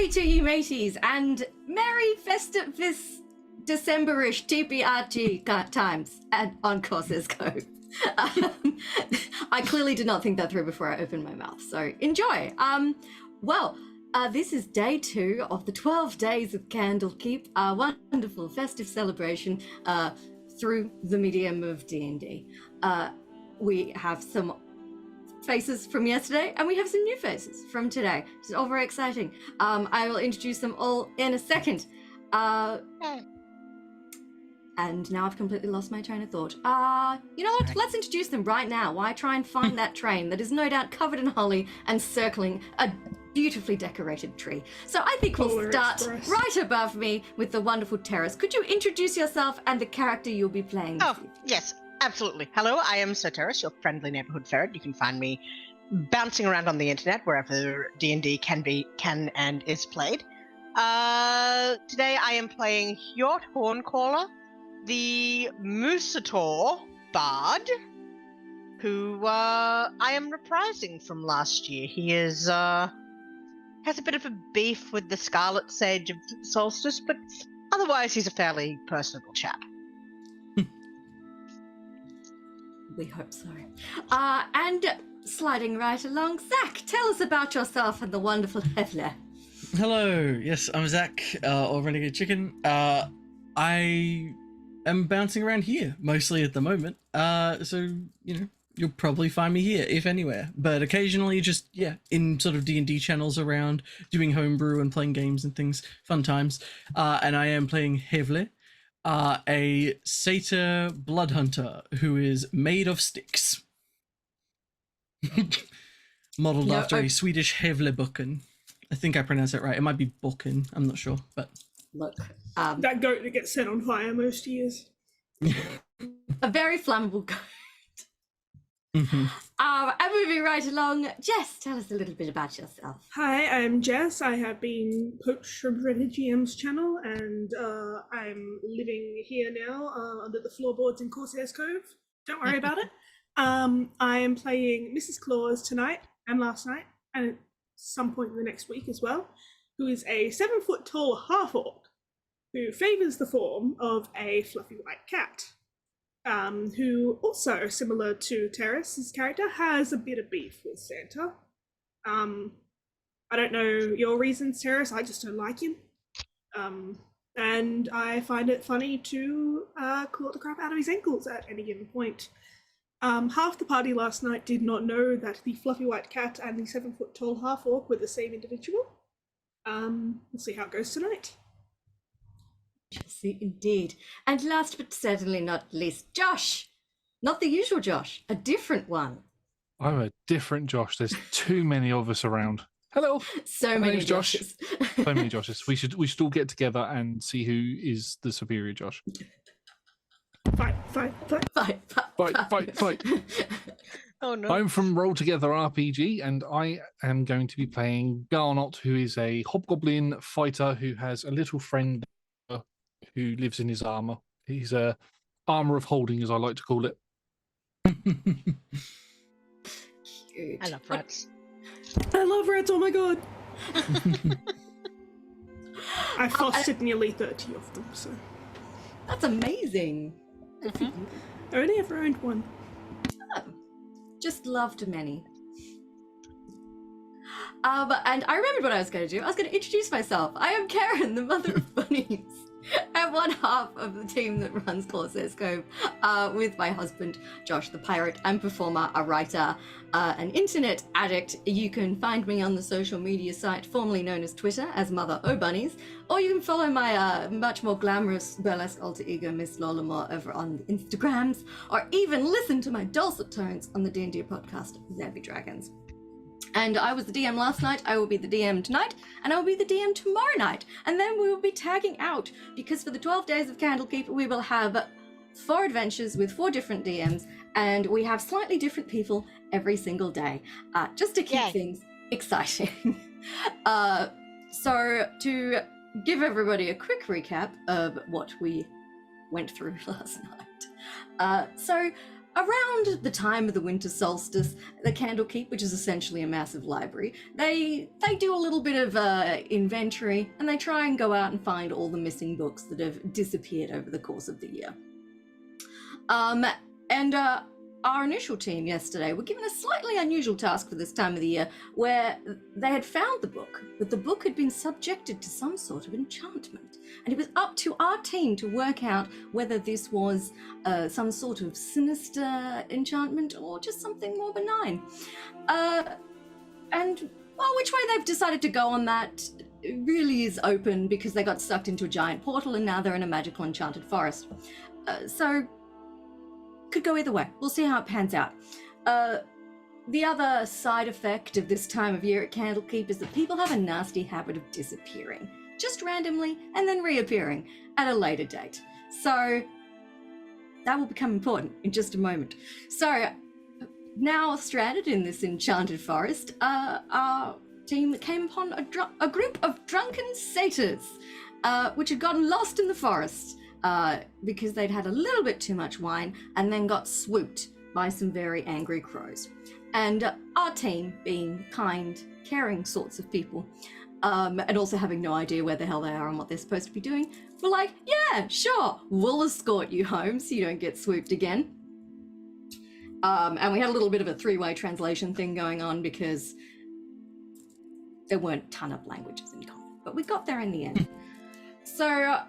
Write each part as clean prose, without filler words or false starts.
Ahoy to you mateys, and merry festive December-ish TPRT times on Courses Cove. I clearly did not think that through before I opened my mouth, so enjoy. This is day 2 of the 12 days of Candlekeep, a wonderful festive celebration through the medium of D&D. We have some faces from yesterday, and we have some new faces from today. It's all very exciting. I will introduce them all in a second. And now I've completely lost my train of thought. You know what? Let's introduce them right now. Why try and find that train that is no doubt covered in holly and circling a beautifully decorated tree? So I think we'll start right above me with the wonderful Terris. Could you introduce yourself and the character you'll be playing? Oh, yes, absolutely. Hello, I am Sir Terris, your friendly neighborhood ferret. You can find me bouncing around on the internet wherever D&D can and is played. Today I am playing Hjort Horncaller, the Musator Bard, who I am reprising from last year. He is has a bit of a beef with the Scarlet Sage of Solstice, but otherwise he's a fairly personable chap. We hope so. And sliding right along, Zac, tell us about yourself and the wonderful Hjort. Hello, yes, I'm Zac, or Renegade Chicken. I am bouncing around here, mostly at the moment. So, you know, you'll probably find me here, if anywhere. But occasionally just, in sort of D&D channels around, doing homebrew and playing games and things, fun times. And I am playing Hjort, a satyr blood hunter who is made of sticks. Modeled after a Swedish Hjortbucken. I think I pronounced that right. It might be Bucken. I'm not sure, but look, that goat that gets set on fire most years. A very flammable goat. Mm-hmm. And moving right along, Jess, tell us a little bit about yourself. Hi, I'm Jess. I have been poached from Reddit GM's channel, and I'm living here now under the floorboards in Corsairs Cove. Don't worry about it. I am playing Mrs. Claus tonight and last night, and at some point in the next week as well, who is a 7-foot-tall half-orc who favours the form of a fluffy white cat, who also, similar to Terris's character, has a bit of beef with Santa. I don't know your reasons, Terris, I just don't like him. And I find it funny to claw the crap out of his ankles at any given point. Half the party last night did not know that the fluffy white cat and the 7-foot-tall half-orc were the same individual. We'll see how it goes tonight. See, indeed. And last but certainly not least, Josh. Not the usual Josh, a different one. I'm a different Josh. There's too many of us around. Hello. So many Joshes. So many Joshes. We should all get together and see who is the superior Josh. Fight. Oh no. I'm from Roll Together RPG, and I am going to be playing Garnot, who is a hobgoblin fighter who has a little friend who lives in his armor. He's a armor of holding, as I like to call it. Cute. I love rats. I love rats, oh my god. I fostered nearly 30 of them, so. That's amazing. I only ever owned one. Oh, just loved many. And I remembered what I was going to do. I was going to introduce myself. I am Karen, the Mother of Bunnies. I'm one half of the team that runs Corsairs Cove with my husband, Josh, the pirate and performer, a writer, an internet addict. You can find me on the social media site formerly known as Twitter as Mother of Bunnies, or you can follow my much more glamorous burlesque alter ego, Miss Lolamore, over on the Instagrams, or even listen to my dulcet tones on the D&D podcast, Zombie Dragons. And I was the DM last night, I will be the DM tonight, and I will be the DM tomorrow night. And then we will be tagging out, because for the 12 days of Candlekeep, we will have 4 adventures with 4 different DMs, and we have slightly different people every single day, just to keep things exciting. So to give everybody a quick recap of what we went through last night. So around the time of the winter solstice, the Candlekeep, which is essentially a massive library, they do a little bit of inventory, and they try and go out and find all the missing books that have disappeared over the course of the year. Our initial team yesterday were given a slightly unusual task for this time of the year, where they had found the book, but the book had been subjected to some sort of enchantment. And it was up to our team to work out whether this was some sort of sinister enchantment or just something more benign. Which way they've decided to go on that really is open, because they got sucked into a giant portal and now they're in a magical enchanted forest. So could go either way. We'll see how it pans out. The other side effect of this time of year at Candlekeep is that people have a nasty habit of disappearing, just randomly, and then reappearing at a later date. So that will become important in just a moment. So now stranded in this enchanted forest, our team came upon a group of drunken satyrs, which had gotten lost in the forest. Because they'd had a little bit too much wine and then got swooped by some very angry crows. And our team, being kind, caring sorts of people, and also having no idea where the hell they are and what they're supposed to be doing, were like, yeah, sure, we'll escort you home so you don't get swooped again. And we had a little bit of a three-way translation thing going on because there weren't a ton of languages in common, but we got there in the end. So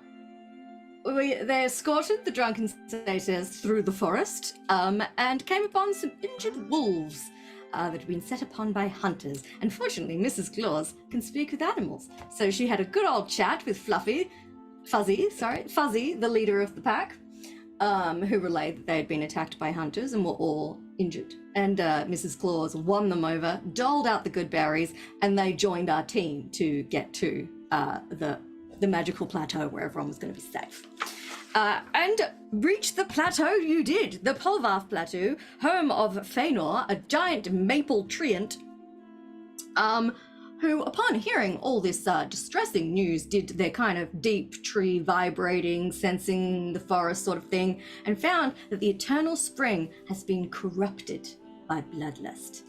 they escorted the drunken satyrs through the forest and came upon some injured wolves that had been set upon by hunters. And fortunately, Mrs. Claus can speak with animals. So she had a good old chat with Fuzzy, the leader of the pack, who relayed that they had been attacked by hunters and were all injured. And Mrs. Claus won them over, doled out the good berries, and they joined our team to get to the magical plateau where everyone was going to be safe. And reach the plateau you did, the Polvarth Plateau, home of Fëanor, a giant maple treant, who, upon hearing all this distressing news, did their kind of deep tree vibrating, sensing the forest sort of thing, and found that the eternal spring has been corrupted by bloodlust.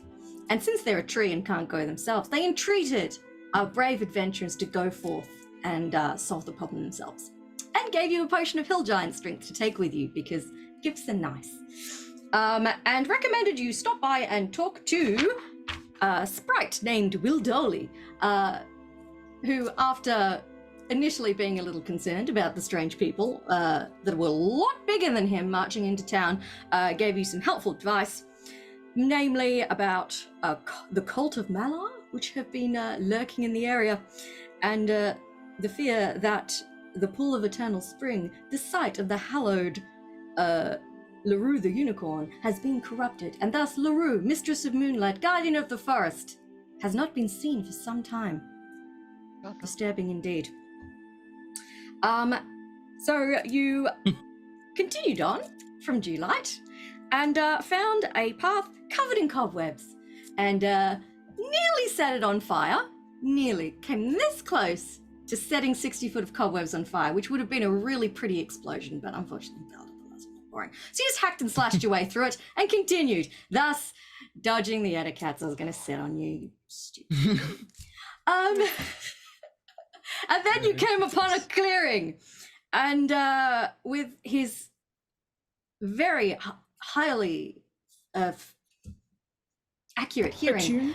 And since they're a tree and can't go themselves, they entreated our brave adventurers to go forth and solve the problem themselves, and gave you a potion of hill giant strength to take with you, because gifts are nice, and recommended you stop by and talk to a sprite named Will Doley, who, after initially being a little concerned about the strange people that were a lot bigger than him marching into town, gave you some helpful advice, namely about the cult of Malar, which have been lurking in the area, and the fear that the pool of eternal spring, the site of the hallowed Lurue the unicorn, has been corrupted, and thus Lurue, mistress of moonlight, guardian of the forest, has not been seen for some time. Okay. Disturbing indeed. So you continued on from Dewlight and found a path covered in cobwebs, and nearly set it on fire. Nearly came this close to setting 60 foot of cobwebs on fire, which would have been a really pretty explosion, but unfortunately failed. That's boring. So you just hacked and slashed your way through it and continued, thus dodging the ettercats I was going to set on you, you stupid. And then you came upon a clearing, and with his very highly accurate hearing,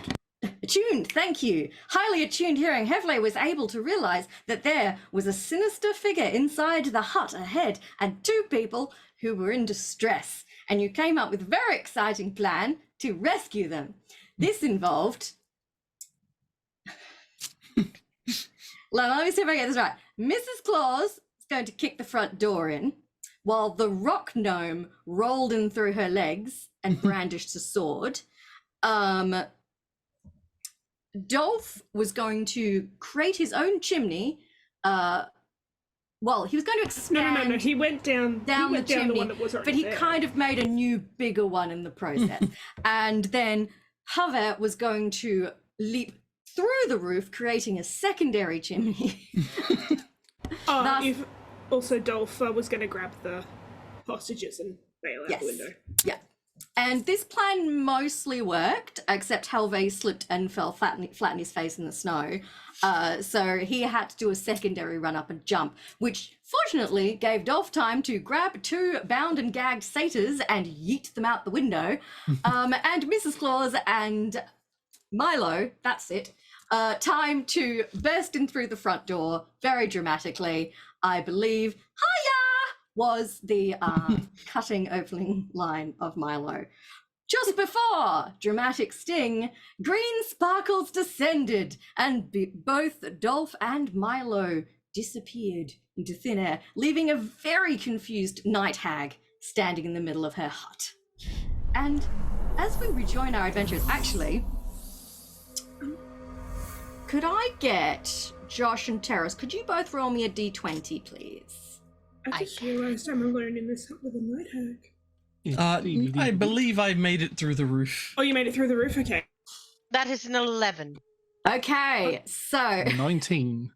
attuned, thank you. Highly attuned hearing, Hevle was able to realize that there was a sinister figure inside the hut ahead and two people who were in distress. And you came up with a very exciting plan to rescue them. This involved... Let me see if I get this right. Mrs. Claus is going to kick the front door in while the rock gnome rolled in through her legs and brandished a sword. Dolph was going to create his own chimney. Well, he was going to expand. No. He went down the chimney, the one that was already but he there. kind of made a new, bigger one in the process. And then Hover was going to leap through the roof, creating a secondary chimney. Also, Dolph was going to grab the hostages and bail out the window. Yeah. And this plan mostly worked, except Helve slipped and fell flat in his face in the snow. So he had to do a secondary run up and jump, which fortunately gave Dolph time to grab 2 bound and gagged satyrs and yeet them out the window. And Mrs. Claus and Milo, that's it, time to burst in through the front door very dramatically. I believe, hiya, was the cutting opening line of Milo. Just before dramatic sting, green sparkles descended, and both Dolph and Milo disappeared into thin air, leaving a very confused night hag standing in the middle of her hut. And as we rejoin our adventures, actually, could I get Josh and Terris? Could you both roll me a d20, please? I just realised I'm alone in this hut with a night hag. I believe I made it through the roof. Oh, you made it through the roof? Okay. That is an 11. Okay, so 19.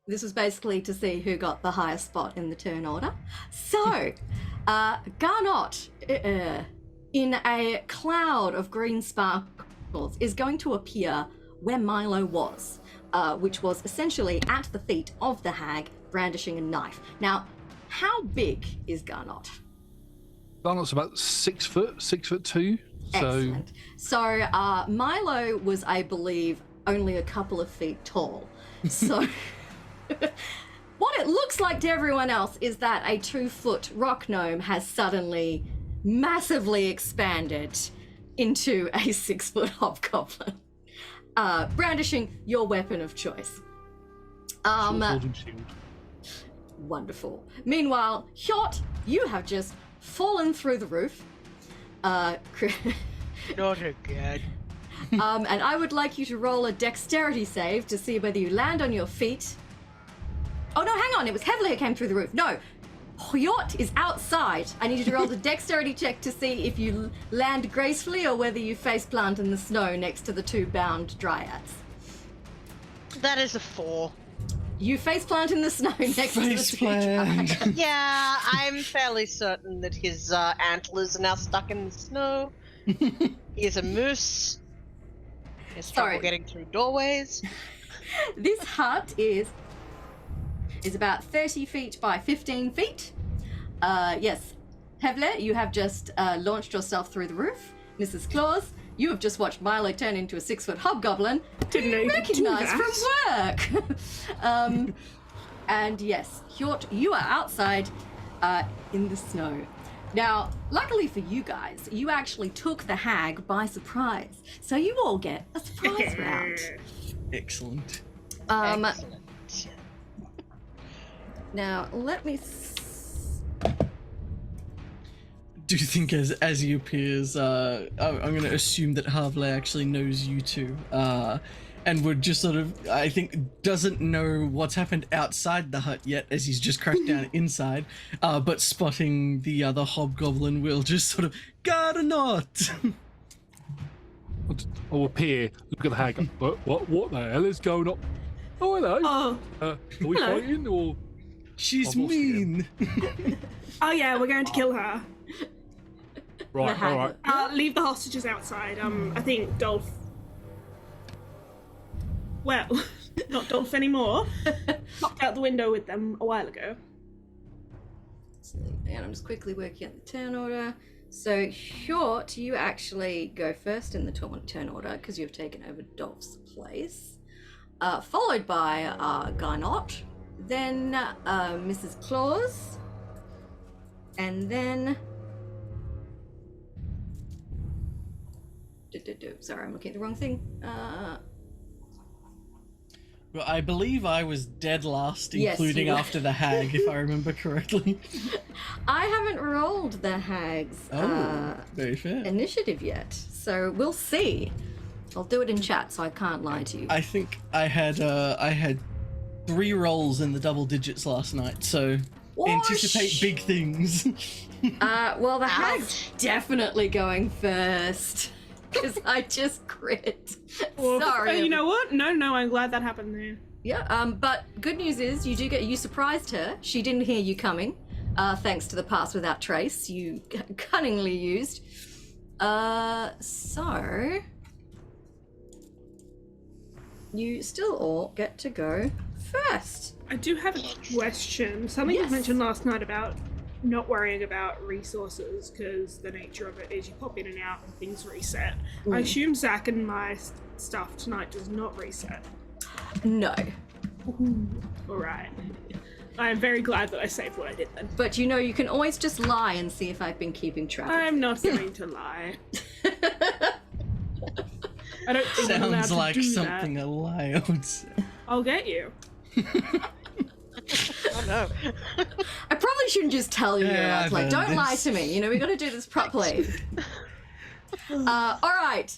this was basically to see who got the highest spot in the turn order. So, Garnot, in a cloud of green sparkles, is going to appear where Milo was, which was essentially at the feet of the hag, brandishing a knife. Now, how big is Garnot? Garnot's about 6 foot, 6'2". Excellent. So Milo was, I believe, only a couple of feet tall. So what it looks like to everyone else is that a 2-foot rock gnome has suddenly massively expanded into a 6-foot hobgoblin, brandishing your weapon of choice. Sword and shield. Wonderful. Meanwhile, Hjort, you have just fallen through the roof. Not again. And I would like you to roll a dexterity save to see whether you land on your feet. Oh no, hang on, it was Heavily who came through the roof. No, Hjort is outside. I need you to roll the dexterity check to see if you land gracefully or whether you face plant in the snow next to the 2 bound dryads. That is a 4. You face plant in the snow next to the 2 dryads. Yeah, I'm fairly certain that his antlers are now stuck in the snow. He is a moose. He has trouble getting through doorways. This hut is about 30 feet by 15 feet. Yes, Hevle, you have just launched yourself through the roof. Mrs. Claus, you have just watched Milo turn into a 6-foot hobgoblin. Didn't know you could do recognise that. from work. And yes, Hjort, you are outside in the snow. Now, luckily for you guys, you actually took the hag by surprise, so you all get a surprise round. Excellent. Excellent. Now, let me. Do you think as he appears, I'm going to assume that Havle actually knows you two, and would just sort of, I think, doesn't know what's happened outside the hut yet, as he's just cracked down inside, but spotting the other hobgoblin will just sort of, got a knot! I'll appear, look at the hag, what the hell is going on? Oh, hello. Oh, Are we hello. fighting, or...? She's I've lost mean! oh yeah, we're going to kill her. Right, The hag. all right. Leave the hostages outside. I think Dolph. Well, not Dolph anymore. Popped out the window with them a while ago. And I'm just quickly working out the turn order. So, Hjort, you actually go first in the turn order because you've taken over Dolph's place. Followed by Garnot, then Mrs. Claus, and then. Sorry, I'm looking at the wrong thing. Well, I believe I was dead last, Yes, including you were. after the hag, if I remember correctly. I haven't rolled the hag's Very fair. initiative yet, so we'll see. I'll do it in chat, so I can't lie to you. I think I had 3 rolls in the double digits last night, so anticipate Whoosh! big things. Well, the Ouch. hag's definitely going first because I just crit. Well, Sorry. You know what? No, I'm glad that happened there. Yeah. But good news is you surprised her. She didn't hear you coming. thanks to the pass without trace you cunningly used. So you still all get to go first. I do have a question. Something you Yes. mentioned last night about not worrying about resources because the nature of it is you pop in and out and things reset. I assume Zac and my stuff tonight does not reset. No. Alright. I am very glad that I saved what I did then. But you know, you can always just lie and see if I've been keeping track. I'm not going to lie. I don't think I'm allowed Sounds to like do something a lie would say. that. I'll get you. Oh no. I probably shouldn't just tell you. Yeah, I've like, heard don't lie this. to me. You know, we got to do this properly. All right.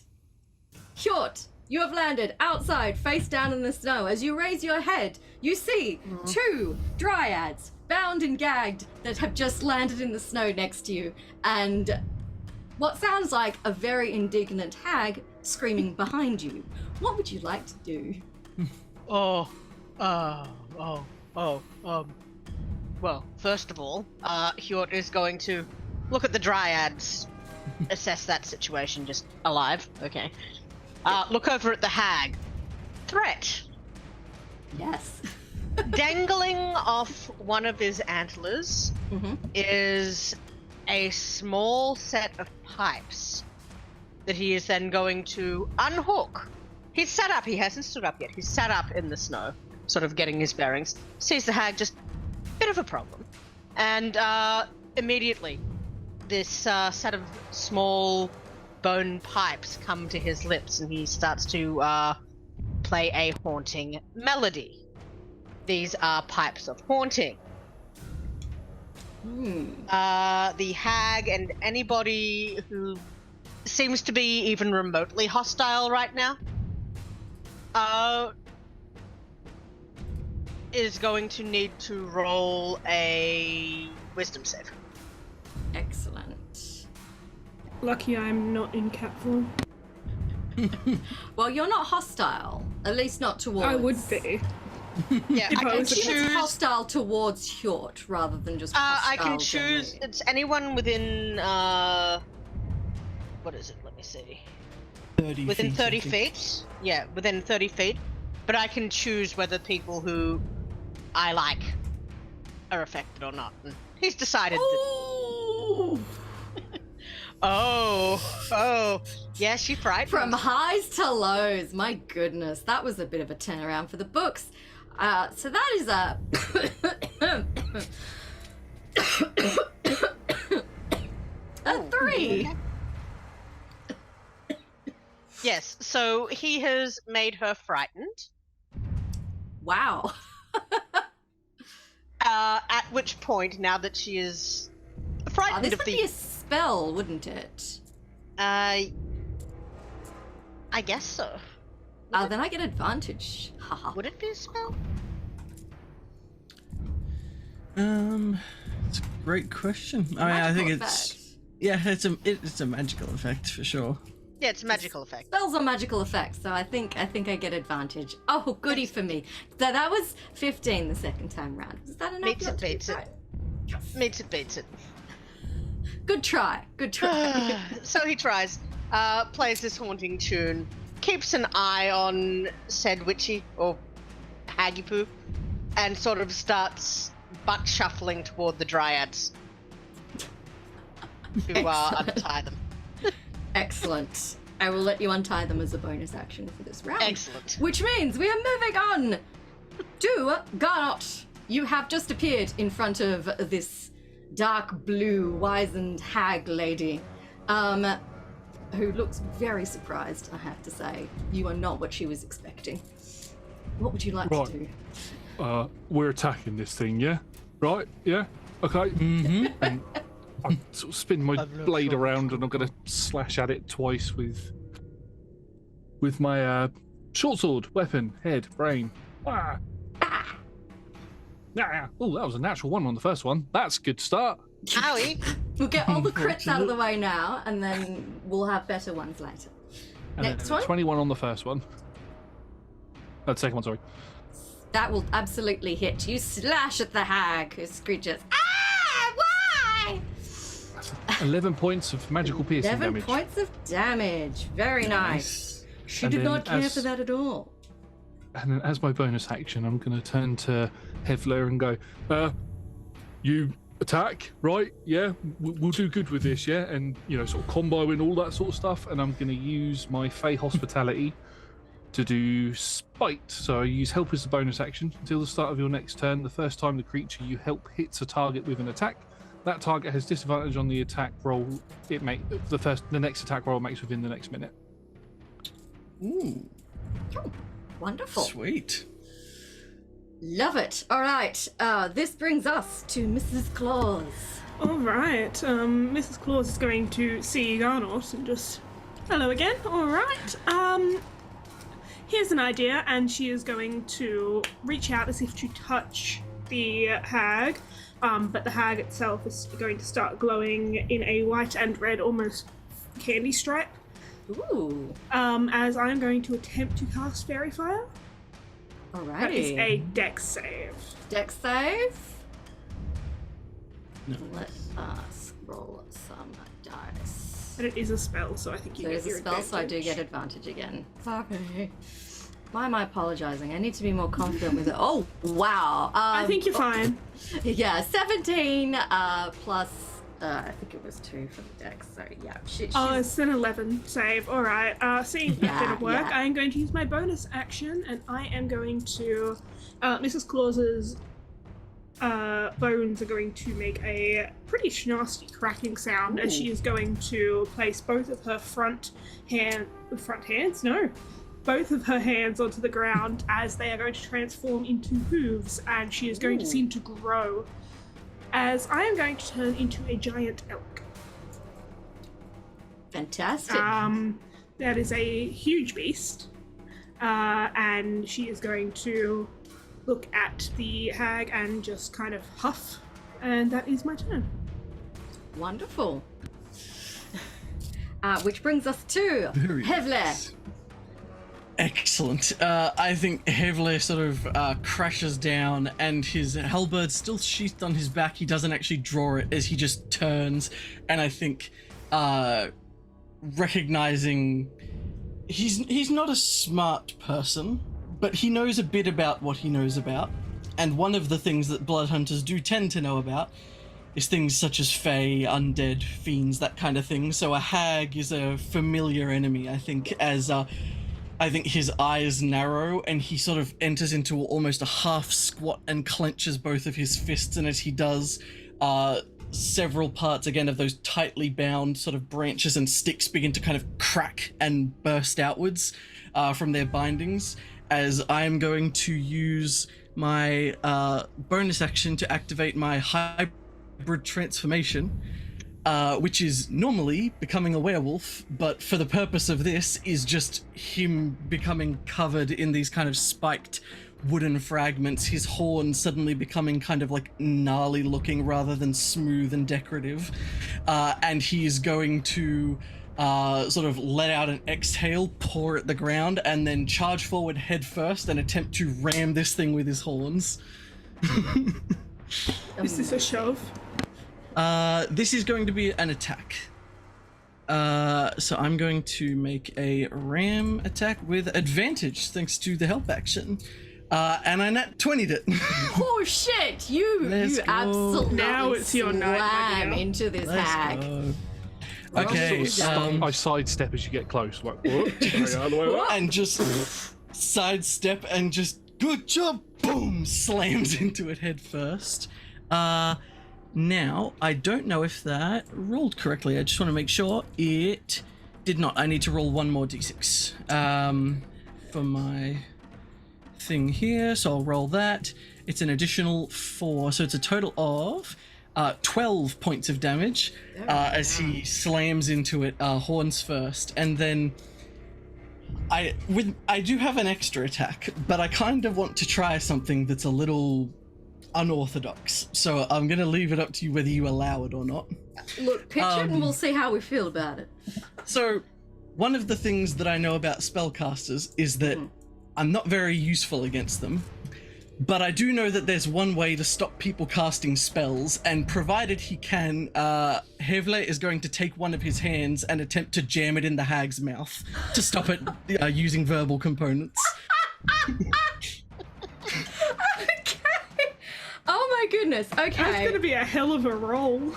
Hjort, you have landed outside, face down in the snow. As you raise your head, you see two dryads, bound and gagged, that have just landed in the snow next to you, and what sounds like a very indignant hag screaming behind you. What would you like to do? Well, first of all, Hjort is going to look at the dryads, assess that situation, just alive, okay. Look over at the hag. Threat. Yes. Dangling off one of his antlers is a small set of pipes that he is then going to unhook. He's sat up, he hasn't stood up yet. He's sat up in the snow, sort of getting his bearings. Sees the hag, just bit of a problem. And immediately, this set of small bone pipes come to his lips, and he starts to play a haunting melody. These are pipes of haunting. The hag and anybody who seems to be even remotely hostile right now is going to need to roll a wisdom save. Excellent. Lucky I'm not in cat form. Well, you're not hostile, at least not towards. I would be. Yeah, If I I can was a It's choose. hostile towards Hjort rather than just hostile. I can choose. generally. It's anyone within. What is it? Let me see. 30 Within feet, 30 I think. feet. Yeah, within 30 feet. But I can choose whether people who I like are affected or not. And he's decided that. Ooh! Oh, yes, you frightened. From highs to lows, my goodness, that was a bit of a turnaround for the books. So that is a a 3. Yes, so he has made her frightened. Wow. At which point, now that she is frightened This of would be a spell, wouldn't it? I guess so. Then I get advantage. Haha. Would it be a spell? It's a great question. I mean, I think Magical it's effect. yeah, it's a magical effect for sure. Yeah, it's a magical effect. Spells are magical effects, so I think I get advantage. Oh, goody for me. So that was 15 the second time round. Was that enough? Meets not it, to be beats it. right? Meets it, beats it. Good try. Good try. So he tries, plays this haunting tune, keeps an eye on said witchy, or haggy poo, and sort of starts butt shuffling toward the dryads to untie them. Excellent. I will let you untie them as a bonus action for this round. Excellent. Which means we are moving on to Garnot. You have just appeared in front of this dark blue, wizened hag lady, who looks very surprised, I have to say. You are not what she was expecting. What would you like Right. to do? We're attacking this thing, yeah? Right? Yeah? Okay. Mm-hmm. And I sort of spin my blade around and I'm going to slash at it twice with my short sword, weapon, head, brain. Ah. Ah. Oh, that was a natural one on the first one. That's a good start. Owie. We'll get all the crits out of the way now, and then we'll have better ones later. And Next then one? 21 on the first one. The second one, sorry. That will absolutely hit. You slash at the hag, who screeches, "Ah! 11 points of magical piercing 11 damage. points of damage. Very nice. She And did then not care as- for that at all. And then as my bonus action, I'm going to turn to Hevler and go, you attack, right? Yeah, we'll do good with this, yeah? And, sort of combo and all that sort of stuff. And I'm going to use my Fey Hospitality to do Spite. So I use Help as a bonus action until the start of your next turn. The first time the creature you help hits a target with an attack, that target has disadvantage on the attack roll the next attack roll makes within the next minute. Ooh, Oh, wonderful. sweet. Love it. All right. This brings us to Mrs. Claus. All right. Mrs. Claus is going to see Garnot and just, hello again. All right. Here's an idea, and she is going to reach out as if to touch the hag, but the hag itself is going to start glowing in a white and red, almost candy stripe. Ooh. As I'm going to attempt to cast Fairy Fire. Alrighty. That is a dex save. Dex save. No. Let us roll some dice. But it is a spell, so I think you So it get is a your spell, so I do get advantage again. Sorry. Why am I apologizing? I need to be more confident with it. Oh, wow. I think you're fine. Yeah, 17 plus, I think it was 2 for the dex, so yeah. Oh, it's an 11 save. All right. Seeing that Yeah, didn't work, yeah. I am going to use my bonus action, and I am going to. Mrs. Claus's bones are going to make a pretty nasty cracking sound as she is going to place both of her both of her hands onto the ground as they are going to transform into hooves, and she is going to seem to grow as I am going to turn into a giant elk. Fantastic. That is a huge beast, and she is going to look at the hag and just kind of huff, and that is my turn. Wonderful. Which brings us to Very Hevler. nice. Excellent. I think Hevler sort of crashes down, and his halberd still sheathed on his back. He doesn't actually draw it as he just turns, and I think recognizing he's not a smart person, but he knows a bit about what he knows about. And one of the things that blood hunters do tend to know about is things such as fae, undead, fiends, that kind of thing. So a hag is a familiar enemy, I think, as I think his eyes narrow and he sort of enters into almost a half squat and clenches both of his fists, and as he does, several parts again of those tightly bound sort of branches and sticks begin to kind of crack and burst outwards from their bindings, as I'm going to use my bonus action to activate my hybrid transformation, which is normally becoming a werewolf, but for the purpose of this is just him becoming covered in these kind of spiked wooden fragments, his horns suddenly becoming kind of like gnarly looking rather than smooth and decorative, and he is going to sort of let out an exhale, paw at the ground, and then charge forward head first and attempt to ram this thing with his horns. Is this a shove? This is going to be an attack. So I'm going to make a ram attack with advantage thanks to the help action. And I nat 20'd it. Oh shit! You Let's go. absolutely Now it's your night, my slam dear. into this Let's hag. go. Roll Okay, damage. I sidestep as you get close. Like, what? Hang on, wait. and just sidestep and just good job, boom, slams into it head first. Now I don't know if that rolled correctly. I just want to make sure it did not. I need to roll one more d6 for my thing here, so I'll roll that. It's an additional 4, so it's a total of 12 points of damage as he slams into it, horns first, and then I do have an extra attack, but I kind of want to try something that's a little unorthodox, so I'm gonna leave it up to you whether you allow it or not. Look, pitch it and we'll see how we feel about it. So one of the things that I know about spellcasters is that I'm not very useful against them, But I do know that there's one way to stop people casting spells, and provided he can, Hevle is going to take one of his hands and attempt to jam it in the hag's mouth to stop it using verbal components. Okay. Oh my goodness. Okay. That's gonna be a hell of a roll.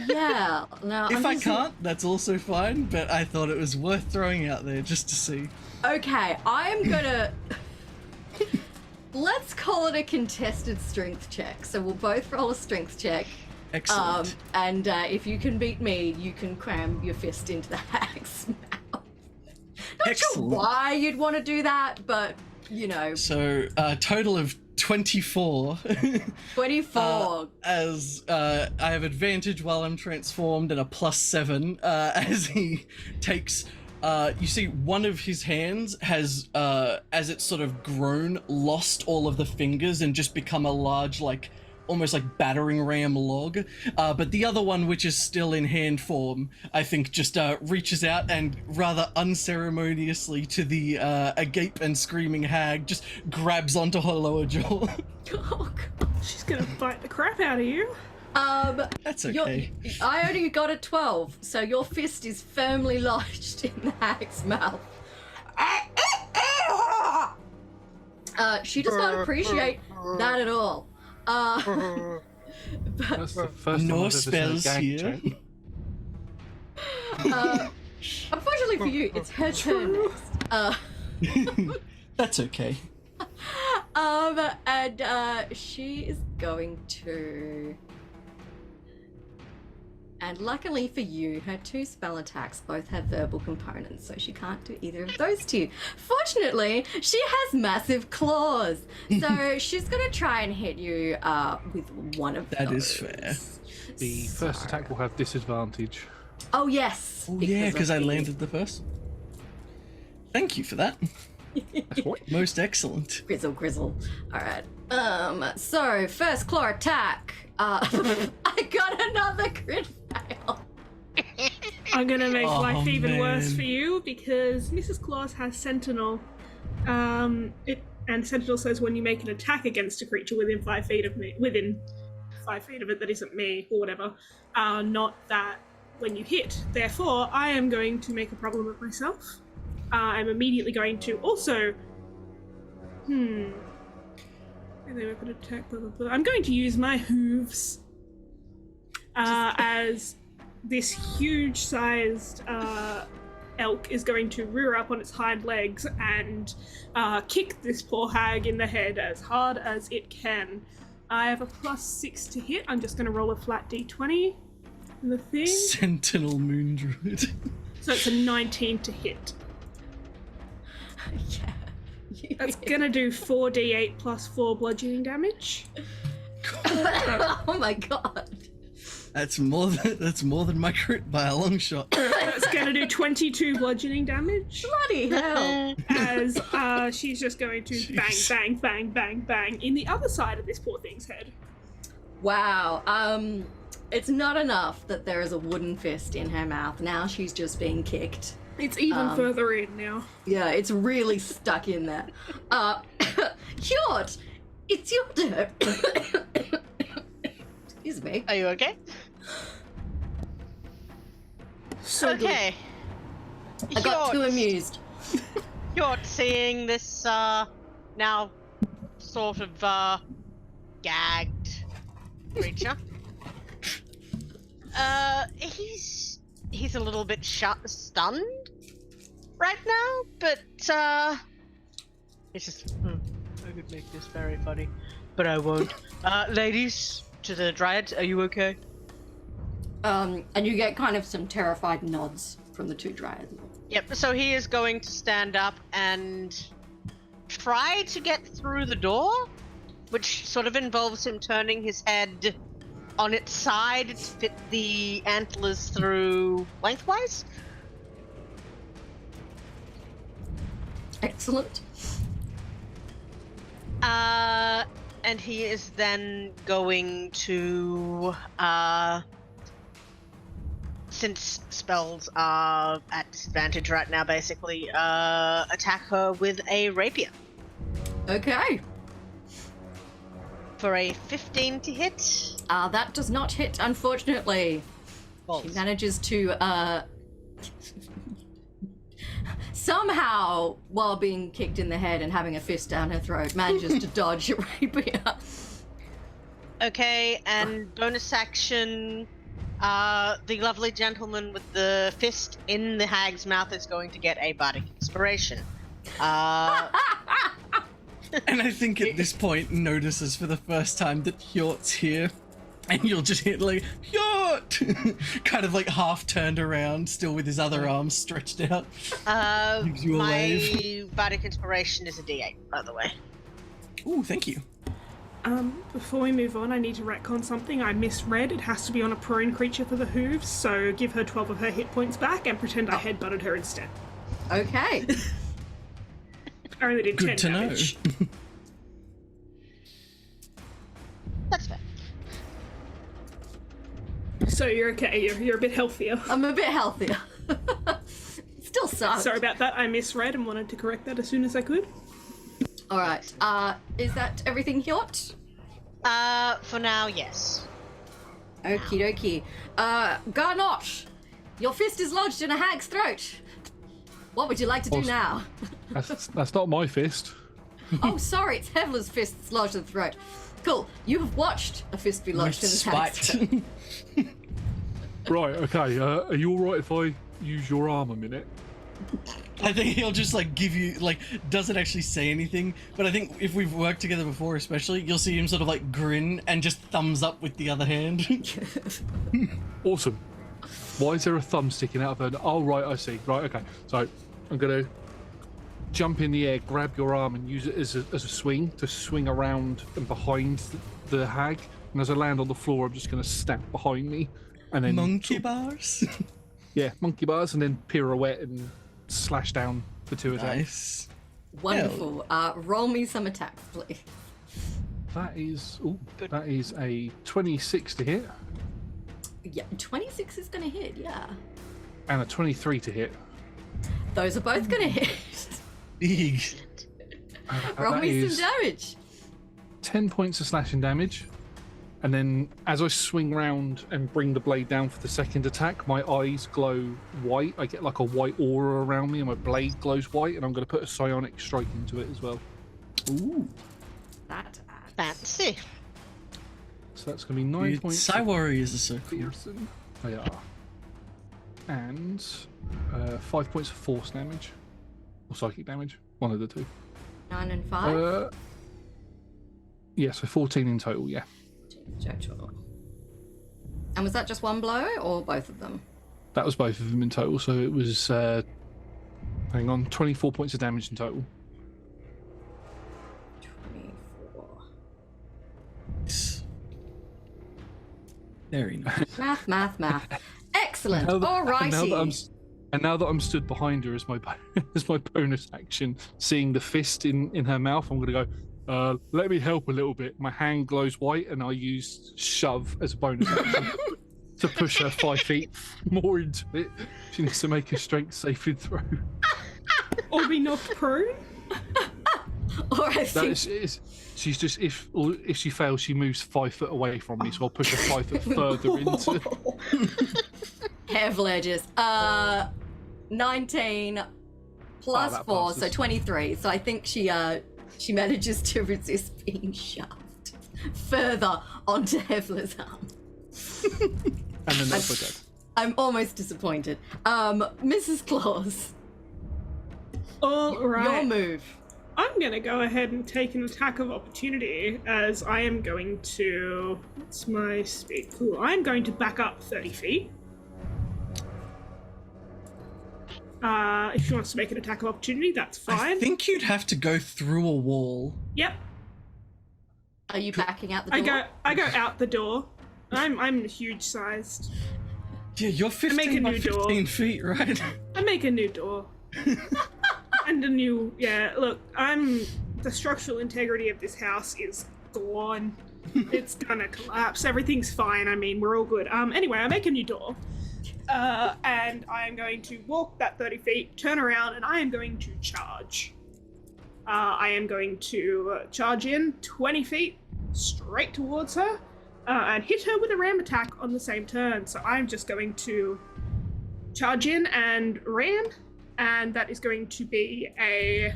Yeah. Now, If I can't, that's also fine, but I thought it was worth throwing out there just to see. Okay, I'm gonna. Let's call it a contested strength check. So we'll both roll a strength check. Excellent. And if you can beat me, you can cram your fist into the hag's mouth. Not Excellent. sure why you'd want to do that, but you know. So, a total of 24. 24. As I have advantage while I'm transformed and a +7 as he takes. You see, one of his hands has, as it's sort of grown, lost all of the fingers and just become a large, like, almost like battering ram log. But the other one, which is still in hand form, I think just reaches out and rather unceremoniously to the agape and screaming hag, just grabs onto her lower jaw. Oh, God. She's gonna bite the crap out of you. That's okay. I only got a 12, so your fist is firmly lodged in the hag's mouth. She does not appreciate that at all. That's the first No time I've ever seen a spells gag here. check. Unfortunately for you, it's her turn next. That's okay. And she is going to. And luckily for you, her 2 spell attacks both have verbal components, so she can't do either of those to you. Fortunately, she has massive claws, so she's going to try and hit you with one of those. That is fair. The first attack will have disadvantage. Oh, yes. Oh, yeah, because I of the- landed the first. Thank you for that. That's what? Most excellent. Grizzle. All right. So first claw attack. I got another crit fail. I'm gonna make Oh, life even worse man. for you because Mrs. Claus has Sentinel. And Sentinel says when you make an attack against a creature within 5 feet of me, within 5 feet of it that isn't me or whatever, not that when you hit. Therefore, I am going to make a problem of myself. I'm immediately going to also. And they weapon attack. Blah, blah, blah. I'm going to use my hooves as this huge-sized elk is going to rear up on its hind legs and kick this poor hag in the head as hard as it can. I have a +6 to hit. I'm just going to roll a flat d20. The thing. Sentinel Moon Druid. So it's a 19 to hit. Yeah. That's gonna do 4d8 plus 4 bludgeoning damage. Oh my god. That's more than my crit by a long shot. That's gonna do 22 bludgeoning damage. Bloody hell. As she's just going to bang, Jeez. bang, bang, bang, bang in the other side of this poor thing's head. Wow. It's not enough that there is a wooden fist in her mouth. Now she's just being kicked. It's even further in now. Yeah, it's really stuck in there. Hjort, it's your turn. Excuse me. Are you okay? So good. Okay. I got too amused. You're seeing this now sort of gagged creature. He's a little bit stunned right now, but it's just I could make this very funny, but I won't. Ladies, to the dryads, are you okay? And you get kind of some terrified nods from the 2 dryads. Yep, so he is going to stand up and try to get through the door, which sort of involves him turning his head on its side to fit the antlers through lengthwise. Excellent. And he is then going to, since spells are at disadvantage right now, basically, attack her with a rapier. Okay. for a 15 to hit. That does not hit, unfortunately. Balls. She manages to, somehow, while being kicked in the head and having a fist down her throat, manages to dodge a rapier. Okay, and bonus action, the lovely gentleman with the fist in the hag's mouth is going to get a bardic inspiration. And I think at this point notices for the first time that Hjort's here. And you'll just hit like, Hjort! Kind of like half turned around, still with his other arms stretched out. Gives you a my wave. bardic inspiration is a D8, by the way. Ooh, thank you. Before we move on, I need to retcon something. I misread. It has to be on a prone creature for the hooves, so give her 12 of her hit points back and pretend I headbutted her instead. Okay. I only did Good 10 to damage. know. That's fair. So you're okay. You're a bit healthier. I'm a bit healthier. Still sucks. Sorry about that. I misread and wanted to correct that as soon as I could. Alright, is that everything, Hjort? For now, yes. Okie dokie. Garnot, your fist is lodged in a hag's throat. What would you like to do now? That's not my fist. Oh, sorry, it's Hevler's fist that's lodged in the throat. Cool, you have watched a fist be lodged in the hag's throat. Right, okay. Are you alright if I use your arm a minute? I think he'll just like give you like doesn't actually say anything, but I think if we've worked together before, especially, you'll see him sort of like grin and just thumbs up with the other hand. Awesome. Why is there a thumb sticking out of her? Oh, right, I see. Right, okay. So I'm gonna jump in the air, grab your arm, and use it as a swing to swing around and behind the hag. And as I land on the floor, I'm just gonna snap behind me, and then Monkey bars. Yeah, monkey bars, and then pirouette and slash down the two attacks. Nice. Wonderful. Roll me some attacks, please. That is a 26 to hit Yeah, 26 is gonna hit, yeah. and a 23 to hit. Those are both gonna hit. Big. Roll That me is some damage. 10 points of slashing damage. And then as I swing round and bring the blade down for the second attack, my eyes glow white. I get like a white aura around me and my blade glows white, and I'm going to put a psionic strike into it as well. Ooh. That adds. Fancy. So that's going to be 9 Dude, points. Psy Warriors are so cool. Pearson. They are. And 5 points of force damage. Or psychic damage. One of the two. 9 and 5. Yeah, so 14 in total, yeah. Total. And was that just one blow or both of them? That was both of them in total, so it was, 24 points of damage in total. 24. Very nice. Math. Excellent. And Alrighty. now that I'm stood behind her as my as my bonus action, seeing the fist in her mouth, I'm going to go, let me help a little bit. My hand glows white, and I use shove as a bonus action to push her 5 feet more into it. She needs to make a strength saving throw. Or be knocked prone? Or I think She's just if she fails, she moves 5 foot away from me, so I'll push her 5 foot further into. hair ledges. 19 plus 4, passes. so 23. So I think she manages to resist being shoved further onto Hevler's arm. And then that's my dead. I'm almost disappointed. Mrs. Claus, All right. your move. I'm going to go ahead and take an attack of opportunity as I am going to... What's my speed? Cool. I'm going to back up 30 feet. If she wants to make an attack of opportunity, that's fine. I think you'd have to go through a wall. Yep. Are you backing out the door? I go out the door. I'm huge sized. Yeah, you're make a 15 by new door. 15 feet, right? I make a new door. And a new, look, the structural integrity of this house is gone. It's gonna collapse. Everything's fine. I mean, we're all good. Anyway, I make a new door. And I am going to walk that 30 feet, turn around, and I am going to charge. I am going to charge in 20 feet straight towards her and hit her with a ram attack on the same turn. So I'm just going to charge in and ram, and that is going to be a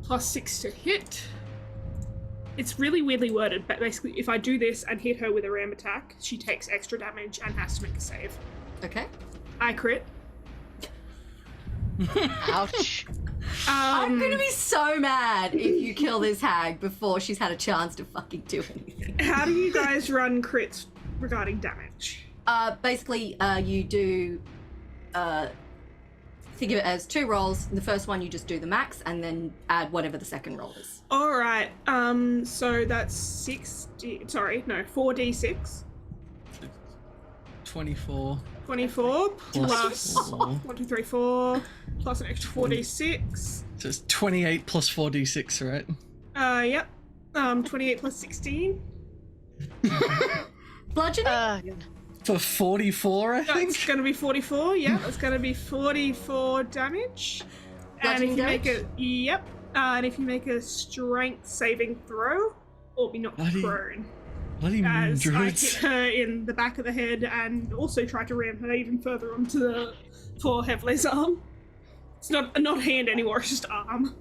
+6 to hit. It's really weirdly worded, but basically if I do this and hit her with a ram attack, she takes extra damage and has to make a save. Okay. I crit. Ouch. I'm gonna be so mad if you kill this hag before she's had a chance to fucking do anything. How do you guys run crits regarding damage? Basically, you do, think of it as 2 rolls. The first one you just do the max and then add whatever the second roll is. Alright, so that's 4d6. 24. 24 plus Four. 1, 2, 3, 4 plus an extra 4d6. So it's 28 plus 4d6, right? Yep. 28 plus 16. Bludgeoning? For 44, I think? That's gonna be 44, yeah, that's gonna be 44 damage. And if you Bludgeoning make and if you make a strength saving throw, or be knocked prone. Bloody As I druids. hit her in the back of the head and also tried to ram her even further onto the poor Hevle's arm. It's not hand anymore, it's just arm.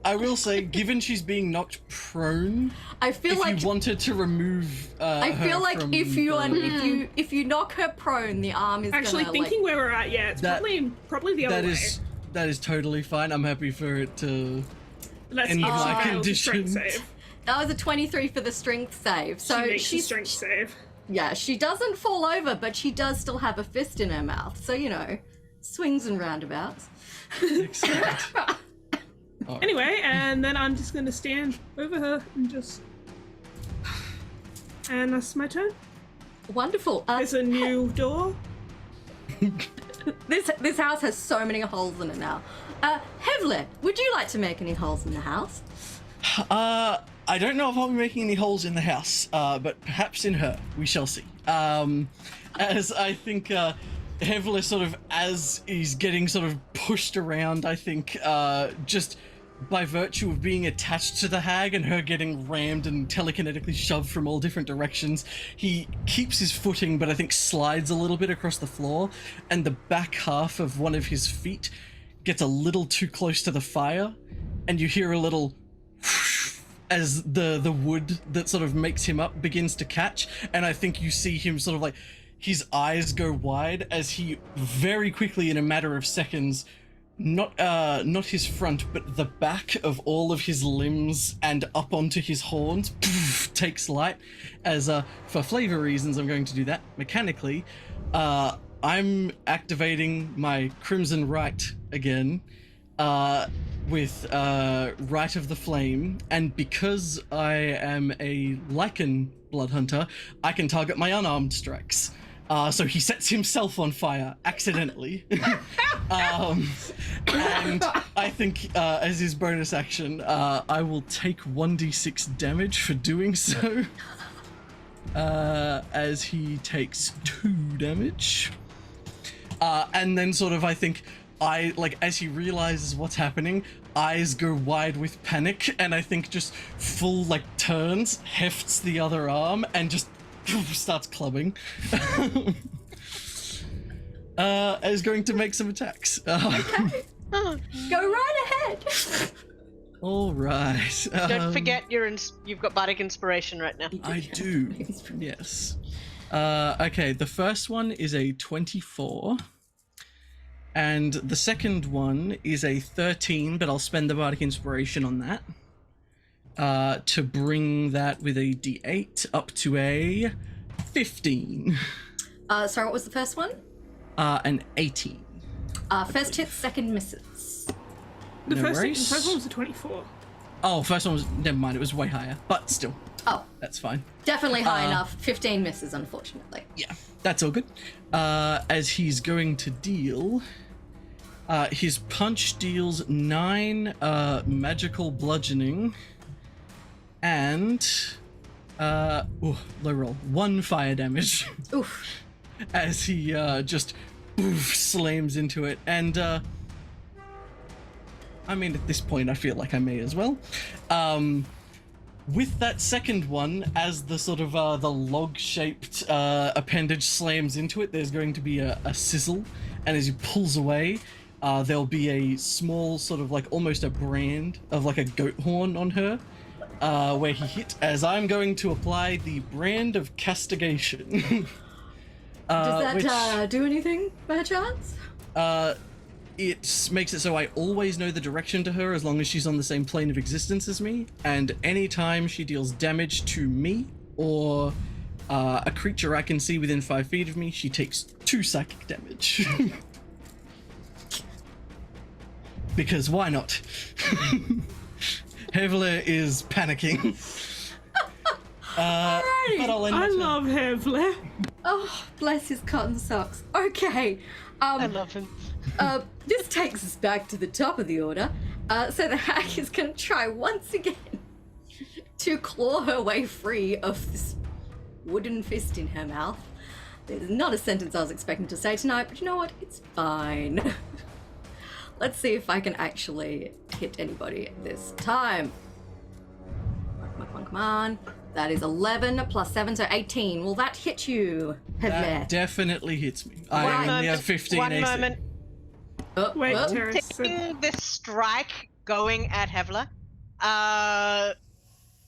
I will say, given she's being knocked prone, I feel if like you wanted to remove I feel her like from if you the- if you knock her prone, the arm is Actually, gonna thinking where we're at, yeah, it's That- probably the other that way. is that is totally fine. I'm happy for it to Let's in see if my she fails the strength conditions. save. that was a 23 for the strength save. She So makes a she's strength save. yeah, she doesn't fall over, but she does still have a fist in her mouth. So you know, swings and roundabouts. Excellent. All right. Anyway, and then I'm just going to stand over her and just... And that's my turn. Wonderful. There's a new door. This house has so many holes in it now. Hevle, would you like to make any holes in the house? I don't know if I'll be making any holes in the house, but perhaps in her. We shall see. As I think Hevler sort of, as he's getting sort of pushed around, I think, just by virtue of being attached to the hag and her getting rammed and telekinetically shoved from all different directions, he keeps his footing, but I think slides a little bit across the floor, and the back half of one of his feet gets a little too close to the fire, and you hear a little as the wood that sort of makes him up begins to catch, and I think you see him sort of like his eyes go wide as he very quickly, in a matter of seconds, not his front but the back of all of his limbs and up onto his horns takes light. As for flavor reasons, I'm going to do that mechanically. I'm activating my Crimson Right again with Right of the Flame, and because I am a Lycan blood hunter, I can target my unarmed strikes. So he sets himself on fire accidentally. And I think as his bonus action, I will take 1d6 damage for doing so. As he takes 2 damage. And then sort of, I think, as he realizes what's happening, eyes go wide with panic, and I think just full, turns, hefts the other arm, and just starts clubbing. Is going to make some attacks. Okay. Go right ahead. All right. Don't forget you've got bardic inspiration right now. I do. Yes. Okay, the first one is a 24. And the second one is a 13, but I'll spend the bardic inspiration on that. To bring that with a d8 up to a 15. Sorry, what was the first one? An 18. First hit, second misses. The No first worries. one was a 24. Oh, first one was, never mind, it was way higher, but still, Oh, that's fine. definitely high enough. 15 misses, unfortunately. Yeah, that's all good. As he's going to deal, his punch deals 9 magical bludgeoning and low roll, 1 fire damage. Oof. As he just slams into it, and I mean, at this point I feel like I may as well. with that second one, as the sort of the log-shaped appendage slams into it, there's going to be a sizzle, and as he pulls away, there'll be a small sort of like almost a brand of like a goat horn on her, where he hit, as I'm going to apply the brand of castigation. Does that do anything by chance? It makes it so I always know the direction to her as long as she's on the same plane of existence as me, and anytime she deals damage to me or a creature I can see within 5 feet of me, she takes 2 psychic damage. Because why not? Hevler is panicking. But I'll end I it. love Hevler. Oh, bless his cotton socks. Okay. I love him. This takes us back to the top of the order. So the hag is going to try once again to claw her way free of this wooden fist in her mouth. There's not a sentence I was expecting to say tonight, but you know what? It's fine. Let's see if I can actually hit anybody this time. Come on. That is 11 plus 7, so 18. Will that hit you, Hevler? That definitely hits me. I only have 15 One AC. moment. Wait, Terris. Taking this strike going at Hevler,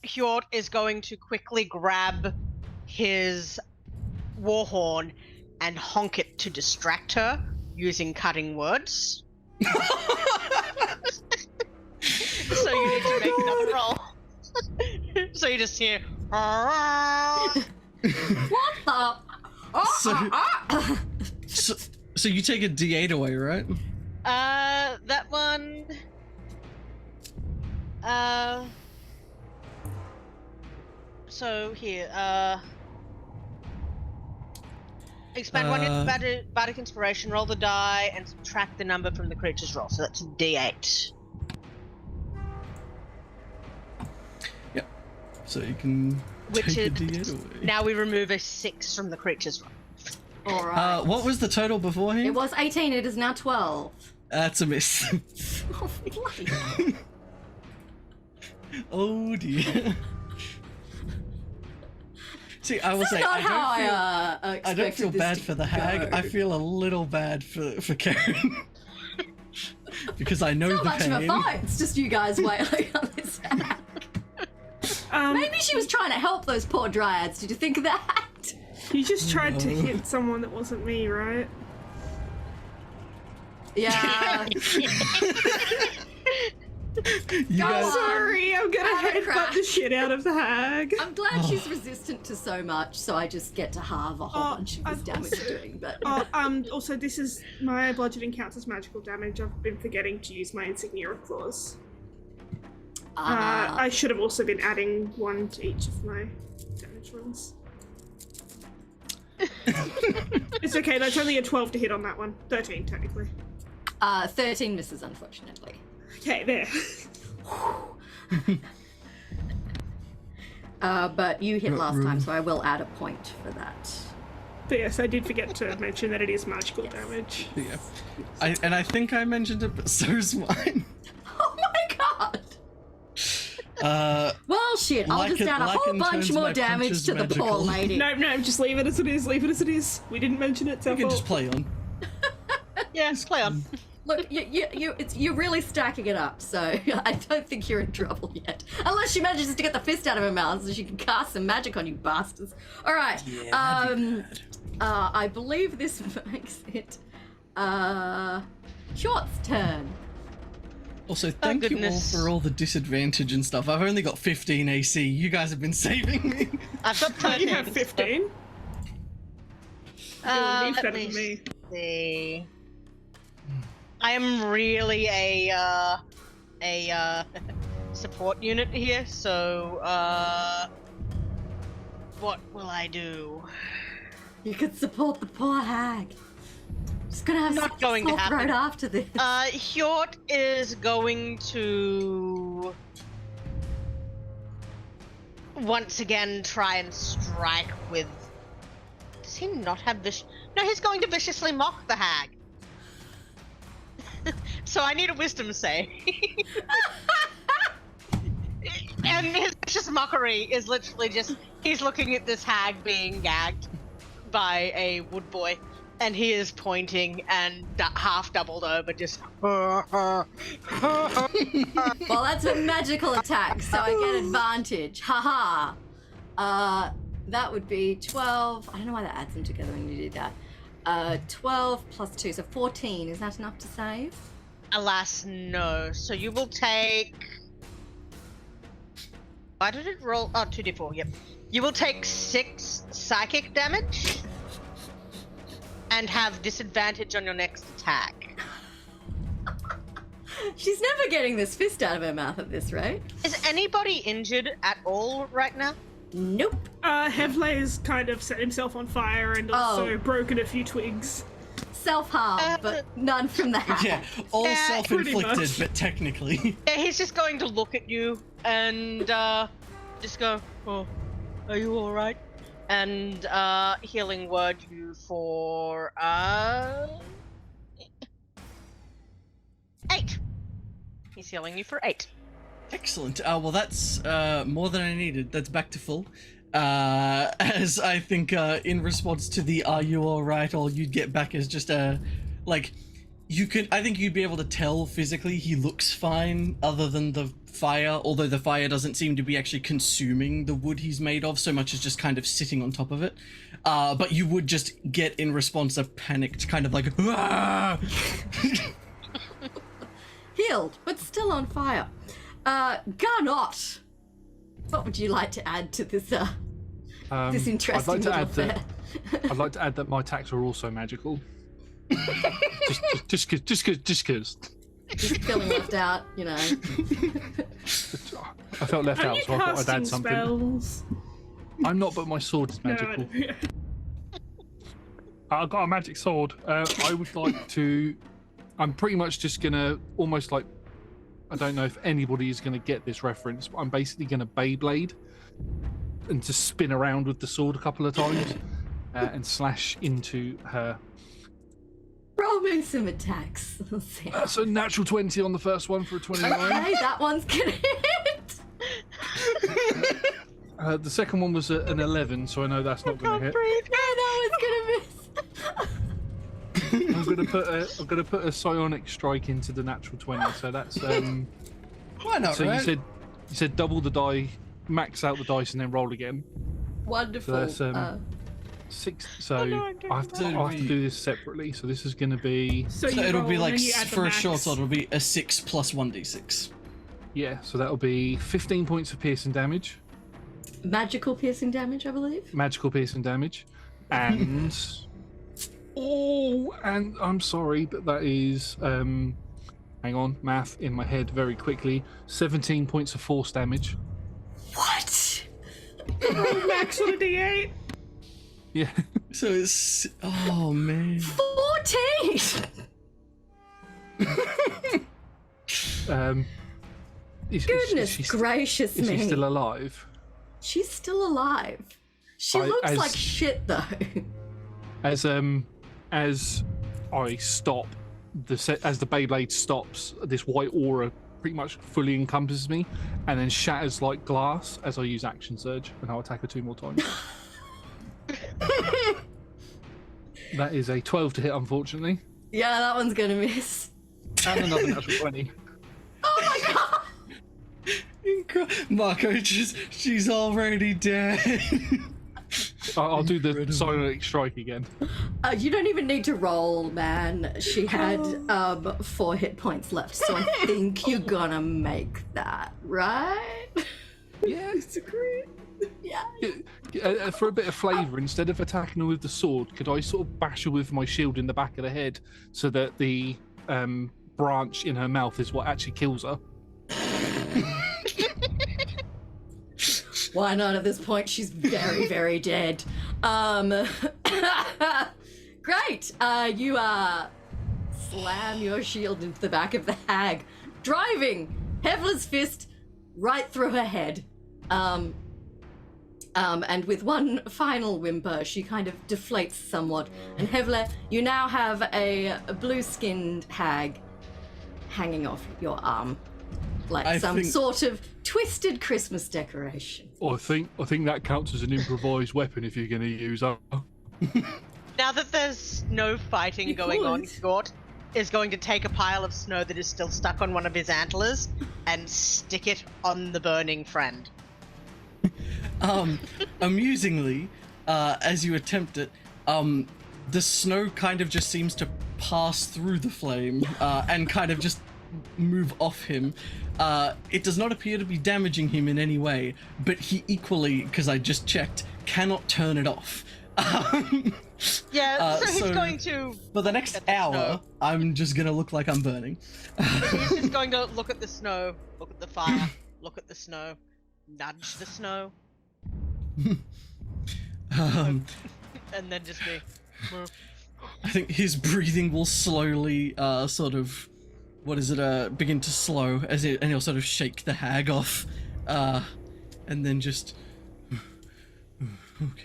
Hjort is going to quickly grab his warhorn and honk it to distract her using cutting words. So you need to make another roll. So you just hear. What the? So you take a D8 away, right? That one. So here, expand one hit bardic inspiration, roll the die, and subtract the number from the creature's roll. So that's a D8. Yep. So you can Which take a is D8 away. now we remove a 6 from the creature's roll. All right. What was the total beforehand? It was 18. It is now 12. That's a miss. Oh, bloody. Oh dear. See, I will That's say not how I don't feel expected bad this for the to hag. go. I feel a little bad for Karen. Because I know Not the much pain. of a fight. It's just you guys wailing on this hag. Maybe she was trying to help those poor dryads. Did you think of that? You just tried to hit someone that wasn't me, right? Yeah. You Go guys- on. Sorry, I'm gonna Have a crack. headbutt the shit out of the hag. I'm glad she's resistant to so much, so I just get to halve a whole bunch of this I've damage also- doing. But Also, this is my bludgeoning counts as magical damage. I've been forgetting to use my insignia of claws. I should have also been adding 1 to each of my damage rolls. It's okay, that's only a 12 to hit on that one. 13, technically. 13 misses, unfortunately. Okay, there. But you hit last time, so I will add a point for that. But yes, I did forget to mention that it is magical damage. Yeah. I think I mentioned it, but so's mine. Oh my god! Well, shit, I'll just add a whole Lycan bunch turns more my damage punches to the poor magical. lady. No, just leave it as it is, leave it as it is. We didn't mention it, so You can just play on. Yeah, play on. Look, you're really stacking it up, so I don't think you're in trouble yet. Unless she manages to get the fist out of her mouth so she can cast some magic on you bastards. Alright, I believe this makes it Hjort's turn. Also, thank you all goodness. for all the disadvantage and stuff. I've only got 15 AC. You guys have been saving me. I've got 13. You have 15. You're Let better me than me. see. I am really a support unit here, so what will I do? You could support the poor hag. Just gonna have Not going to salt happen. right after this. Hjort is going to once again try and strike with. Does he not have No, he's going to viciously mock the hag. So I need a wisdom save. And his vicious mockery is literally just, he's looking at this hag being gagged by a wood boy, and he is pointing and half doubled over, just. Well, that's a magical attack, so I get advantage. Haha. That would be 12. I don't know why that adds them together when you do that. 12 plus 2, so 14. Is that enough to save? Alas, no. So you will take. Why did it roll? Oh, 2d4, yep. You will take 6 psychic damage and have disadvantage on your next attack. She's never getting this fist out of her mouth at this rate. Is anybody injured at all right now? Nope. Hevle's kind of set himself on fire and also broken a few twigs. Self-harm, but none from the hat. Yeah, all Yeah, pretty self-inflicted, much. but technically. Yeah, he's just going to look at you and just go, "Oh, are you all right?" And healing word you for 8. He's healing you for 8. Excellent. Well, that's more than I needed. That's back to full. As I think in response to the "Are you all right?" all you'd get back is just like, you can. I think you'd be able to tell physically he looks fine, other than the fire. Although the fire doesn't seem to be actually consuming the wood he's made of so much as just kind of sitting on top of it. But you would just get in response a panicked kind of like, "Ah!" Healed, but still on fire. Garnot, what would you like to add to this this interesting I'd like to little add affair? I'd like to add that my attacks are also magical. just because. Just feeling left out, you know. I felt left Are out, you so I thought I'd casting add something. spells? I'm not, but my sword is magical. No, I've got a magic sword. I would like to. I'm pretty much just gonna almost like. I don't know if anybody is gonna get this reference, but I'm basically gonna Beyblade and just spin around with the sword a couple of times and slash into her. Roll me some attacks. Let's see. So natural 20 on the first one for a 29. Okay, that one's gonna hit. The second one was an 11, so I know that's not going to hit. Oh, that one's gonna miss. I'm gonna put a psionic strike into the natural 20. So that's Why not, So right? you said double the die, max out the dice, and then roll again. Wonderful. So that's 6. So no, I have to do this separately. So this is going to be So So you it'll roll be like, and you add the for a short max. sword, it'll be a 6 plus 1d6. So that'll be 15 points of piercing damage, Magical piercing damage, I believe. magical piercing damage, and and I'm sorry, but that is hang on, math in my head very quickly. 17 points of force damage. What? Max on a d8. Yeah. So it's... Oh, man. 14. Goodness gracious is me. he still alive? She's still alive. She looks as- like shit though. As I stop as the Beyblade stops, this white aura pretty much fully encompasses me, and then shatters like glass as I use action surge, and I'll attack her 2 more times. That is a 12 to hit, unfortunately, Yeah, that one's gonna miss. and another natural 20. Oh my god! Marco, she's already dead. I'll do the Incredible. psionic strike again. You don't even need to roll, man. She had 4 hit points left, so I think you're gonna make that, right? Yeah, Yeah. for a bit of flavour, instead of attacking her with the sword, could I sort of bash her with my shield in the back of the head so that the branch in her mouth is what actually kills her? Why not at this point? She's very, very dead. Great. You slam your shield into the back of the hag, driving Hevler's fist right through her head. And with one final whimper, she kind of deflates somewhat. And Hevler, you now have a blue-skinned hag hanging off your arm. like I some think- sort of twisted Christmas decoration. I think that counts as an improvised weapon if you're going to use that. Now that there's no fighting You going on, could. Hjort is going to take a pile of snow that is still stuck on one of his antlers and stick it on the burning friend. Amusingly, as you attempt it, the snow kind of just seems to pass through the flame and kind of just move off him. It does not appear to be damaging him in any way, but he equally, because I just checked, cannot turn it off. Yeah, so he's so- going to. For the next Get the hour, snow. I'm just gonna look like I'm burning. He's just going to look at the snow, look at the fire, look at the snow, nudge the snow, Um, and then just be. I think his breathing will slowly, begin to slow and he'll sort of shake the hag off, and then just, okay,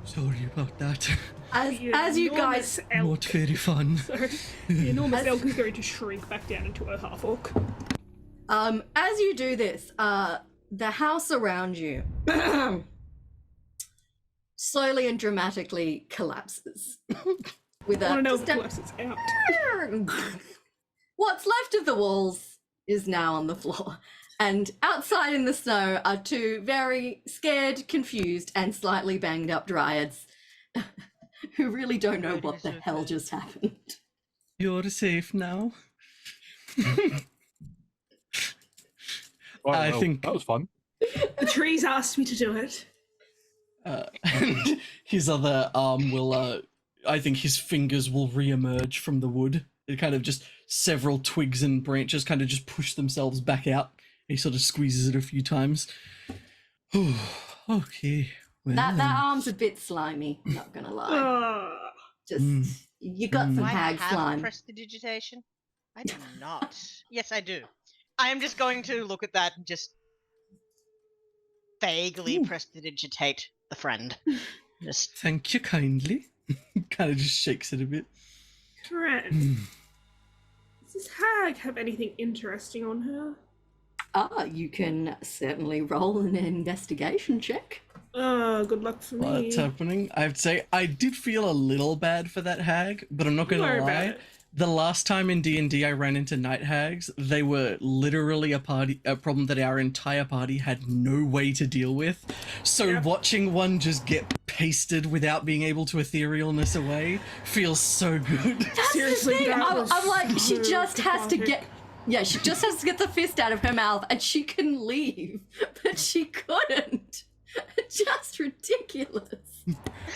sorry about that. As you guys, Not very fun. Sorry. The enormous elk is going to shrink back down into a half orc. as you do this, the house around you slowly and dramatically collapses. With I a want to know just if a- Bless is out. What's left of the walls is now on the floor. And outside in the snow are two very scared, confused, and slightly banged up dryads who really don't know what the hell just happened. You're safe now. Right, I well, think- that was fun. The trees asked me to do it. And his other arm will, I think his fingers will re-emerge from the wood. It kind of just several twigs and branches kind of just push themselves back out. He sort of squeezes it a few times. Okay. Well, That arm's a bit slimy, not gonna lie. Just Mm. you got Mm. some Do I hag have slime. prestidigitation? I do not. Yes, I do. I am just going to look at that and just vaguely prestidigitate the friend. Just thank you kindly. Kind of just shakes it a bit. Friend, Mm. does this hag have anything interesting on her? You can certainly roll an investigation check. Good luck for me. What's happening? I have to say, I did feel a little bad for that hag, but I'm not Don't gonna worry about lie. it. The last time in D&D I ran into night hags, they were literally a problem that our entire party had no way to deal with. So Yep. watching one just get pasted without being able to etherealness away feels so good. That's Seriously, the thing. that I'm was like, she so just has to cathartic. get. Yeah, she just has to get the fist out of her mouth, and she can leave, but she couldn't. Just ridiculous.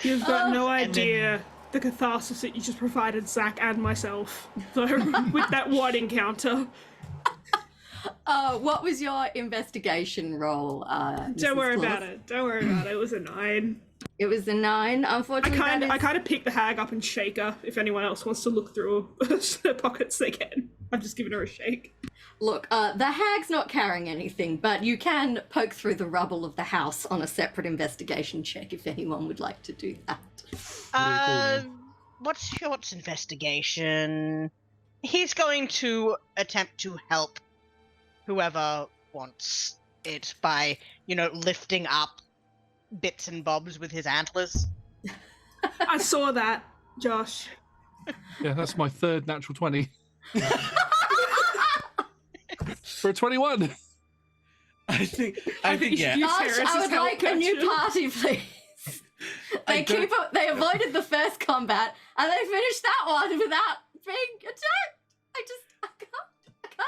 You've got no and then- idea the catharsis that you just provided Zac and myself though, with that one encounter. What was your investigation roll? Don't worry about it. Don't worry about it. It was a 9. It was a 9. Unfortunately, I kind of pick the hag up and shake her. If anyone else wants to look through her pockets, they can. I'm just giving her a shake. Look, the hag's not carrying anything, but you can poke through the rubble of the house on a separate investigation check if anyone would like to do that. what's Hjort's investigation? He's going to attempt to help whoever wants it by, lifting up bits and bobs with his antlers. I saw that, Josh. Yeah, that's my third natural 20. For a 21. I think you should yeah. use Gosh, Terris I as would help, like a new actually. party, please. I don't- They avoided the first combat, and they finished that one without being attacked. I can't.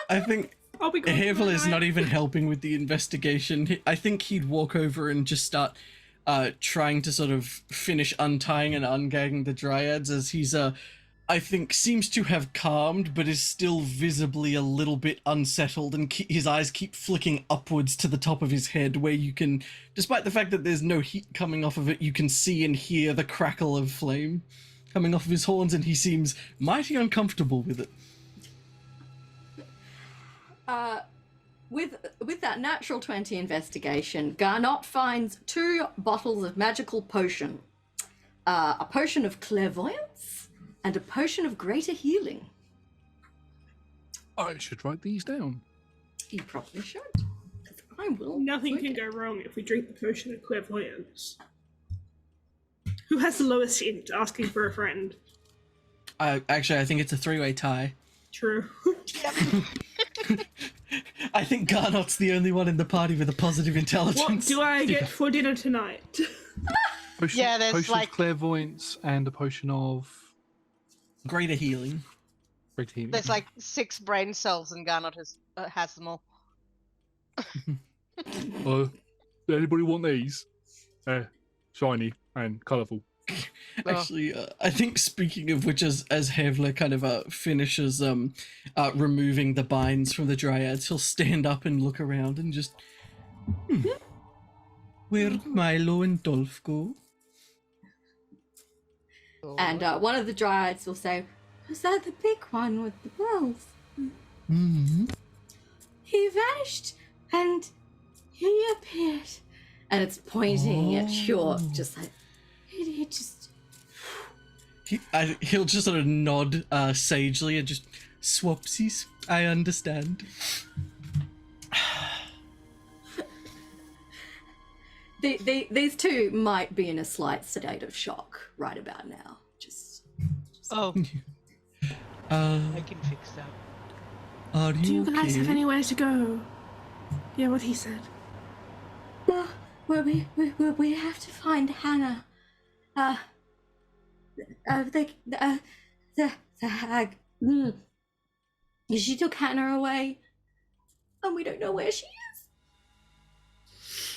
I think I'll be good. Havel is not even helping with the investigation. I think he'd walk over and just start trying to sort of finish untying and ungagging the dryads as he's I think seems to have calmed but is still visibly a little bit unsettled, and his eyes keep flicking upwards to the top of his head where you can, despite the fact that there's no heat coming off of it, you can see and hear the crackle of flame coming off of his horns, and he seems mighty uncomfortable with it. With that natural 20 investigation, Garnot finds 2 bottles of magical potion. A potion of clairvoyance and a potion of greater healing. I should write these down. You probably should. 'Cause I will. Nothing look can it. go wrong if we drink the potion of clairvoyance. Who has the lowest int? Asking for a friend. Actually, I think it's a three-way tie. True. I think Garnot's the only one in the party with a positive intelligence. What do I get for dinner tonight? Potion, Yeah, there's potion like- of clairvoyance and a potion of Greater healing. great healing. There's like 6 brain cells, and Garnot has them all. Does anybody want these? Shiny and colourful. Actually, I think speaking of which, as Havler kind of finishes removing the binds from the dryads, he'll stand up and look around and just, where'd Milo and Dolph go? And one of the dryads will say, "Was that the big one with the bells? Mm-hmm. He vanished and he appeared." And it's pointing at Hjort, just like, he just... He'll just sort of nod sagely and just, swapsies, I understand. These two might be in a slight state of shock right about now. Just Oh, Uh, I can fix that. are Do you you guys have okay? anywhere to go? Yeah, what he said. well, we have to find Hannah. The hag. She took Hannah away, and we don't know where she is.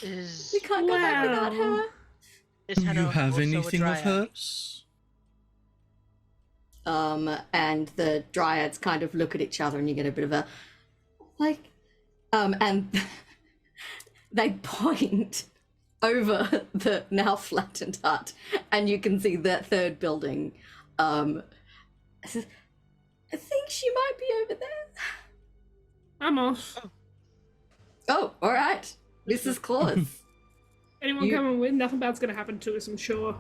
Is We can't go back without Wow. her. is Do you Hannah have also a anything of dryad? hers? And the dryads kind of look at each other, and you get a bit of a like, and they point over the now flattened hut, and you can see that third building. I think she might be over there. I'm off. Oh, all right. This is Claws. Anyone You- coming with? Nothing bad's gonna happen to us, I'm sure.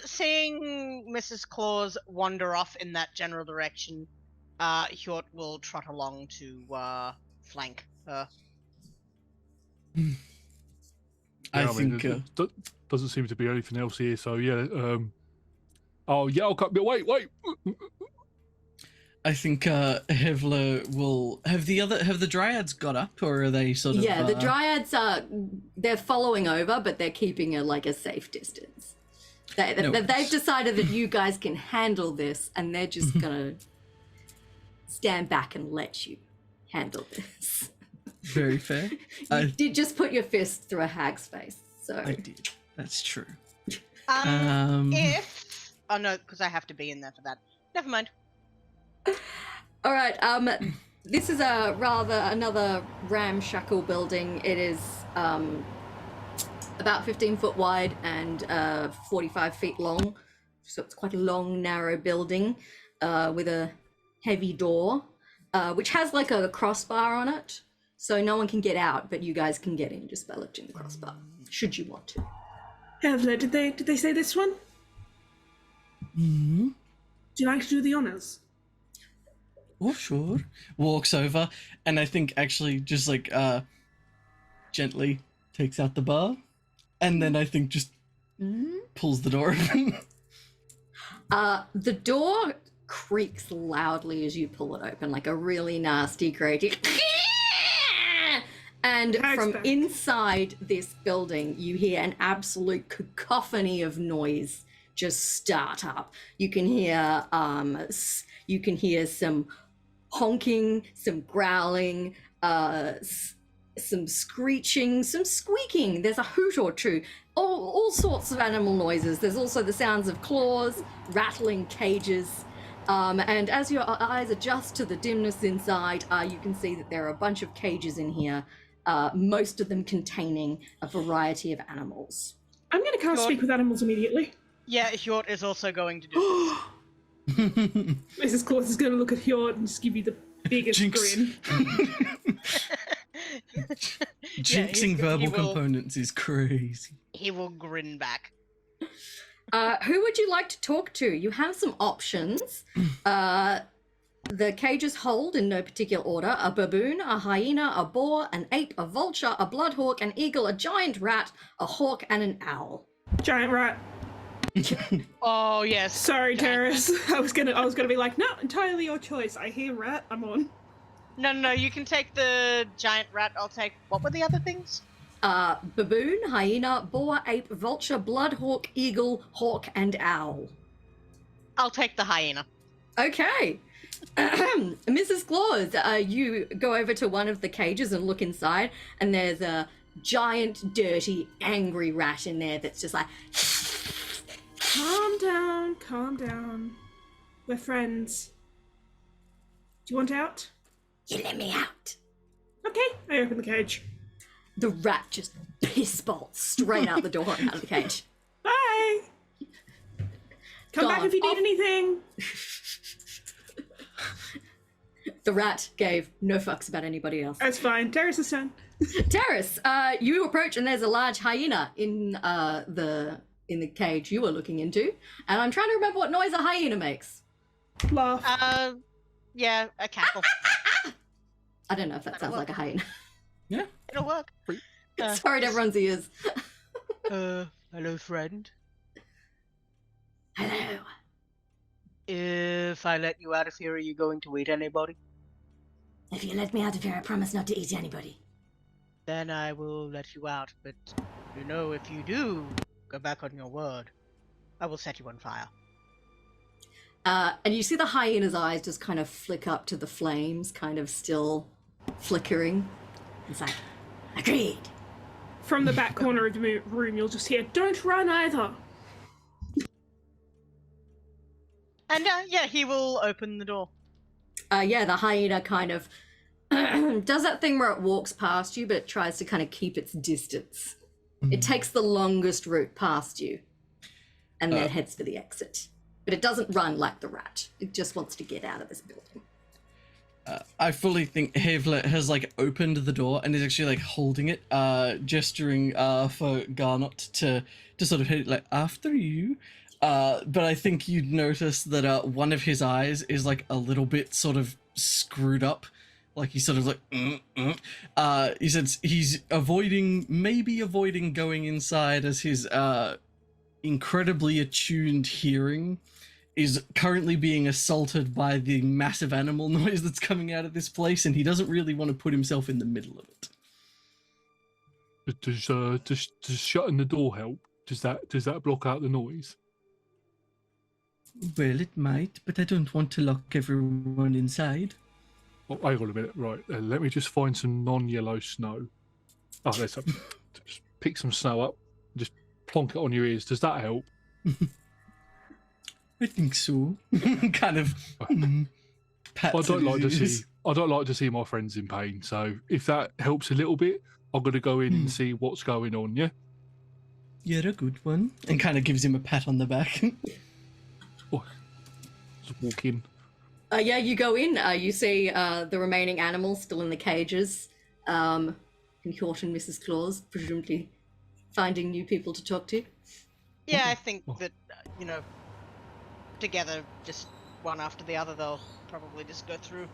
Seeing Mrs. Claus wander off in that general direction, Hjort will trot along to flank her. I Yeah, mean, think. there doesn't seem to be anything else here, so yeah. Oh yeah, I'll cut. Wait. I think Hevler will have the dryads got up, or are they sort of? Yeah, the dryads are. They're following over, but they're keeping a safe distance. No They've worries. decided that you guys can handle this, and they're just gonna stand back and let you handle this. Very fair. You did just put your fist through a hag's face, so I did. That's true. If oh no, because I have to be in there for that. Never mind. all right. This is another ramshackle building. It is about 15 foot wide and 45 feet long, so it's quite a long, narrow building with a heavy door, which has like a crossbar on it, so no one can get out, but you guys can get in just by lifting the crossbar, should you want to. Havler, did they say this one? Hmm. Do you like to do the honors? Oh, sure. Walks over, and I think actually just like gently takes out the bar, and then I think just pulls the door open. The door creaks loudly as you pull it open, like a really nasty grating. And from Expect. inside this building, you hear an absolute cacophony of noise just start up. You can hear some honking, some growling, some screeching, some squeaking. There's a hoot or two, all sorts of animal noises. There's also the sounds of claws, rattling cages. And as your eyes adjust to the dimness inside, you can see that there are a bunch of cages in here, most of them containing a variety of animals. I'm gonna cast God. Speak with Animals immediately. Yeah, Hjort is also going to do this. Mrs. Claus is gonna look at Hjort and just give you the biggest Jinx. grin. Jinxing he verbal will- components is crazy. He will grin back. Who would you like to talk to? You have some options. The cages hold, in no particular order, a baboon, a hyena, a boar, an ape, a vulture, a bloodhawk, an eagle, a giant rat, a hawk, and an owl. Giant rat. Oh yes. Sorry, Giant Terris. I was gonna be like, no, entirely your choice. I hear rat. I'm on. No, you can take the giant rat. I'll take. What were the other things? Baboon, hyena, boar, ape, vulture, bloodhawk, eagle, hawk, and owl. I'll take the hyena. Okay. Mrs. Claus, you go over to one of the cages and look inside, and there's a giant, dirty, angry rat in there that's just like... Calm down. We're friends. Do you want out? You let me out. Okay, I open the cage. The rat just piss bolts straight out the door and out of the cage. Bye! Come back if you need anything. The rat gave no fucks about anybody else. That's fine. Terris' turn. Terris, you approach and there's a large hyena in the cage you were looking into, and I'm trying to remember what noise a hyena makes. Laugh. Yeah, a cackle. I don't know if that sounds like a hyena. Yeah. It'll work. Sorry to everyone's ears. Hello, friend. Hello. If I let you out of here, are you going to eat anybody? If you let me out of here, I promise not to eat anybody. Then I will let you out, but you know, if you do go back on your word, I will set you on fire. And you see the hyena's eyes just kind of flick up to the flames, kind of still flickering. It's like, agreed. From the back corner of the room, you'll just hear, don't run either. And yeah, he will open the door. Yeah, the hyena kind of does that thing where it walks past you, but it tries to kind of keep its distance. It takes the longest route past you and then heads for the exit. But it doesn't run like the rat. It just wants to get out of this building. I fully think Havlet has like opened the door and is actually like holding it, gesturing for Garnot to sort of hit it like after you. But I think you'd notice that one of his eyes is like a little bit sort of screwed up. Like he's sort of like, he says he's maybe avoiding going inside as his incredibly attuned hearing is currently being assaulted by the massive animal noise that's coming out of this place, and he doesn't really want to put himself in the middle of it. Does shutting the door help? Does that block out the noise? Well, it might, but I don't want to lock everyone inside. Oh, hang on a minute. Right, let me just find some non-yellow snow. Oh, there's some. Just pick some snow up, just plonk it on your ears. Does that help? I think so. Kind of. I don't like to see my friends in pain. So if that helps a little bit, I'm gonna go in and see what's going on. Yeah. You're a good one. And kind of gives him a pat on the back. Just walk in. Yeah, you go in. You see the remaining animals still in the cages. And Hjort and Mrs. Claus, presumably finding new people to talk to. Yeah, I think that, together, just one after the other, they'll probably just go through,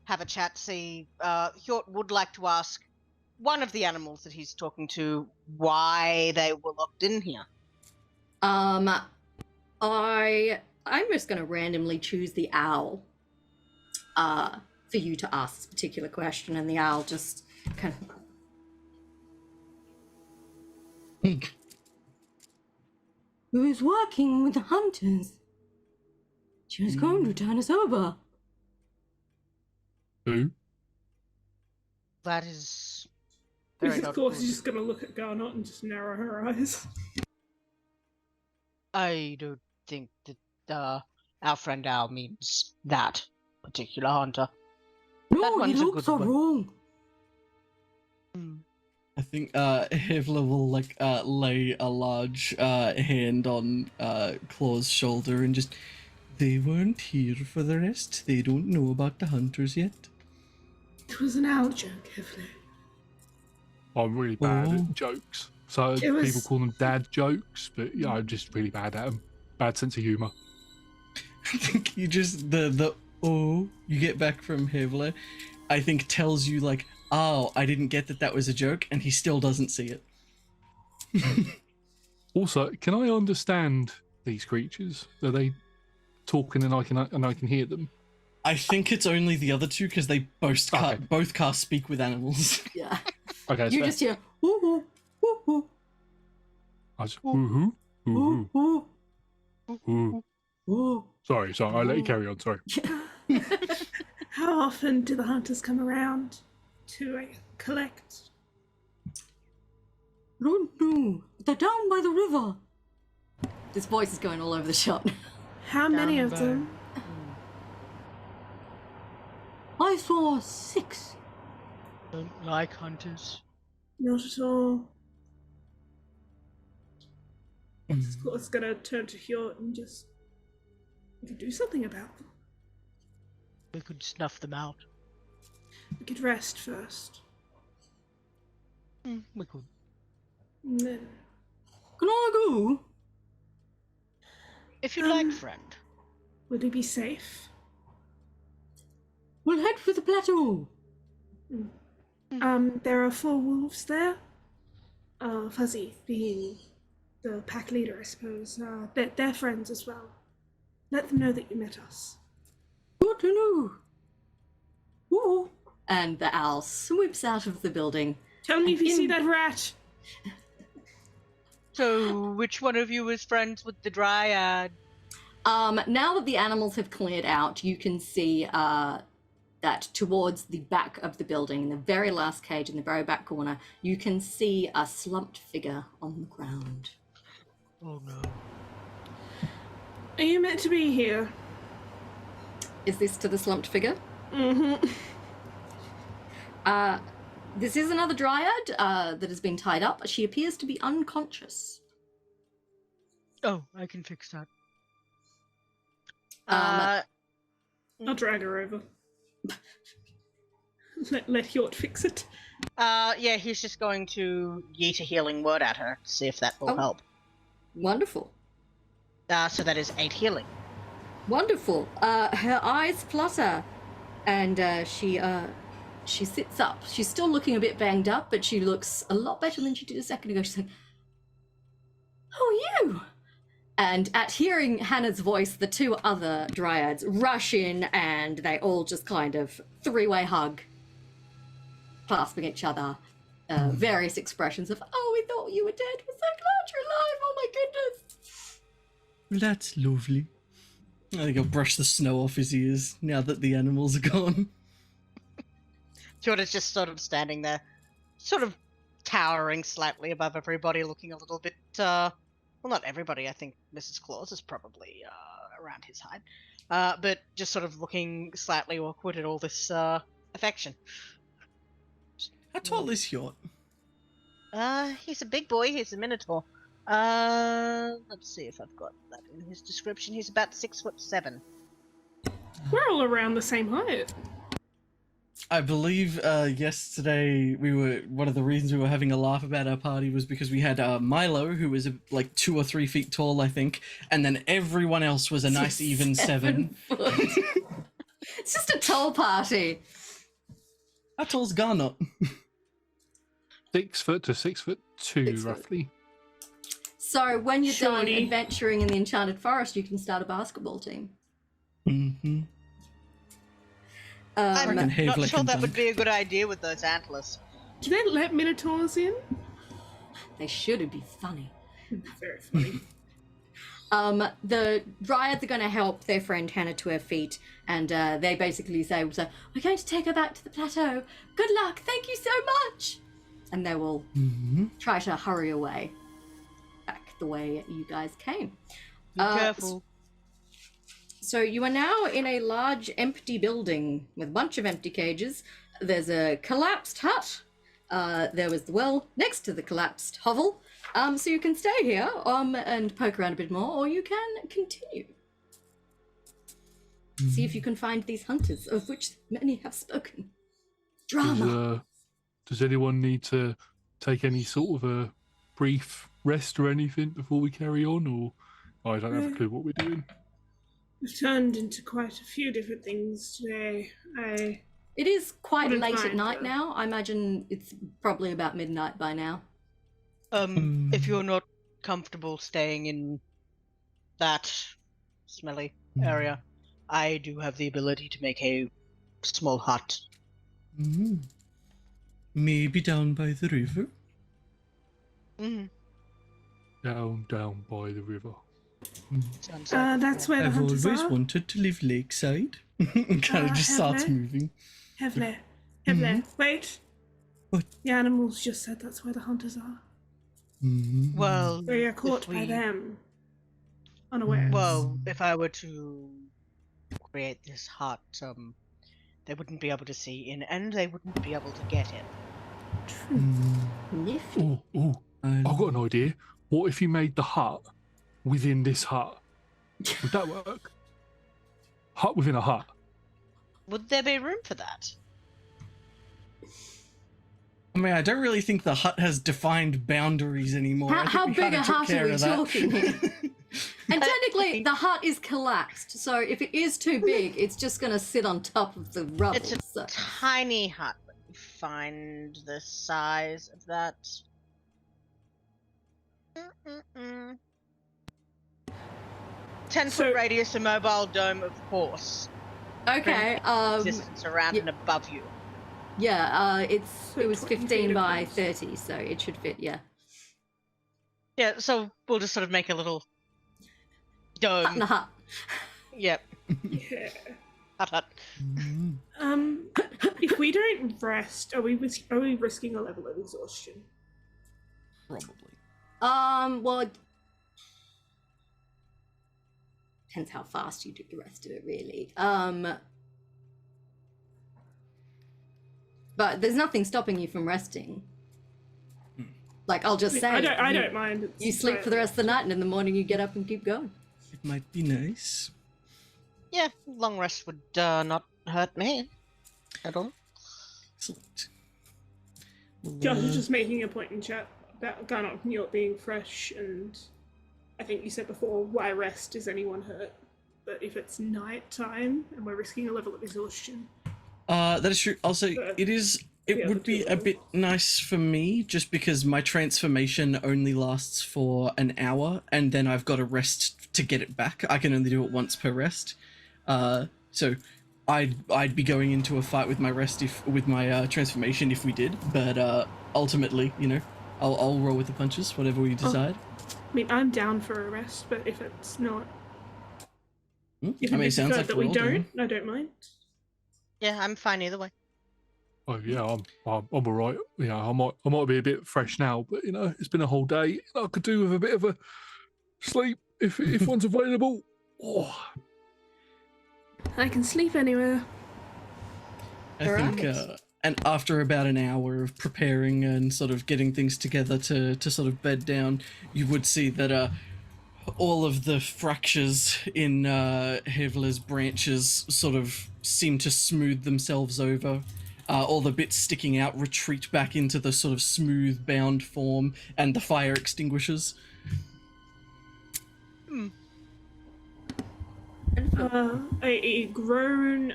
have a chat, see. Hjort would like to ask one of the animals that he's talking to why they were locked in here. I'm just going to randomly choose the owl for you to ask this particular question, and the owl just kind of... Who is working with the hunters? She was going to turn us over. Who? That is very Mrs. not Claus good. is just going to look at Garnot and just narrow her eyes. I don't think that our friend Owl means that particular hunter. That No, one's he a looks good one. wrong. I think Havler will like lay a large hand on Claw's shoulder and just, they weren't here for the rest. They don't know about the hunters yet. It was an owl joke, Evelyn. I'm really bad Oh. at jokes. So It was- people call them dad jokes, but yeah, I'm just really bad at them. Bad sense of humour. I think you just the oh, you get back from Hevler, I think tells you like, oh, I didn't get that was a joke, and he still doesn't see it. Also, can I understand these creatures? Are they talking and I can hear them? I think it's only the other two because they both cast speak with animals. Yeah. Okay, You so just hear woo woo woo I just, woohoo, woo woohoo, woo woo. woo. Sorry, I'll let you carry on. Sorry. How often do the hunters come around to collect? Don't know. They're down by the river. This voice is going all over the shot. How many of them? I saw 6. Don't like hunters. Not at all. It's gonna turn to Hjort and just... We could do something about them. We could snuff them out. We could rest first. We could. And then... Can I go? If you like, friend. Would it be safe? We'll head for the plateau. There are 4 wolves there. Fuzzy being the pack leader, I suppose. They're friends as well. Let them know that you met us. Good to know. Woo. And the owl sweeps out of the building. Tell me if you see that rat. So, which one of you is friends with the dryad? Now that the animals have cleared out, you can see that towards the back of the building, in the very last cage, in the very back corner, you can see a slumped figure on the ground. Oh no. Are you meant to be here? Is this to the slumped figure? Mm-hmm. This is another dryad that has been tied up. She appears to be unconscious. Oh, I can fix that. I'll drag her over. let Hjort fix it. Yeah, he's just going to yeet a healing word at her to see if that will help. Wonderful. So that is 8 healing. Wonderful. Her eyes flutter, and she sits up. She's still looking a bit banged up, but she looks a lot better than she did a second ago. She's like, "Oh, you!" And at hearing Hannah's voice, the 2 other dryads rush in, and they all just kind of 3-way hug, clasping each other. Various expressions of, "Oh, we thought you were dead. We're so glad you're alive. Oh my goodness." Well, that's lovely. I think I'll brush the snow off his ears now that the animals are gone. Hjort is just sort of standing there, sort of towering slightly above everybody, looking a little bit, well, not everybody, I think Mrs. Claus is probably around his height, but just sort of looking slightly awkward at all this affection. How tall is Hjort? He's a big boy, he's a minotaur. Let's see if I've got that in his description. He's about 6'7". We're all around the same height. I believe yesterday one of the reasons we were having a laugh about our party was because we had Milo, who was like 2 or 3 feet tall, I think, and then everyone else was a nice even 7. It's just a tall party. How tall's Garnot? 6 foot to 6'2", 6 foot. roughly. So when you're done Shorty. adventuring in the Enchanted Forest, you can start a basketball team. Mm-hmm. I'm Reckon not Havler sure can that would dunk. be a good idea with those antlers. Do they let minotaurs in? They should. It'd be funny. Very funny. The dryads are going to help their friend Hannah to her feet, and they basically say, "We're going to take her back to the plateau. Good luck. Thank you so much." And they will try to hurry away back the way you guys came. Be careful. So you are now in a large empty building with a bunch of empty cages. There's a collapsed hut. There was the well next to the collapsed hovel. So you can stay here and poke around a bit more, or you can continue. See if you can find these hunters, of which many have spoken. Drama. Does anyone need to take any sort of a brief rest or anything before we carry on, or I don't have a clue what we're doing? We've turned into quite a few different things today. It is quite Wouldn't late at mind, night now. I imagine it's probably about midnight by now. If you're not comfortable staying in that smelly area, I do have the ability to make a small hut. Maybe down by the river. Down by the river. Sounds like that's where the I've hunters always are. wanted to live lakeside. Kind of just starts Heavily. moving. Heavily. Wait. What? The animals just said that's where the hunters are. Well, We are caught by them. Unawares. Well, if I were to create this hut, they wouldn't be able to see in, and they wouldn't be able to get in. Nifty. Ooh, I've got an idea. What if you made the hut within this hut? Would that work? Hut within a hut. Would there be room for that? I mean, I don't really think the hut has defined boundaries anymore. I think How we big kinda a took hut care are we of that. talking here? And technically, the hut is collapsed, so if it is too big, it's just going to sit on top of the rubble. It's a so. tiny hut. Let me find the size of that. 10-foot So- radius, a mobile dome, of course. Okay, Distance around yeah. and above you. yeah, it was 20 feet 15 by across. 30, so it should fit, yeah. Yeah, so we'll just sort of make a little Hut in dome. a hut. Yep. Yeah. Hut. If we don't rest, are we risking a level of exhaustion? Probably. Well, it depends how fast you do the rest of it, really. But there's nothing stopping you from resting. Like, I'll just say, I don't mind. It's you sleep for the rest of the night, and in the morning you get up and keep going. It might be nice. Yeah, long rest would not hurt me at all. Excellent. Josh was just making a point in chat about Garnot and Hjort being fresh, and I think you said before, why rest? Is anyone hurt? But if it's night time and we're risking a level of exhaustion, That is true. Also, it Yeah, would the be two a of bit nice for me just because my transformation only lasts for an hour and then I've got to rest to get it back. I can only do it once per rest. So I'd be going into a fight with my transformation if we did, but ultimately, you know, I'll roll with the punches, whatever we decide. I mean, I'm down for a rest, but if it's not, if I mean, it it sounds like that we're we all down. don't, I don't mind. Yeah, I'm fine either way. Oh yeah, I'm all right. You know, I might be a bit fresh now, but you know, it's been a whole day. I could do with a bit of a sleep if one's available. Oh, I can sleep anywhere. I think, and after about an hour of preparing and sort of getting things together to sort of bed down, you would see that all of the fractures in Hevler's branches sort of seem to smooth themselves over. All the bits sticking out retreat back into the sort of smooth bound form, and the fire extinguishes. A grown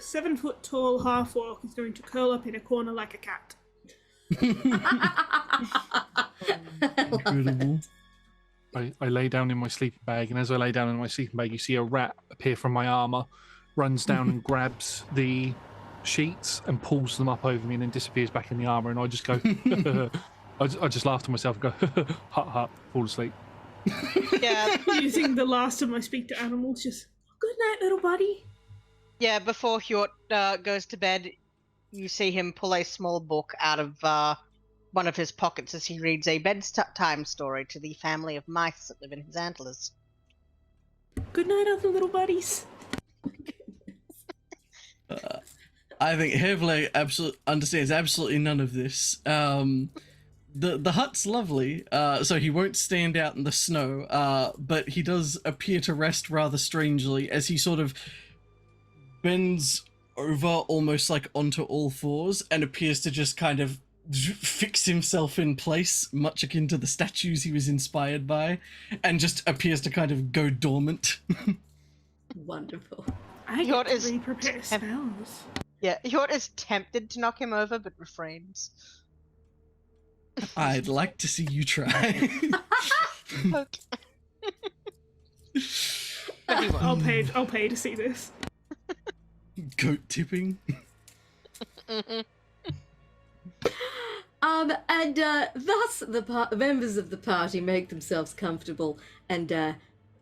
7-foot tall half orc is going to curl up in a corner like a cat. Incredible. I lay down in my sleeping bag, and as I lay down in my sleeping bag, you see a rat appear from my armor, runs down and grabs the sheets and pulls them up over me, and then disappears back in the armor. And I just go, I just laugh to myself and go, hut hut, fall asleep. Yeah, Using the last of my speak to animals, just good night, little buddy. yeah. Before Hjort goes to bed, you see him pull a small book out of one of his pockets as he reads a bedtime story to the family of mice that live in his antlers. Good night, other little buddies. I think Hevler understands absolutely none of this. The hut's lovely, so he won't stand out in the snow, but he does appear to rest rather strangely as he sort of bends over almost like onto all fours and appears to just kind of fix himself in place, much akin to the statues he was inspired by, and just appears to kind of go dormant. Wonderful. I Hjort get to is prepare spells. Yeah, Hjort is tempted to knock him over, but refrains. I'd like to see you try. Okay. But he won't. I'll pay to see this. Goat tipping. And thus the members of the party make themselves comfortable and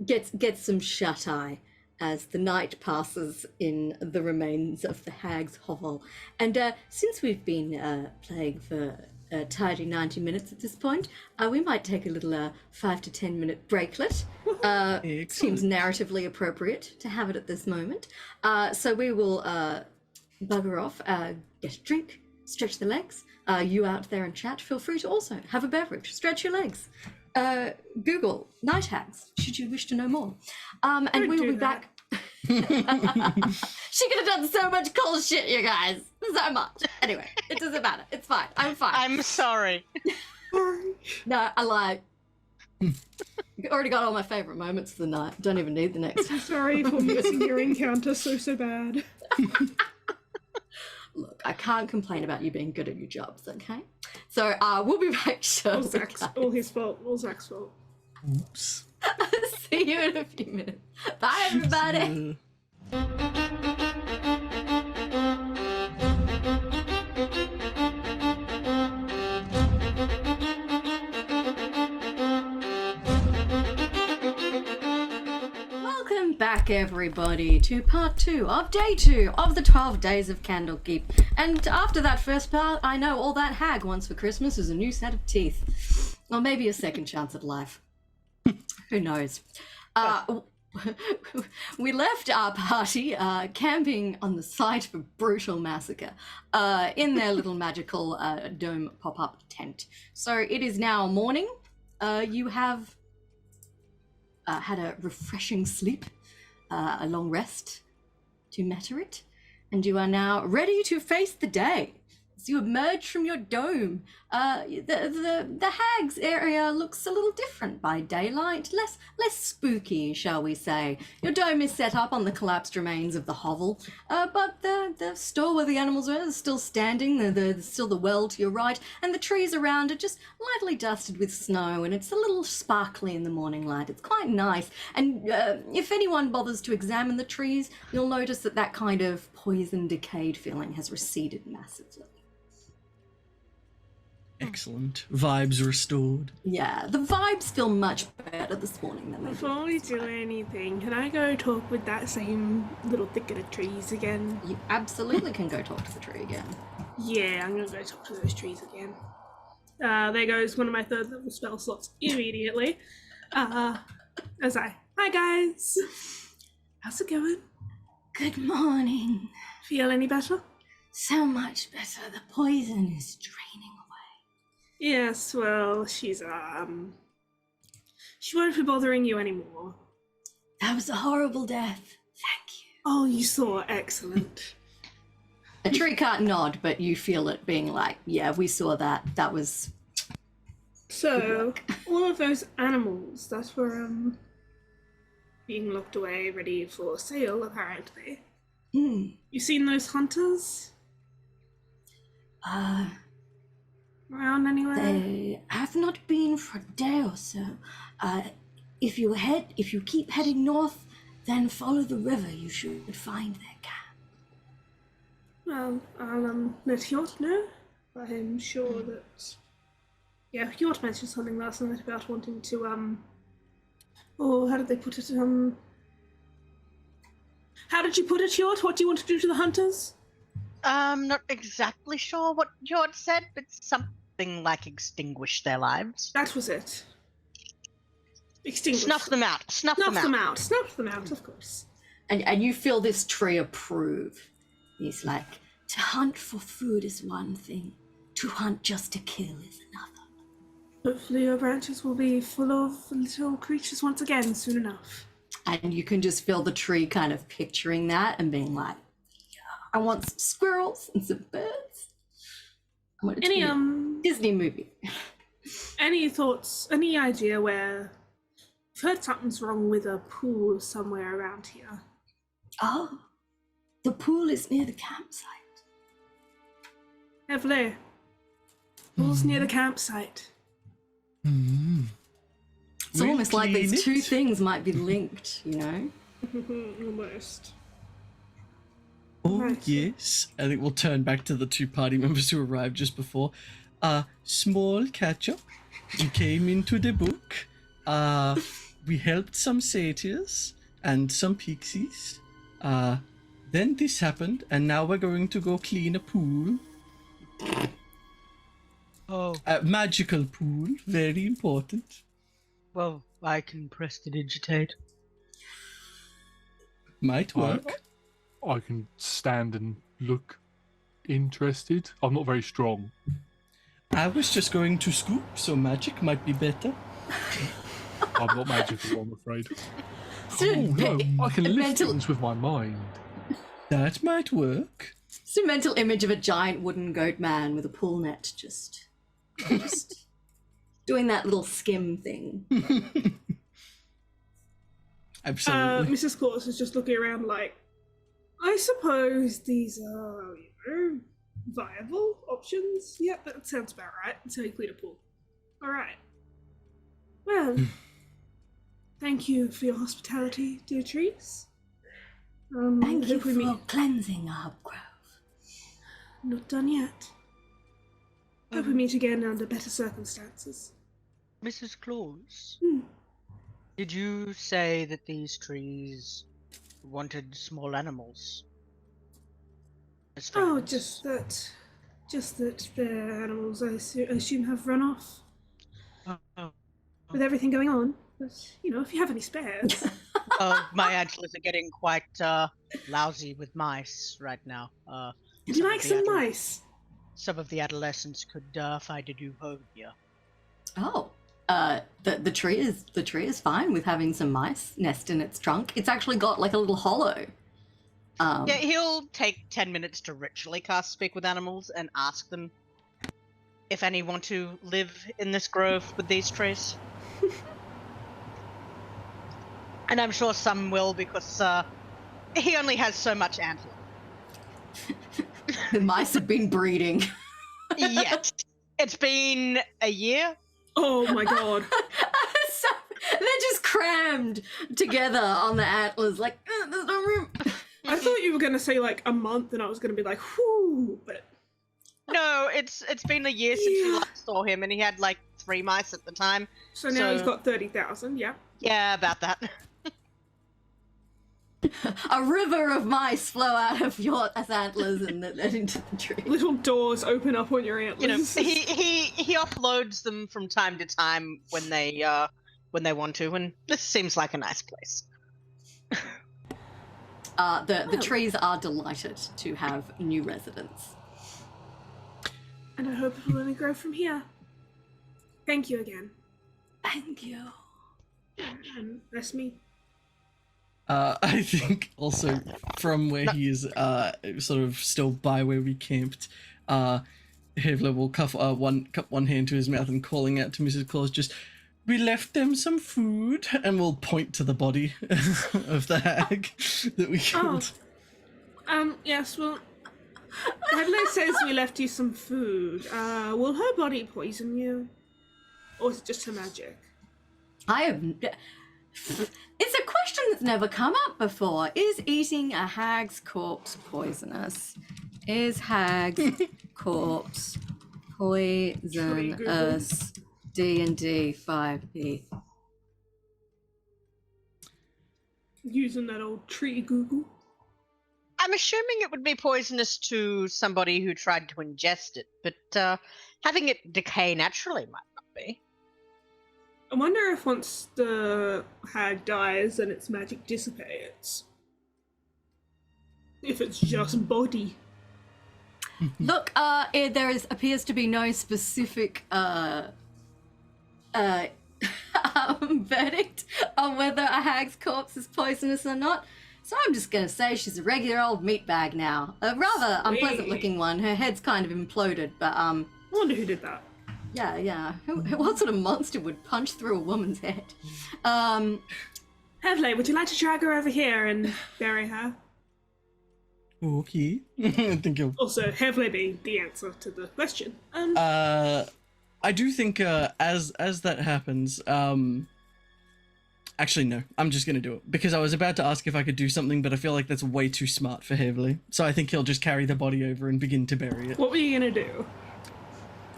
get some shut-eye as the night passes in the remains of the hag's hovel. And since we've been playing for a tidy 90 minutes at this point, we might take a little 5 to 10 minute breaklet. Seems narratively appropriate to have it at this moment. So we will bugger off, get a drink, stretch the legs. You out there in chat, feel free to also have a beverage, stretch your legs. Google night hags, should you wish to know more. And we will be back. She could have done so much cool shit, you guys. So much. Anyway, it doesn't matter. It's fine. I'm fine. I'm sorry. No, I lied. Already got all my favourite moments of the night. Don't even need the next. Sorry for missing your encounter so bad. Look, I can't complain about you being good at your jobs, okay? So we'll be back shortly. All his fault. All Zach's fault. Oops. See you in a few minutes. Bye, everybody. Welcome back, everybody, to part 2 of day 2 of the 12 days of Candlekeep. And after that first part, I know all that hag wants for Christmas is a new set of teeth. Or maybe a second chance at life. Who knows? We left our party camping on the site of a brutal massacre in their little magical dome pop-up tent. So it is now morning. You have had a refreshing sleep, a long rest to matter it, and you are now ready to face the day. As you emerge from your dome, the hag's area looks a little different by daylight, less spooky, shall we say. Your dome is set up on the collapsed remains of the hovel, but the store where the animals were is still standing. There's still the well to your right, and the trees around are just lightly dusted with snow, and it's a little sparkly in the morning light. It's quite nice, and if anyone bothers to examine the trees, you'll notice that kind of poison decayed feeling has receded massively. Excellent. Vibes restored. Yeah, the vibes feel much better this morning than they did. Before we do anything, can I go talk with that same little thicket of trees again? You absolutely can go talk to the tree again. Yeah, I'm gonna go talk to those trees again. There goes one of my 3rd level spell slots immediately. Hi guys! How's it going? Good morning. Feel any better? So much better. The poison is draining away. Yes, well, she won't be bothering you anymore. That was a horrible death. Thank you. Oh, you saw. Excellent. A tree can't nod, but you feel it being like, yeah, we saw that. That was... So, all of those animals that were, being locked away, ready for sale, apparently. You seen those hunters? Around anywhere? They have not been for a day or so. If you keep heading north, then follow the river. You should find their camp. Well, I'll let Hjort know. I'm sure that... Yeah, Hjort mentioned something last night about wanting to, oh, how did they put it? How did you put it, Hjort? What do you want to do to the hunters? Not exactly sure what Hjort said, but something like extinguish their lives. That was it. Extinguish. Snuff them out. Snuff them out. Snuff them out, of course. And you feel this tree approve. He's like, to hunt for food is one thing. To hunt just to kill is another. Hopefully your branches will be full of little creatures once again soon enough. And you can just feel the tree kind of picturing that and being like, I want some squirrels and some birds. I want it to be a Disney movie. Any thoughts, any idea where... I've heard something's wrong with a pool somewhere around here. Oh, the pool is near the campsite. Evle. Pool's near the campsite. Hmm. It's We'll almost like clean these two it. things might be linked, you know? Almost. Oh, Right. yes. I think we'll turn back to the two party members who arrived just before. Small catch up. We came into the book. We helped some satyrs and some pixies. Then this happened, and now we're going to go clean a pool. Oh, A magical pool, very important. well, I can prestidigitate. Might work. I can stand and look interested. I'm not very strong. I was just going to scoop, so magic might be better. I'm not magical, I'm afraid. So, Oh no, I can lift mental, things with my mind. That might work. just a mental image of a giant wooden goat man with a pool net, just doing that little skim thing. Absolutely. Mrs. Claus is just looking around like, I suppose these are, viable options. Yep, that sounds about right. That's how you clean a pool. Alright. Well, thank you for your hospitality, dear trees. Thank you hope for we meet. cleansing our grove. Not done yet. Hope we meet again under better circumstances. Mrs. Claus, Hmm. did you say that these trees wanted small animals? As Oh, friends? just that their animals, I assume, have run off Oh, with everything going on. But if you have any spares. my antlers are getting quite lousy with mice right now. Would you like some mice? Some of the adolescents could find a new home here. Oh, the tree is fine with having some mice nest in its trunk. It's actually got like a little hollow. Yeah, he'll take 10 minutes to ritually cast Speak with Animals and ask them if any want to live in this grove with these trees. And I'm sure some will because he only has so much antler. The mice have been breeding. Yes. It's been a year. Oh my god. So, they're just crammed together on the antlers, like there's no room. I thought you were going to say like a month and I was going to be like, whoo, but No, it's been a year since we last saw him, and he had like 3 mice at the time. so now he's So- got 30,000, yeah. Yeah, about that. A river of mice flow out of your antlers and into the tree. Little doors open up on your You know, antlers. he offloads them from time to time when they want to, and this seems like a nice place. The trees are delighted to have new residents. And I hope it will only grow from here. Thank you again. Thank you. And that's me. I think also from where he is sort of still by where we camped, Havler will cup one hand to his mouth and calling out to Mrs. Claus, just, we left them some food, and we'll point to the body of the hag that we killed. Yes, well, Headley says we left you some food. Will her body poison you? Or is it just her magic? It's a question that's never come up before. Is eating a hag's corpse poisonous? Is hag's corpse poisonous? D&D 5e. Using that old tree Google. I'm assuming it would be poisonous to somebody who tried to ingest it, but having it decay naturally might not be. I wonder if once the hag dies and its magic dissipates. If it's just body. Look, appears to be no specific verdict on whether a hag's corpse is poisonous or not. So I'm just gonna say she's a regular old meat bag now. A rather unpleasant looking one. Her head's kind of imploded, but I wonder who did that. yeah. What sort of monster would punch through a woman's head? Headley, would you like to drag her over here and bury her? Okay. I think you'll. Also, Hevle being the answer to the question. I do think as that happens, actually no, I'm just gonna do it because I was about to ask if I could do something, but I feel like that's way too smart for Heavily. So I think he'll just carry the body over and begin to bury it. What were you gonna do?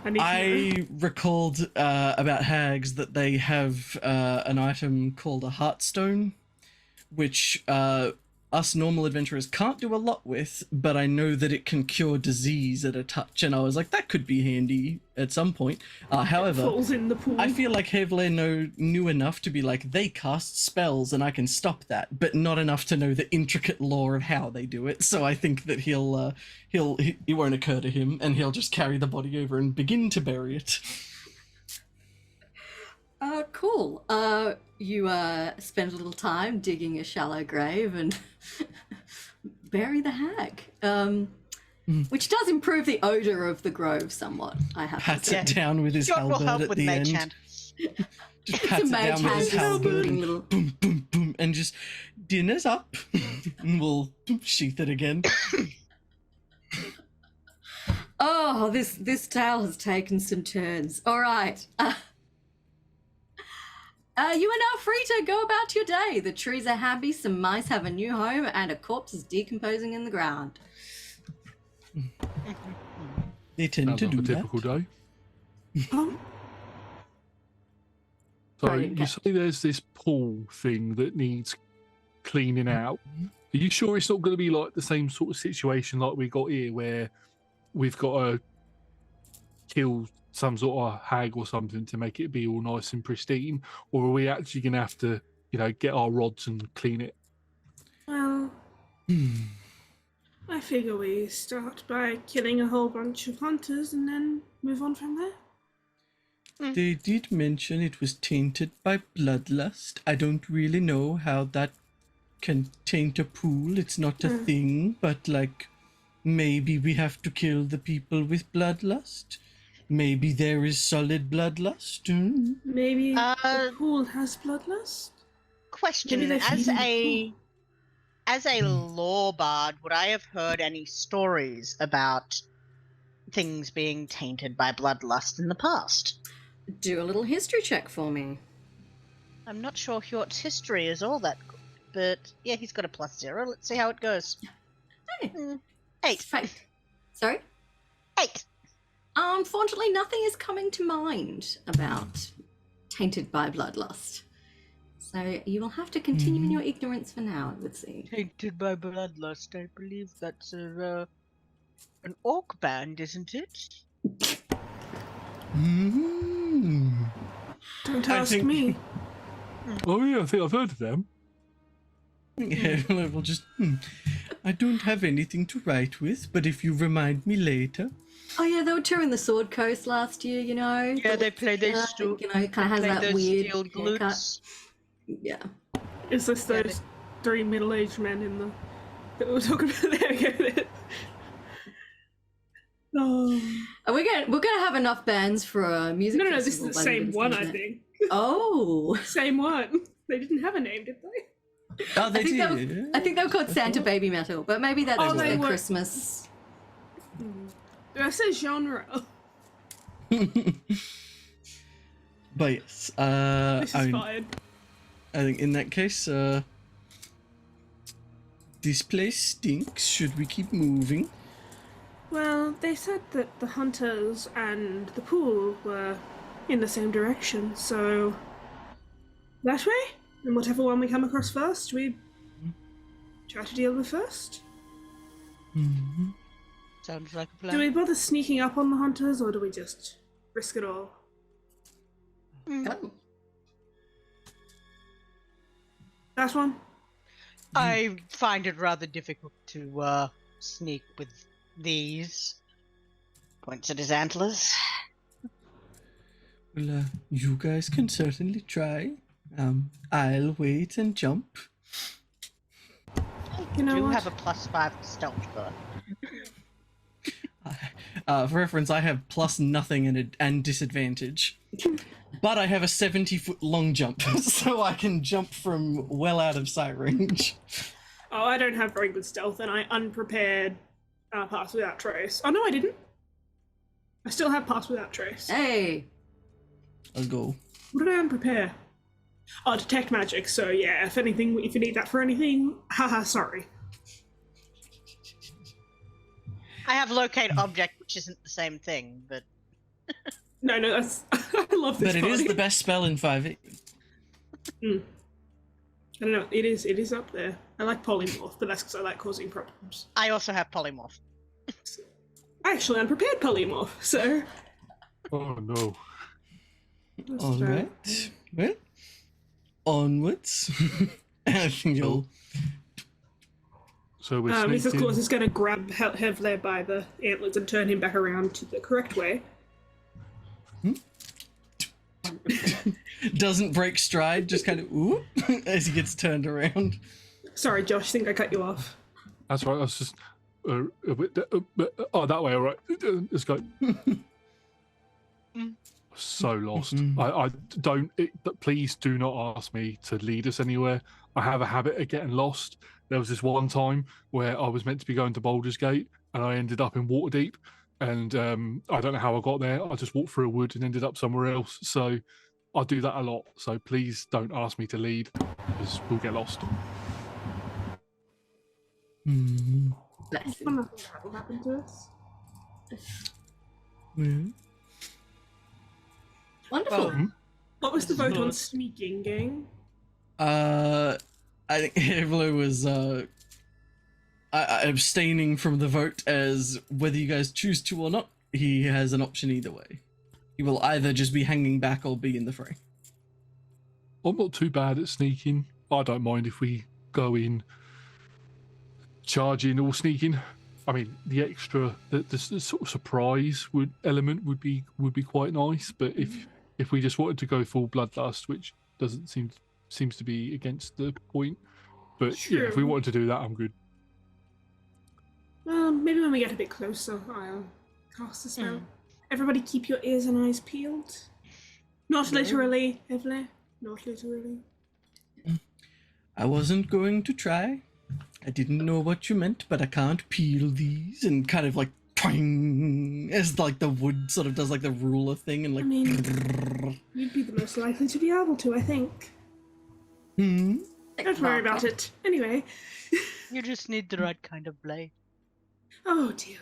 I recalled about hags that they have an item called a heartstone, which us normal adventurers can't do a lot with, but I know that it can cure disease at a touch, and I was like, that could be handy at some point. However, falls in the pool. I feel like Hevle knew enough to be like, they cast spells and I can stop that, but not enough to know the intricate lore of how they do it. So I think that it won't occur to him, and he'll just carry the body over and begin to bury it. Cool. You spend a little time digging a shallow grave and bury the hag, which does improve the odor of the grove somewhat. I have Pats to say. it down with his Hjort will halberd help at with the mage end. hand. Just It's pats a it mage down with hand his just halberd doing and little. boom, boom, boom, and just dinner's up. And we'll sheath it again. Oh, this tale has taken some turns. All right. You are now free to go about your day. The trees are happy, some mice have a new home, and a corpse is decomposing in the ground. They tend Sounds to like do a that. typical day. Um, So Sorry, you say there's this pool thing that needs cleaning out. Are you sure it's not going to be like the same sort of situation like we got here, where we've got to kill some sort of hag or something to make it be all nice and pristine, or are we actually going to have to, get our rods and clean it? well, Hmm. I figure we start by killing a whole bunch of hunters and then move on from there. They did mention it was tainted by bloodlust. I don't really know how that can taint a pool. It's not a thing, but like, maybe we have to kill the people with bloodlust. Maybe there is solid bloodlust. Maybe the Uh, pool has bloodlust? Question: Maybe they're feeding the as a lore bard, would I have heard any stories about things being tainted by bloodlust in the past? Do a little history check for me. I'm not sure Hjort's history is all that good, but yeah, he's got a +0. Let's see how it goes. Hey. 8. Sorry? 8. Unfortunately, nothing is coming to mind about tainted by bloodlust. So you will have to continue in your ignorance for now, I would say. Tainted by bloodlust. I believe that's an orc band, isn't it? Don't I ask think- me. Oh yeah, I think I've heard of them. Yeah, we'll just. I don't have anything to write with, but if you remind me later. Oh yeah, they were touring the Sword Coast last year, you know. Yeah, they play those You know, it kind of has that those weird steel haircut. glutes. Yeah. Is this Yeah, those three middle-aged men in the that we were talking about? There we go. Oh. Are we're gonna have enough bands for a music No, this is festival the by the end same of one, this I internet. think. Oh. Same one. They didn't have a name, did they? Oh, they I think, did. I think they were called Santa Baby Metal, but maybe that's Oh, just they their were- Christmas. Did I say genre? But yes, This is I fine. think in that case, this place stinks. Should we keep moving? Well, they said that the hunters and the pool were in the same direction, so that way? And whatever one we come across first, we try to deal with first. Mm-hmm. Sounds like a Do plan. we bother sneaking up on the hunters, or do we just risk it all? Oh. That one? I find it rather difficult to sneak with these. Points at his antlers. Well, you guys can certainly try. I'll wait and jump. You know do what? have a +5 stealth though. For reference, I have plus nothing and disadvantage. But I have a 70-foot long jump, so I can jump from well out of sight range. Oh, I don't have very good stealth, and I unprepared pass without trace. Oh no, I didn't. I still have pass without trace. Hey. I'll go. What did I unprepare? Oh, detect magic. So yeah, if anything, if you need that for anything, haha, sorry. I have locate object, which isn't the same thing, but No, that's I love this. But it is party. the best spell in 5e. I don't know. It is up there. I like polymorph, but that's because I like causing problems. I also have polymorph. I actually unprepared polymorph, so. Oh no. All right. Well, onwards. I think you'll. So we're Mrs. sneaked Claus in. is going to grab Hevler by the antlers and turn him back around to the correct way. Doesn't break stride, just kind of ooh as he gets turned around. Sorry, Josh, think I cut you off. That's right. I was just that way. All right. Let's go. So lost. I don't. Please do not ask me to lead us anywhere. I have a habit of getting lost. There was this one time where I was meant to be going to Baldur's Gate, and I ended up in Waterdeep. And I don't know how I got there. I just walked through a wood and ended up somewhere else. So I do that a lot. So please don't ask me to lead, because we'll get lost. Bless you. Nothing bad will happen to us. Wonderful. Well, What was the vote on sneaking, gang? I think Hevlo was abstaining from the vote, as whether you guys choose to or not, he has an option either way. He will either just be hanging back or be in the fray. I'm not too bad at sneaking. I don't mind if we go in charging or sneaking. I mean, the extra, the sort of surprise element would be quite nice. But if we just wanted to go full bloodlust, which doesn't seems to be against the point. But yeah, if we True. wanted to do that, I'm good. Maybe when we get a bit closer, I'll cast a spell. Everybody keep your ears and eyes peeled. Not literally, Evelyn. Not literally. I wasn't going to try. I didn't know what you meant, but I can't peel these. And kind of like twang, as like the wood sort of does like the ruler thing and like. I mean, you'd be the most likely to be able to, I think. Don't worry about it. Anyway. you just need the right kind of blade. Oh dear.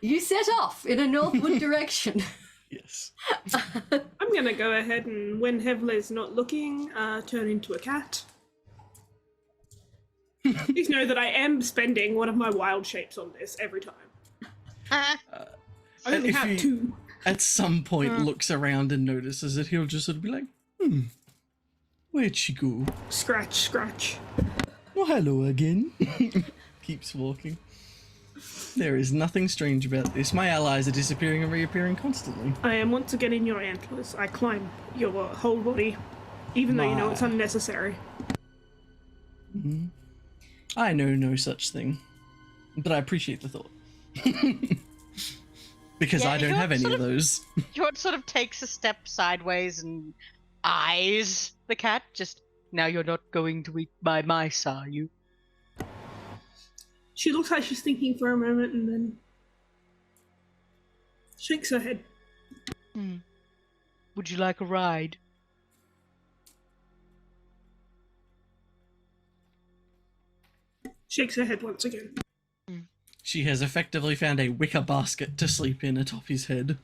You set off in a northward direction. Yes. I'm gonna go ahead and, when Hevler's not looking, turn into a cat. Please know that I am spending one of my wild shapes on this every time. I only if have you- 2. At some point, looks around and notices it. He'll just sort of be like, where'd she go? Scratch, scratch. Oh, hello again. Keeps walking. There is nothing strange about this. My allies are disappearing and reappearing constantly. I am once again in your antlers. I climb your whole body, even though you know it's unnecessary. I know no such thing, but I appreciate the thought. Because Yeah, I don't you're have any sort of of- those. Hjort sort of takes a step sideways and eyes the cat. Just, now you're not going to eat my mice, are you? She looks like she's thinking for a moment and then shakes her head. Would you like a ride? Shakes her head once again. She has effectively found a wicker basket to sleep in atop his head.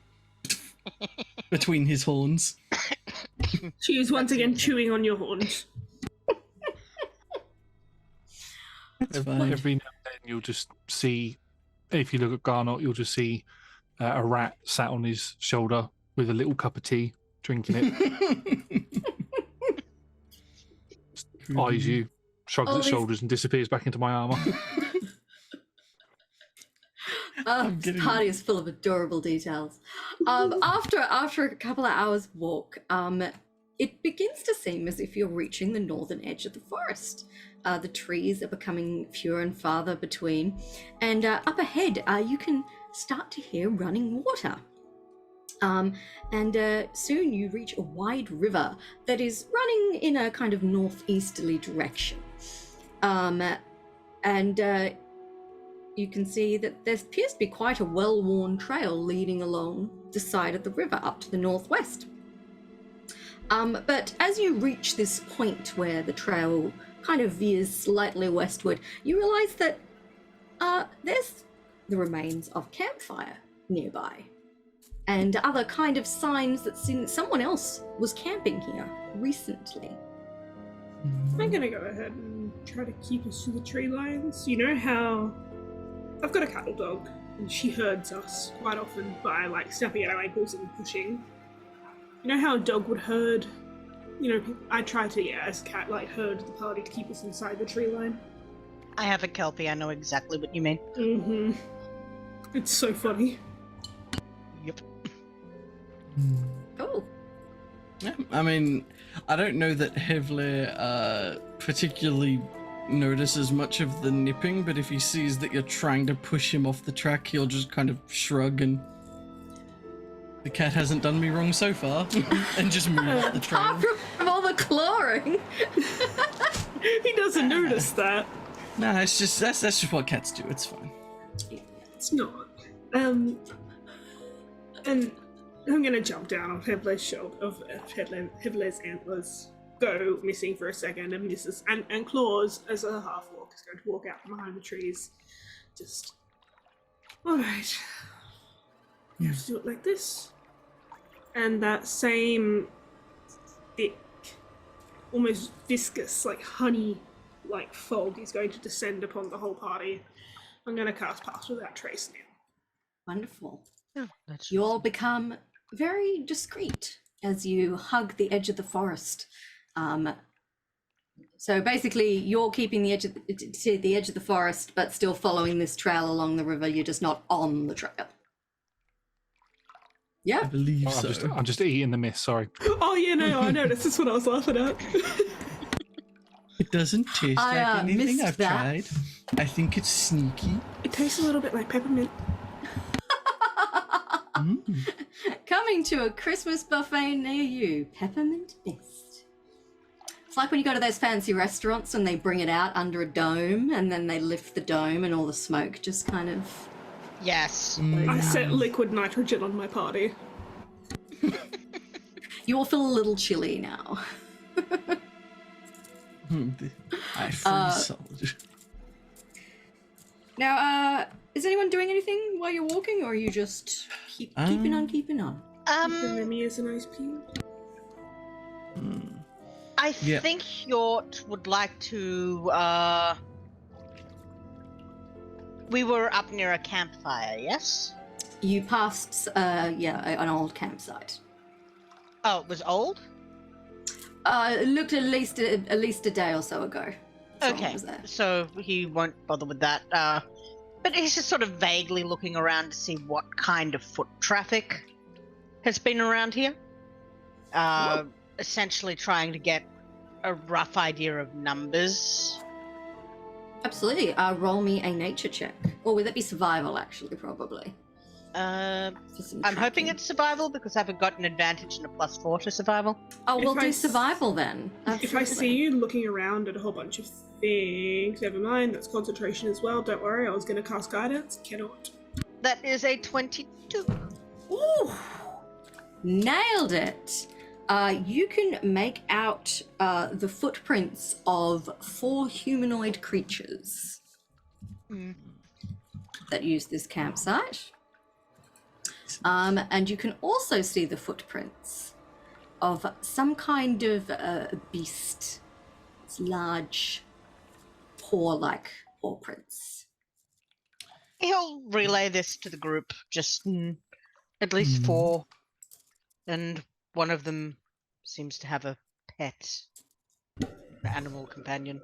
Between his horns. She is once again chewing on your horns. That's fine. Every now and then you'll just see, if you look at Garnot, you'll just see a rat sat on his shoulder with a little cup of tea, drinking it. Eyes you, shrugs All its these- shoulders and disappears back into my armor. This party is full of adorable details. After a couple of hours walk, it begins to seem as if you're reaching the northern edge of the forest. The trees are becoming fewer and farther between, and up ahead you can start to hear running water. And soon you reach a wide river that is running in a kind of northeasterly direction. And you can see that there appears to be quite a well-worn trail leading along the side of the river up to the northwest. But as you reach this point where the trail kind of veers slightly westward, you realize that there's the remains of campfire nearby, and other kind of signs that someone else was camping here recently. I'm gonna go ahead and try to keep us to the tree lines. You know how I've got a cattle dog, and she herds us quite often by like snapping at our ankles and pushing. You know how a dog would herd? You know, I try to, as a cat, like herd the party to keep us inside the tree line. I have a Kelpie, I know exactly what you mean. Mm-hmm. It's so funny. Yep. Cool. Yeah, I mean, I don't know that Hevler particularly notices much of the nipping, but if he sees that you're trying to push him off the track, he'll just kind of shrug and the cat hasn't done me wrong so far, and just move the trail. Apart from all the clawing. He doesn't notice that. Nah, it's just that's just what cats do. It's fine. It's not. And I'm gonna jump down on Hevler's shoulder, of Hevler's antlers, go missing for a second, and misses. And Claws, as a half walk, is going to walk out from behind the trees. Just. Alright. You have to do it like this. And that same thick, almost viscous, like honey like fog is going to descend upon the whole party. I'm going to cast Pass Without Trace now. Wonderful. Oh, that's You all become very discreet as you hug the edge of the forest. So basically, you're keeping the edge of the forest, but still following this trail along the river. You're just not on the trail. I Yeah. believe Oh, so. I'm just eating the mist, sorry. Oh yeah, no, I noticed. That's what I was laughing at. It doesn't taste I, like anything missed I've that. tried. I think it's sneaky. It tastes a little bit like peppermint. Coming to a Christmas buffet near you, peppermint mist. It's like when you go to those fancy restaurants and they bring it out under a dome and then they lift the dome and all the smoke just kind of... Yes. I set liquid nitrogen on my party. You all feel a little chilly now. I freeze solid. Now, is anyone doing anything while you're walking, or are you just keeping on? Give me as a nice peel. I Yeah. think Hjort would like to, we were up near a campfire, yes? You passed, an old campsite. Oh, it was old? It looked at least a day or so ago. Someone Okay, was there. so he won't bother with that. But he's just sort of vaguely looking around to see what kind of foot traffic has been around here. Essentially trying to get a rough idea of numbers. Absolutely. Roll me a nature check. Or would that be survival, actually, probably? I'm For some hoping tracking. it's survival because I've got an advantage and a +4 to survival. Oh, we'll If I do s- survival then. If I Absolutely. see you looking around at a whole bunch of things, never mind, that's concentration as well. Don't worry, I was going to cast guidance. Cannot. That is a 22. Ooh, nailed it. You can make out the footprints of 4 humanoid creatures Mm. that use this campsite. And you can also see the footprints of some kind of beast. It's large, paw-like paw prints. He'll relay this to the group, just at least 4. And one of them seems to have a pet animal companion.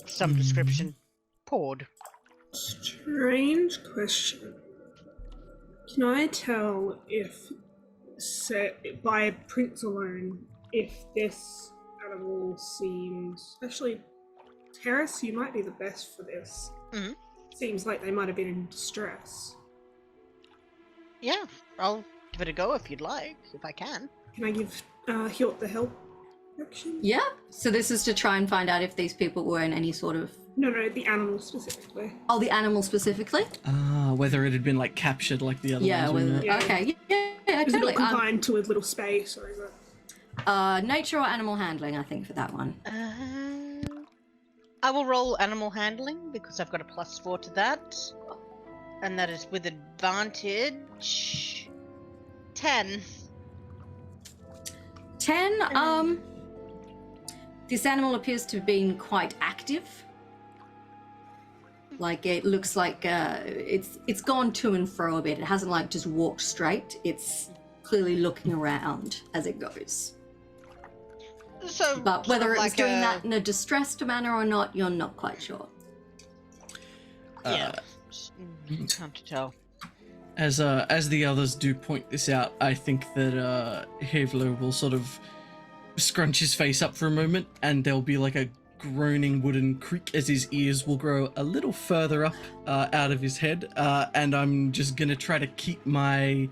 Some description. Pawed. Strange question. Can I tell if, by prints alone, if this animal seems... Actually, Terris, you might be the best for this. Mhm. Seems like they might have been in distress. Yeah, I'll give it a go if you'd like, if I can. Can I give Hjort the help action? Yeah. So this is to try and find out if these people were in any sort of... No, the animal specifically. Oh, the animal specifically? Whether it had been like captured like the other Yeah, ones. or with... not. Okay, yeah, Is it totally. not confined to a little space, or is it? Nature or animal handling, I think, for that one. I will roll animal handling because I've got a +4 to that. And that is with advantage. 10. 10, this animal appears to have been quite active. Like, it looks like it's gone to and fro a bit. It hasn't, like, just walked straight. It's clearly looking around as it goes. So, But whether sort it of was like doing that in a distressed manner or not, you're not quite sure. Yeah. Hard to tell. As the others do point this out, I think that Havler will sort of scrunch his face up for a moment, and there'll be like a groaning wooden creak as his ears will grow a little further up out of his head, and I'm just gonna try to keep my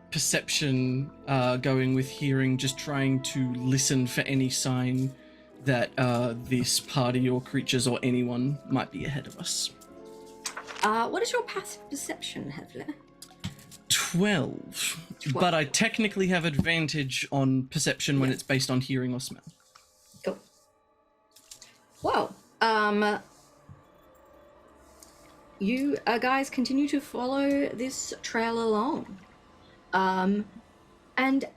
perception going with hearing, just trying to listen for any sign that this party or creatures or anyone might be ahead of us. What is your passive perception, Havler? 12. But I technically have advantage on perception when it's based on hearing or smell. Cool. Well, you guys continue to follow this trail along. And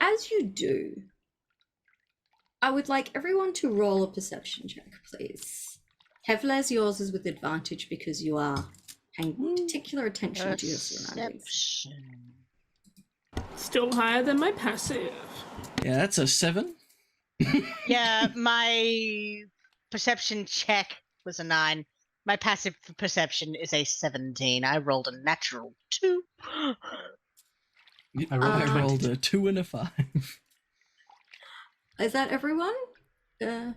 as you do, I would like everyone to roll a perception check, please. Havler's yours is with advantage because you are paying particular attention to your surroundings. Perception. Still higher than my passive. Yeah, that's a 7. Yeah, my perception check was a 9. My passive perception is a 17. I rolled a natural 2. I rolled a 2 and a 5. Is that everyone? Are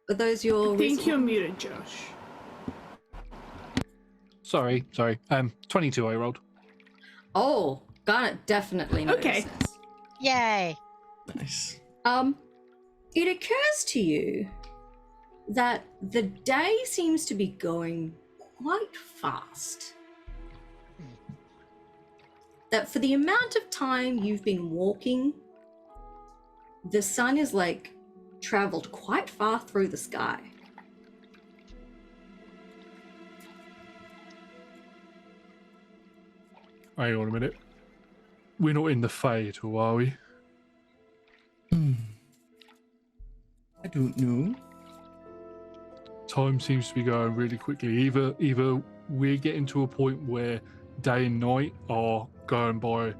those your... I think you're muted, Josh. Sorry. 22 I rolled. Oh, got it. Definitely notices. Okay. Yay. Nice. It occurs to you that the day seems to be going quite fast. That for the amount of time you've been walking, the sun is like traveled quite far through the sky. Hang on a minute. We're not in the Fae at all, are we? I don't know. Time seems to be going really quickly. Either we're getting to a point where day and night are going by,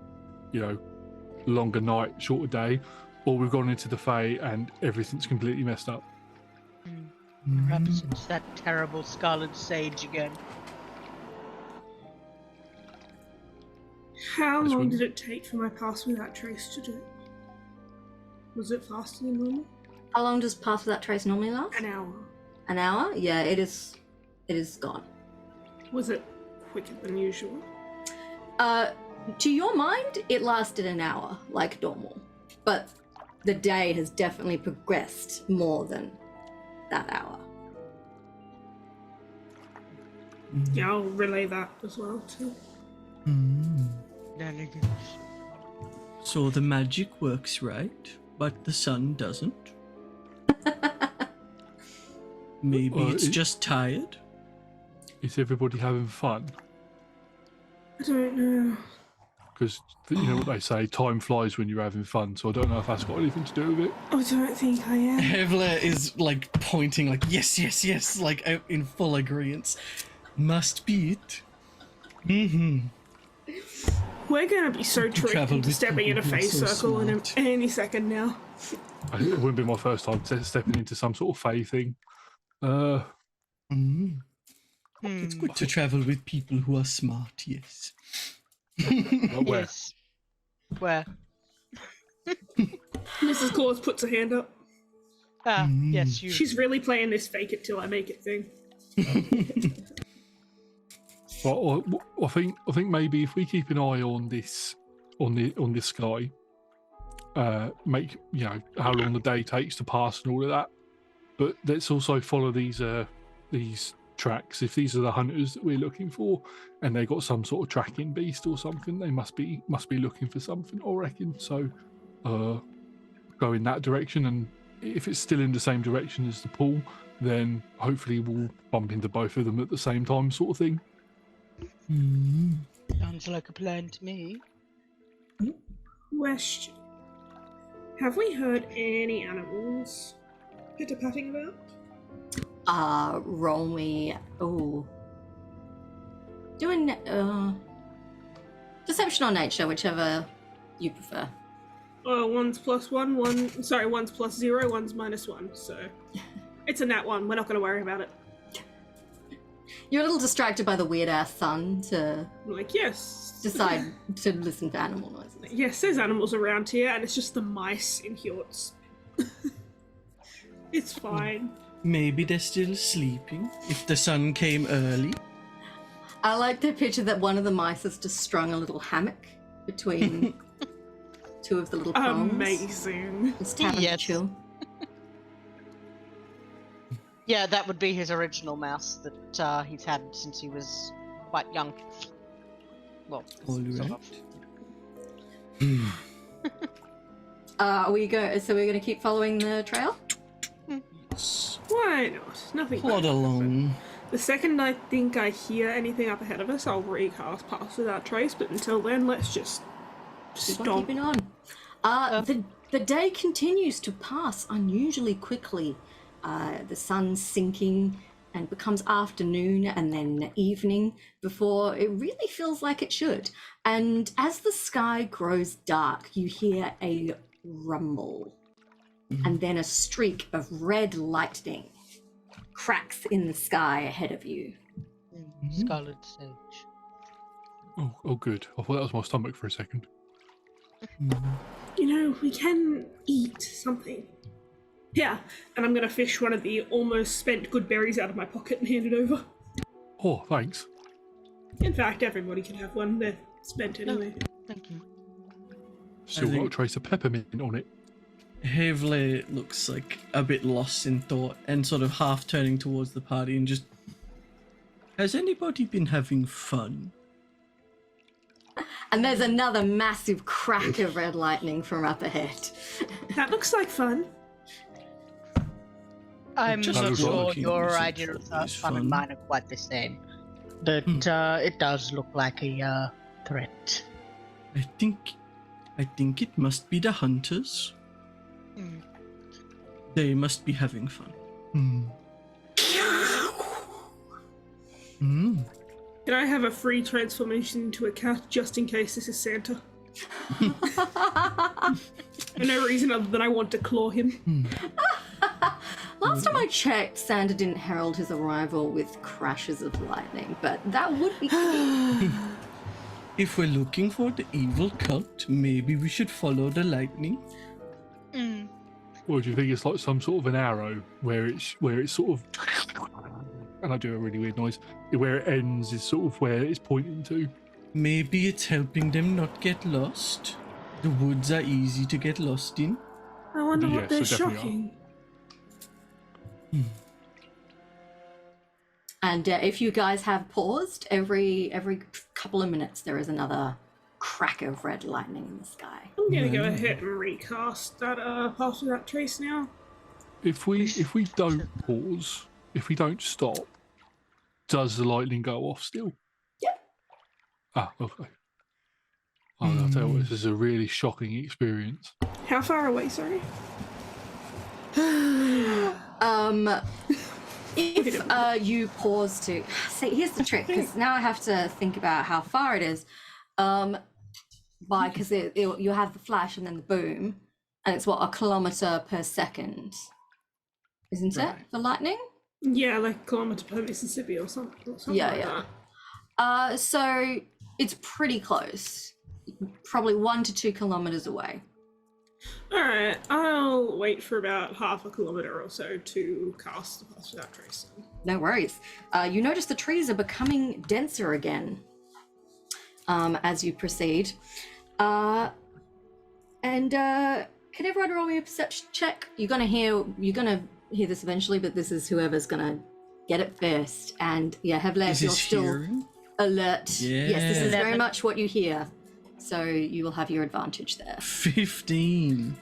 longer night, shorter day, or we've gone into the Fae and everything's completely messed up. Perhaps it's that terrible Scarlet Sage again. How This long one- did it take for my pass without trace to do? Was it faster than normal? How long does Pass Without Trace normally last? An hour. An hour? Yeah, it is gone. Was it quicker than usual? To your mind, it lasted an hour, like normal. But the day has definitely progressed more than that hour. Yeah, I'll relay that as well too. So the magic works, right? But the sun doesn't? Maybe it's just tired? Is everybody having fun? I don't know. Because you know what they say, time flies when you're having fun. So I don't know if that's got anything to do with it. I don't think I am. Havler is like pointing like yes, like in full agreement. Must be it. We're gonna be so tricked travel into with stepping in a people who are face so circle in smart. any second now. It wouldn't be my first time stepping into some sort of Fae thing. It's good to travel with people who are smart, yes. Not where? Yes. Where? Mrs. Claus puts her hand up. Yes, you. She's really playing this fake it till I make it thing. Well, I think maybe if we keep an eye on this on this sky, make how long the day takes to pass and all of that. But let's also follow these tracks. If these are the hunters that we're looking for, and they got some sort of tracking beast or something, they must be looking for something, I reckon. So, go in that direction, and if it's still in the same direction as the pool, then hopefully we'll bump into both of them at the same time, sort of thing. Sounds like a plan to me. Question. Have we heard any animals pitter-patting about? Roll me. Oh. Doing deception or nature, whichever you prefer. One's +1, one's +0, one's -1, so it's a nat 1. We're not going to worry about it. You're a little distracted by the weird ass sun to I'm like, yes. decide to listen for animal noises. Yes, there's animals around here, and it's just the mice in Hjort's. It's fine. Maybe they're still sleeping if the sun came early. I like the picture that one of the mice has just strung a little hammock between two of the little prongs. Amazing. Just having a Yes. chill. Yeah, that would be his original mouse that he's had since he was quite young. Well, All sort right. of. So we're gonna keep following the trail? Why not? Nothing. Plod bad. along. The second I think I hear anything up ahead of us, I'll recast Pass Without Trace, but until then, let's just Keep on stomp. keeping on. The day continues to pass unusually quickly. The sun's sinking and becomes afternoon and then evening before it really feels like it should. And as the sky grows dark, you hear a rumble. And then a streak of red lightning cracks in the sky ahead of you. Scarlet Sage. Oh, good. I thought that was my stomach for a second. You know, we can eat something. Yeah, and I'm gonna fish one of the almost spent good berries out of my pocket and hand it over. Oh, thanks. In fact, everybody can have one. They're spent anyway. Thank you. Still got a trace of peppermint on it. Havle looks like a bit lost in thought and sort of half turning towards the party and just... Has anybody been having fun? And there's another massive crack of red lightning from up ahead. That looks like fun. I'm Just not looks sure like your music idea of is fun and fun. mine are quite the same. But it does look like a threat. I think it must be the hunters. They must be having fun. Can I have a free transformation into a cat just in case this is Santa? For no reason other than I want to claw him. Last time I checked, Santa didn't herald his arrival with crashes of lightning, but that would be key. If we're looking for the evil cult, maybe we should follow the lightning. Or do you think it's like some sort of an arrow where it's sort of, and I do a really weird noise, where it ends is sort of where it's pointing to? Maybe it's helping them not get lost. The woods are easy to get lost in. I wonder Yes, what they're they definitely are. shocking. And if you guys have paused, every couple of minutes there is another crack of red lightning in the sky. I'm gonna go ahead and recast that Pass Without Trace now. If we don't pause, if we don't stop, does the lightning go off still? Yep. Ah, okay. I'll tell you what, this is a really shocking experience. How far away, sorry? If you pause to see, here's the trick, because now I have to think about how far it is. Because you have the flash and then the boom, and it's what, 1 kilometer per second, isn't it, for lightning? Yeah, like kilometer per Mississippi or something. Yeah. So it's pretty close, probably 1 to 2 kilometers away. Alright, I'll wait for about half a kilometer or so to cast the Pass Without Trace. No worries. You notice the trees are becoming denser again as you proceed. Can everyone roll me a perception check? You're gonna hear this eventually, but this is whoever's gonna get it first. And yeah, Hevle, if Is you're this still hearing? alert. Yeah. Yes, this is very 11. much what you hear. So you will have your advantage there. 15.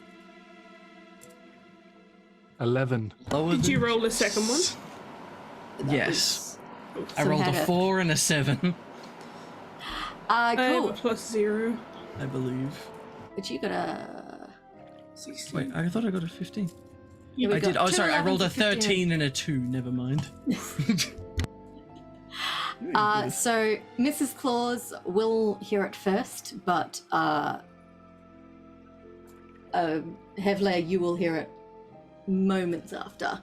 11. Lower Did you than roll the second one? Jess. That Yes. was- I so rolled had a 4 and a 7, I have cool. a +0. I believe. But you got a... 16. Wait, I thought I got a 15. Yeah, we I did. got Oh, two sorry, I 11s, rolled a 15. 13 and a 2. Never mind. So Mrs. Claus will hear it first, but Hevle, you will hear it moments after.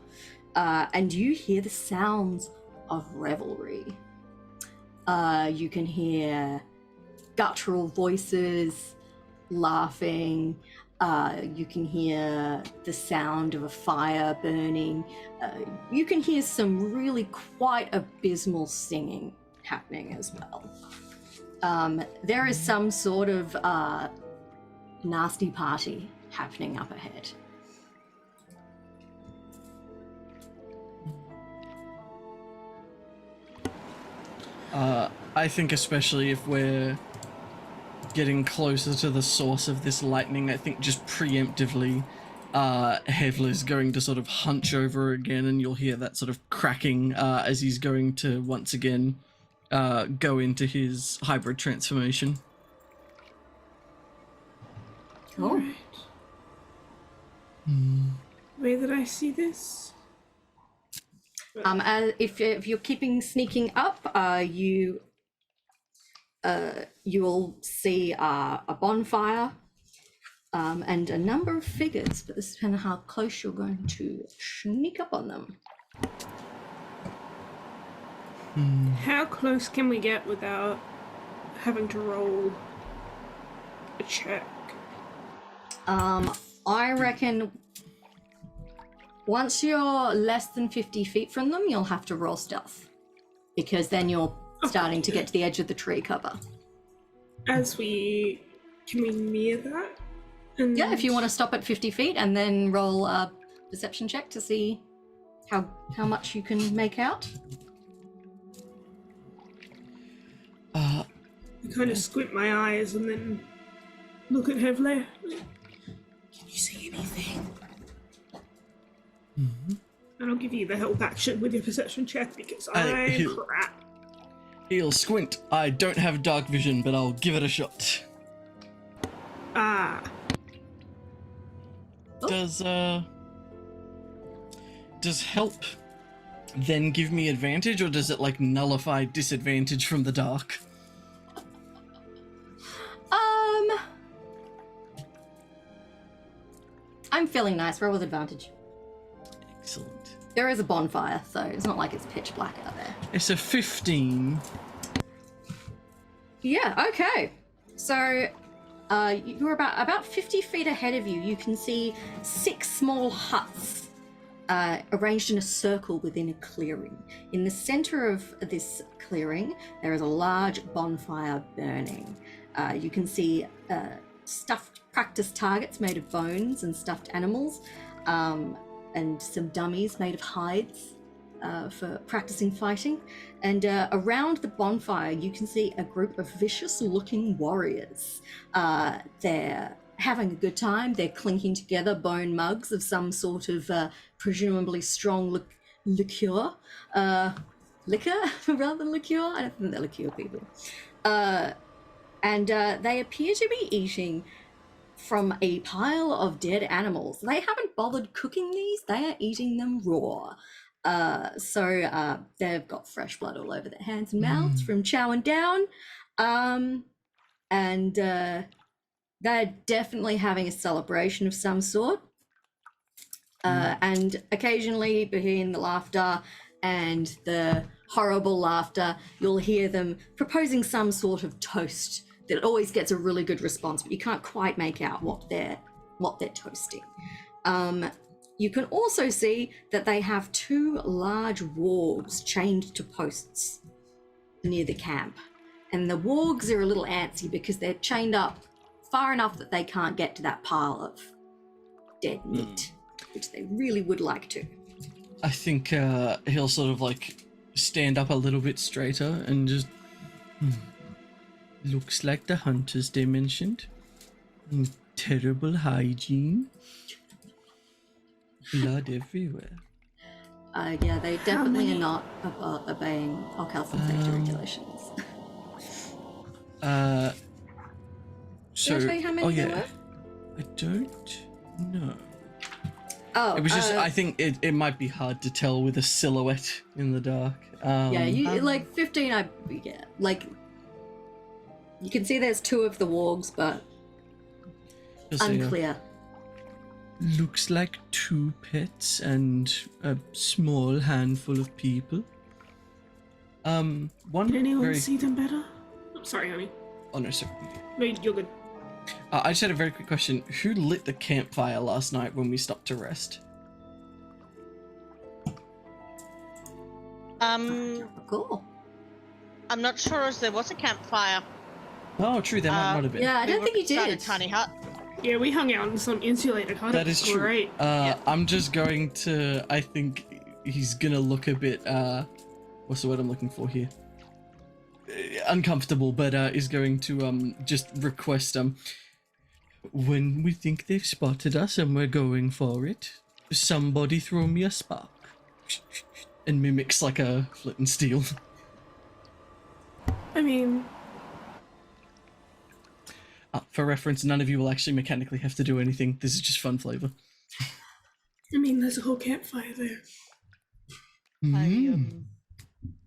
And you hear the sounds of revelry. You can hear guttural voices, laughing. You can hear the sound of a fire burning. You can hear some really quite abysmal singing happening as well. There is some sort of nasty party happening up ahead. I think especially if we're getting closer to the source of this lightning, I think just preemptively, Hevler's going to sort of hunch over again, and you'll hear that sort of cracking as he's going to once again go into his hybrid transformation. Cool. Alright. Where did I see this? If you're keeping sneaking up, you will see a bonfire and a number of figures, but this depends on how close you're going to sneak up on them. How close can we get without having to roll a check? I reckon once you're less than 50 feet from them, you'll have to roll stealth, because then you're starting to get to the edge of the tree cover. Can we near that? And Yeah, if you want to stop at 50 feet and then roll a perception check to see how much you can make out. I kind of squint my eyes and then look at Hevle. Can you see anything? And I'll give you the help action with your perception check because I'm crap. He'll squint. I don't have dark vision, but I'll give it a shot. Ah. Oh. Does help then give me advantage, or does it like nullify disadvantage from the dark? I'm feeling nice. Roll with advantage. Excellent. There is a bonfire, so it's not like it's pitch black out there. It's a 15. Yeah, okay. So you're about 50 feet ahead of you. You can see 6 small huts arranged in a circle within a clearing. In the center of this clearing, there is a large bonfire burning. You can see stuffed practice targets made of bones and stuffed animals, and some dummies made of hides for practicing fighting. And around the bonfire, you can see a group of vicious-looking warriors. They're having a good time. They're clinking together bone mugs of some sort of presumably strong liqueur. Liquor rather than liqueur? I don't think they're liqueur people. And they appear to be eating from a pile of dead animals. They haven't bothered cooking these, they are eating them raw. So they've got fresh blood all over their hands and mouths from chowing down. And they're definitely having a celebration of some sort. And occasionally, between the laughter and the horrible laughter, you'll hear them proposing some sort of toast that always gets a really good response, but you can't quite make out what they're toasting. You can also see that they have 2 large wargs chained to posts near the camp. And the wargs are a little antsy because they're chained up far enough that they can't get to that pile of dead meat, which they really would like to. I think he'll sort of like stand up a little bit straighter and just... Looks like the hunters they mentioned. Terrible hygiene. Blood everywhere. Yeah, they definitely are not obeying Oc health and safety regulations. So, Did I tell you how many there were? I don't know. Oh, It was just, I think it might be hard to tell with a silhouette in the dark. yeah, like 15, like, you can see there's 2 of the wargs, but unclear. Looks like 2 pets and a small handful of people. One Can anyone very... see them better? I'm sorry, honey. Oh no, sorry. No, you're good. I just had a very quick question. Who lit the campfire last night when we stopped to rest? Cool. I'm not sure as there was a campfire. Oh, true, there might not have been. Yeah, I don't think he Inside a did. tiny hut. Yeah, we hung out in some insulated hut. That It is was true. Great. I'm just going to... I think he's gonna look a bit... what's the word I'm looking for here? Uncomfortable, but is going to just request when we think they've spotted us and we're going for it, somebody throw me a spark. And mimics like a flint and steel. I mean, For reference, none of you will actually mechanically have to do anything. This is just fun flavor. there's a whole campfire there.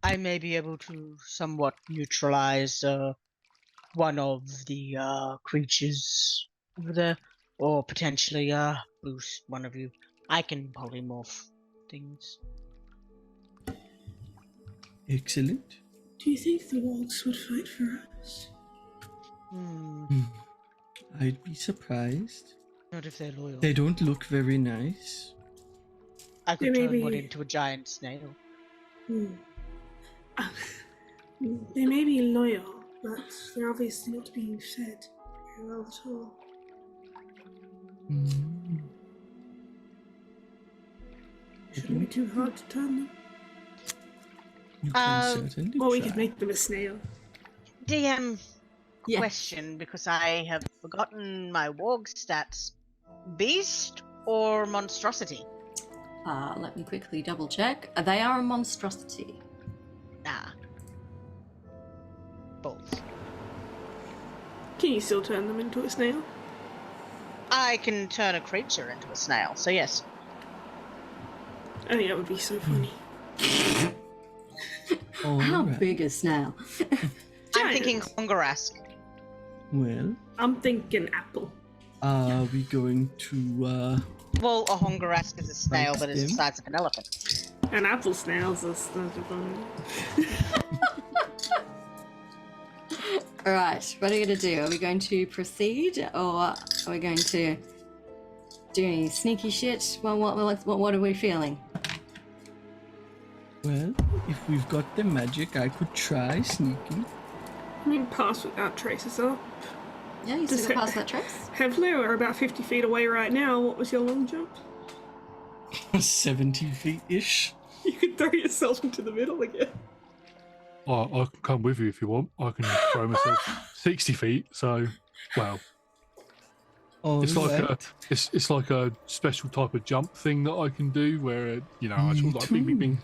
I may be able to somewhat neutralize one of the creatures over there, or potentially boost one of you. I can polymorph things. Excellent. Do you think the wargs would fight for us? I'd be surprised. Not if they're loyal. They don't look very nice. I could They may turn one be- into a giant snail. They may be loyal, but they're obviously not being fed very well at all. Shouldn't be too hard to turn them. You can certainly Well, we try. could make them a snail. DM Yeah. question, because I have forgotten my warg stats. Beast or monstrosity? Let me quickly double check. They are a monstrosity. Nah. Both. Can you still turn them into a snail? I can turn a creature into a snail, so yes. I think that would be so funny. How Alright. big is snail? I'm thinking Giant. Hongarask. Well, I'm thinking apple. are we going to Well, a Hongarask is a snail, but it's the Him? size of an elephant. And apple snails are so funny. Alright, what are we going to do? Are we going to proceed, or are we going to do any sneaky shit? Well, what are we feeling? Well, if we've got the magic, I could try sneaking. I mean, pass without traces up. Yeah, you Does still it- pass that trace? Hevler, we're about 50 feet away right now. What was your long jump? 70 feet-ish. You could throw yourself into the middle again. I can come with you if you want. I can throw myself 60 feet. So, well, it's like a it's like a special type of jump thing that I can do where I sort of like bing bing bing.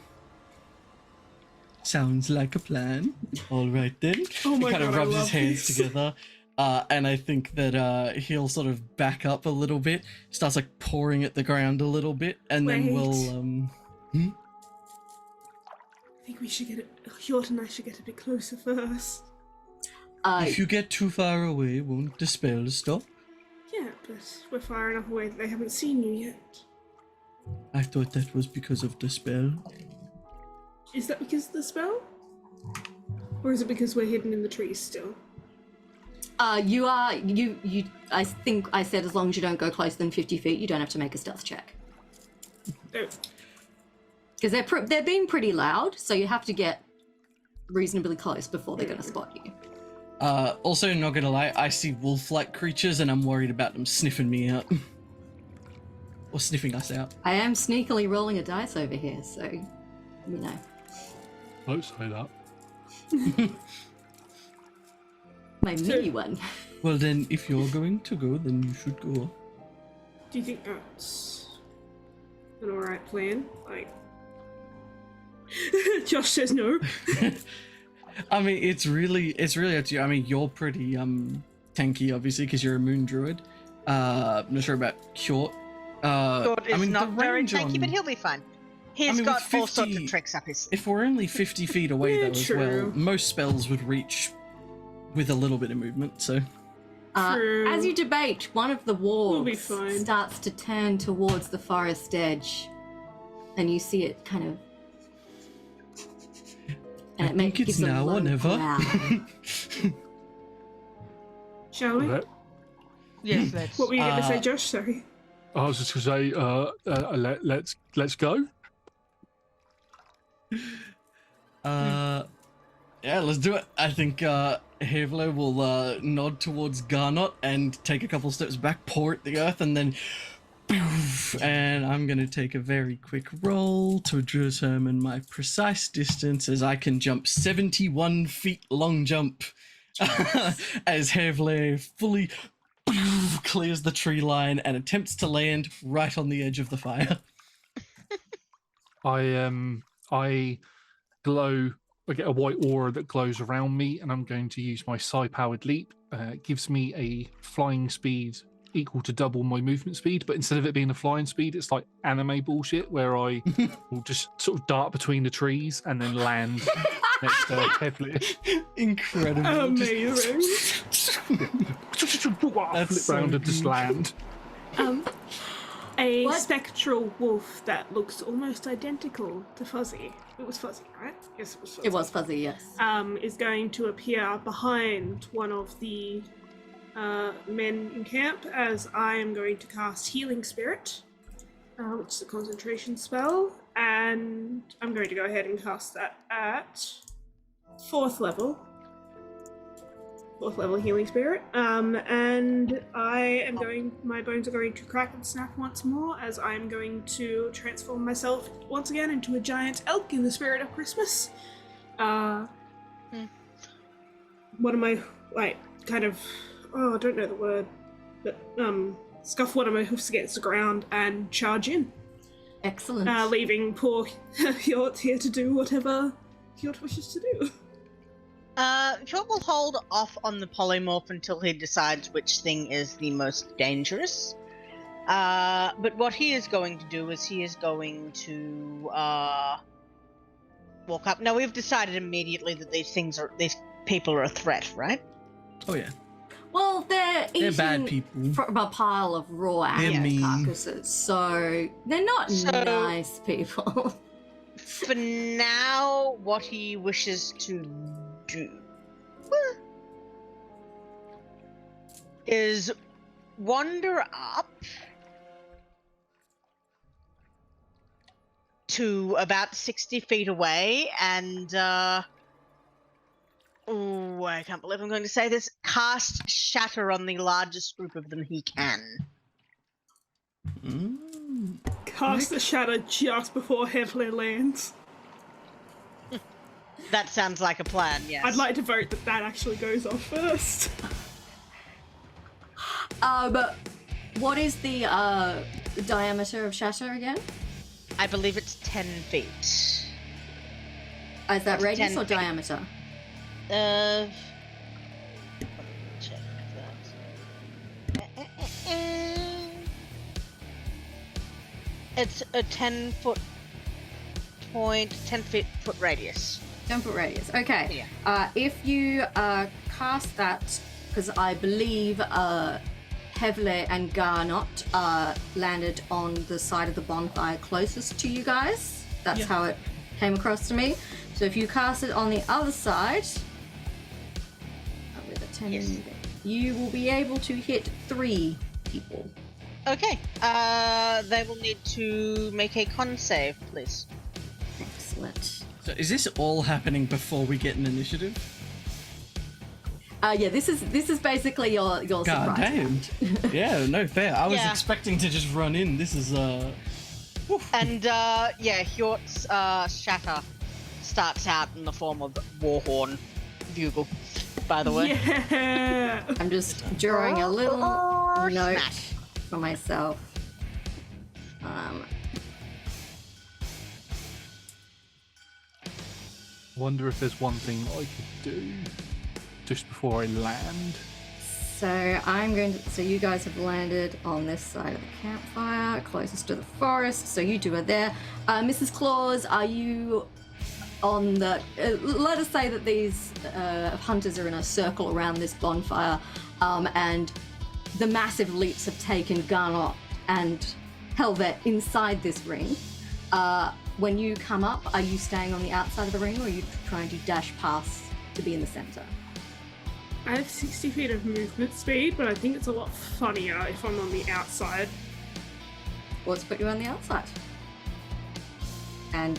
Sounds like a plan. All right then. Oh my He kind of God, I rubs his love hands this. together, and I think that he'll sort of back up a little bit, starts like pouring at the ground a little bit, and then Wait. we'll I think we should get it. Hjort and I should get a bit closer first. If you get too far away, won't the spell stop? Yeah, but we're far enough away that they haven't seen you yet. I thought that was because of the spell. Is that because of the spell? Or is it because we're hidden in the trees still? You I think I said as long as you don't go closer than 50 feet, you don't have to make a stealth check. Oh, Because they're being pretty loud, so you have to get reasonably close before they're going to spot you. Also, not gonna lie, I see wolf-like creatures and I'm worried about them sniffing me out. Or sniffing us out. I am sneakily rolling a dice over here, so you know. Don't say that. My mini one. Well then, if you're going to go, then you should go. do you think that's an alright plan? Like, Josh says no. I mean, it's really up to you. I mean, you're pretty tanky, obviously, because you're a moon druid. I'm not sure about Hjort. Hjort is I mean, not the very range tanky, on- but he'll be fine. He's mean, got with all sorts 50 of tricks up his sleeve. If we're only 50 feet away, Yeah, though, as well, true. most spells would reach with a little bit of movement, so... True. As you debate, one of the We'll be wargs fine. starts to turn towards the forest edge, and you see it kind of. And I think it's gives a now low or never. growl. Shall we? Yes, let's. What were you going to say, Uh, Josh? Sorry. I was just going to say, let's go. Yeah, let's do it. I think Havler will nod towards Garnot and take a couple steps back, pour at the earth, and then... poof, and I'm going to take a very quick roll to determine my precise distance as I can jump 71 feet long jump as Havler fully poof, clears the tree line and attempts to land right on the edge of the fire. I glow. I get a white aura that glows around me, and I'm going to use my psi-powered leap. It gives me a flying speed equal to double my movement speed, but instead of it being a flying speed, it's like anime bullshit where I will just sort of dart between the trees and then land next to Heavily. Incredible. Amazing. Flip so round and just good. land. A What? spectral wolf that looks almost identical to Fuzzy. It was Fuzzy, right? Yes, it was Fuzzy. It was fuzzy, yes. Is going to appear behind one of the men in camp as I am going to cast Healing Spirit, which is a concentration spell, and I'm going to go ahead and cast that at 4th level. 4th level Healing Spirit. And my bones are going to crack and snap once more as I'm going to transform myself once again into a giant elk in the spirit of Christmas. What am I, I don't know the word, but scuff one of my hoofs against the ground and charge in, Excellent. leaving poor Hjort here to do whatever Hjort wishes to do. Hjort will hold off on the polymorph until he decides which thing is the most dangerous. But what he is going to do is he is going to walk up. Now we've decided immediately that these people are a threat, right? Oh yeah, Well, they're they're eating bad people. from a pile of raw They're animal mean. carcasses, so they're not So- nice people. For now, what he wishes to do is wander up to about 60 feet away and, I can't believe I'm going to say this, cast Shatter on the largest group of them he can. Mm. Cast the shadow just before Hevler lands. That sounds like a plan, yes. I'd like to vote that actually goes off first. But what is the diameter of shatter again? I believe it's 10 feet. Is that radius 10 or feet. diameter? Let me check that. It's a 10 foot radius. 10-foot radius. Okay. Yeah. If you cast that, because I believe Hevle and Garnot landed on the side of the bonfire closest to you guys. That's Yeah. how it came across to me. So if you cast it on the other side, with a 10, Yes. you will be able to hit 3 people. Okay. They will need to make a con save, please. Excellent. So is this all happening before we get an initiative? Yeah, this is basically your God surprise. damn. Yeah, no fair. I was Yeah. expecting to just run in. This is And yeah, Hjort's shatter starts out in the form of Warhorn bugle. By the way. Yeah. I'm just drawing a little note Smash. for myself. Wonder if there's one thing I could do just before I land. So I'm going to. So you guys have landed on this side of the campfire, closest to the forest. So you two are there. Mrs. Claus, are you on the? Let us say that these hunters are in a circle around this bonfire, and the massive leaps have taken Garnot and Helvet inside this ring. When you come up, are you staying on the outside of the ring, or are you trying to dash past to be in the center? I have 60 feet of movement speed, but I think it's a lot funnier if I'm on the outside. Let's put you on the outside. And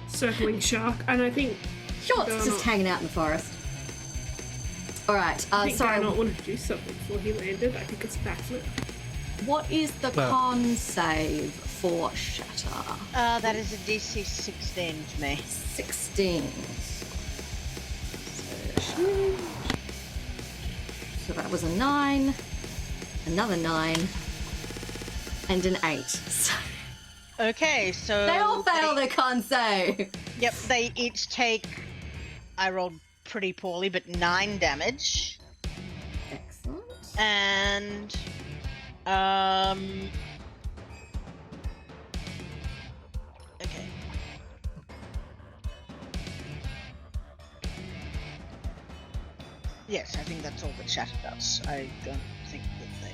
Circling shark, and I think Short's Garnot- just hanging out in the forest. All right. I think Sorry. Garnot wanted to do something before he landed. I think it's a backflip. What is the Well- con save for Shatter? That is a DC 16 for me. 16. So that was a 9, another 9, and an 8. So Okay, so they all fail their con save. Yep, they each take. I rolled pretty poorly, but 9 damage, Excellent. and okay. Yes, I think that's all that Shatter does. I don't think that they.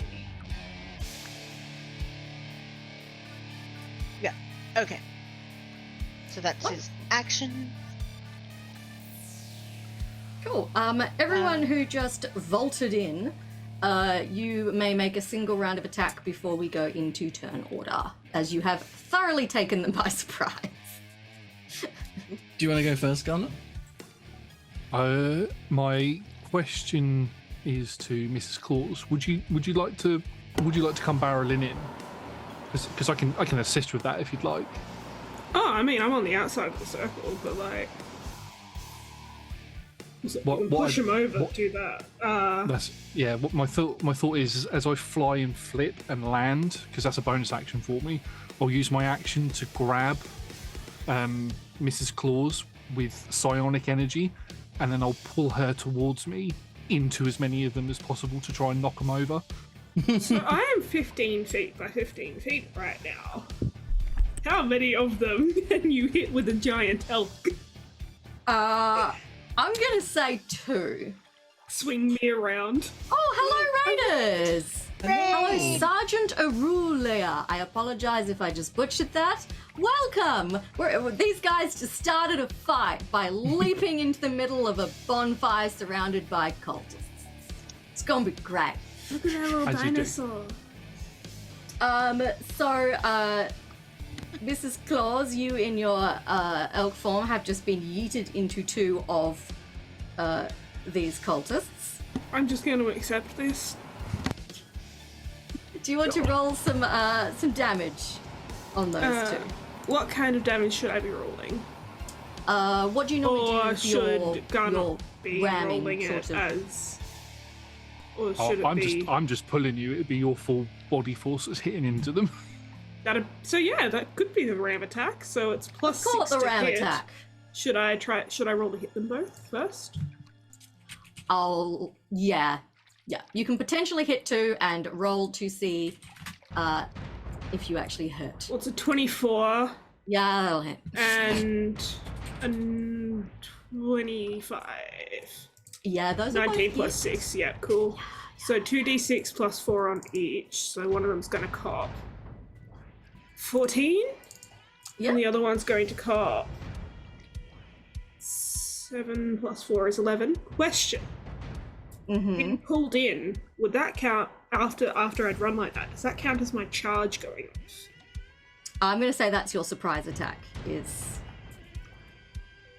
Yeah. Okay. So that's his action. Cool. Everyone who just vaulted in, you may make a single round of attack before we go into turn order, as you have thoroughly taken them by surprise. Do you want to go first, Garnet? My question is to Mrs. Claus. Would you like to come barreling in? Because I can assist with that if you'd like. Oh, I mean, I'm on the outside of the circle, but like, so you can push him over. Do that. That's What my thought is, as I fly and flip and land, because that's a bonus action for me. I'll use my action to grab Mrs. Claus with psionic energy, and then I'll pull her towards me into as many of them as possible to try and knock them over. So I am 15 feet by 15 feet right now. How many of them can you hit with a giant elk? I'm gonna say 2. Swing me around. Oh, hello, Raiders! Hello, Hooray! Sergeant Arulea. I apologize if I just butchered that. Welcome! These guys just started a fight by leaping into the middle of a bonfire surrounded by cultists. It's gonna be great. Look at that little As you do. dinosaur. Mrs. Claus, you in your elk form have just been yeeted into 2 of these cultists. I'm just going to accept this. Do you want to roll some damage on those 2? What kind of damage should I be rolling? What do you normally Or do with your should Garnet be ramming rolling it sort of? as... Or should it be... I'm just pulling you. It'd be your full body force that's hitting into them. So yeah, that could be the ram attack. So it's plus Call it 6 the to ram hit. attack. Should I roll to hit them both first? Yeah. You can potentially hit 2 and roll to see if you actually hit. Well, it's a 24 Yeah, that'll hit. and a 25. Yeah, those are 19 both plus hits. 6, yeah, cool. So 2d6 plus 4 on each, so one of them's going to cop 14, Yep. and the other one's going to cop 7 plus 4 is 11. Question. Mm-hmm. Being pulled in, would that count after I'd run like that, does that count as my charge going off? I'm going to say that's your surprise attack, is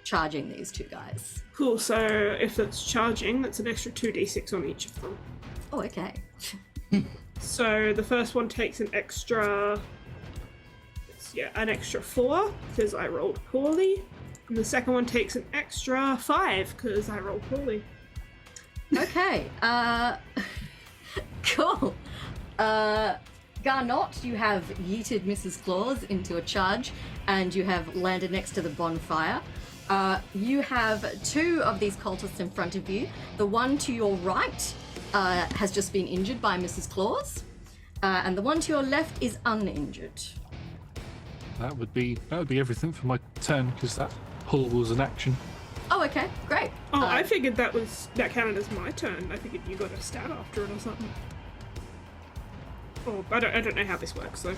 charging these two guys. Cool, so if it's charging, that's an extra 2d6 on each of them. Oh, okay. So the first one takes an extra 4 because I rolled poorly. And the second one takes an extra 5 because I rolled poorly. Okay, cool. Garnot, you have yeeted Mrs. Claus into a charge, and you have landed next to the bonfire. You have 2 of these cultists in front of you. The one to your right has just been injured by Mrs. Claus, and the one to your left is uninjured. That would be everything for my turn, because that pull was an action. Oh, okay, great. Oh, I figured that counted as my turn. I figured you got a stat after it or something. Oh, I don't know how this works though.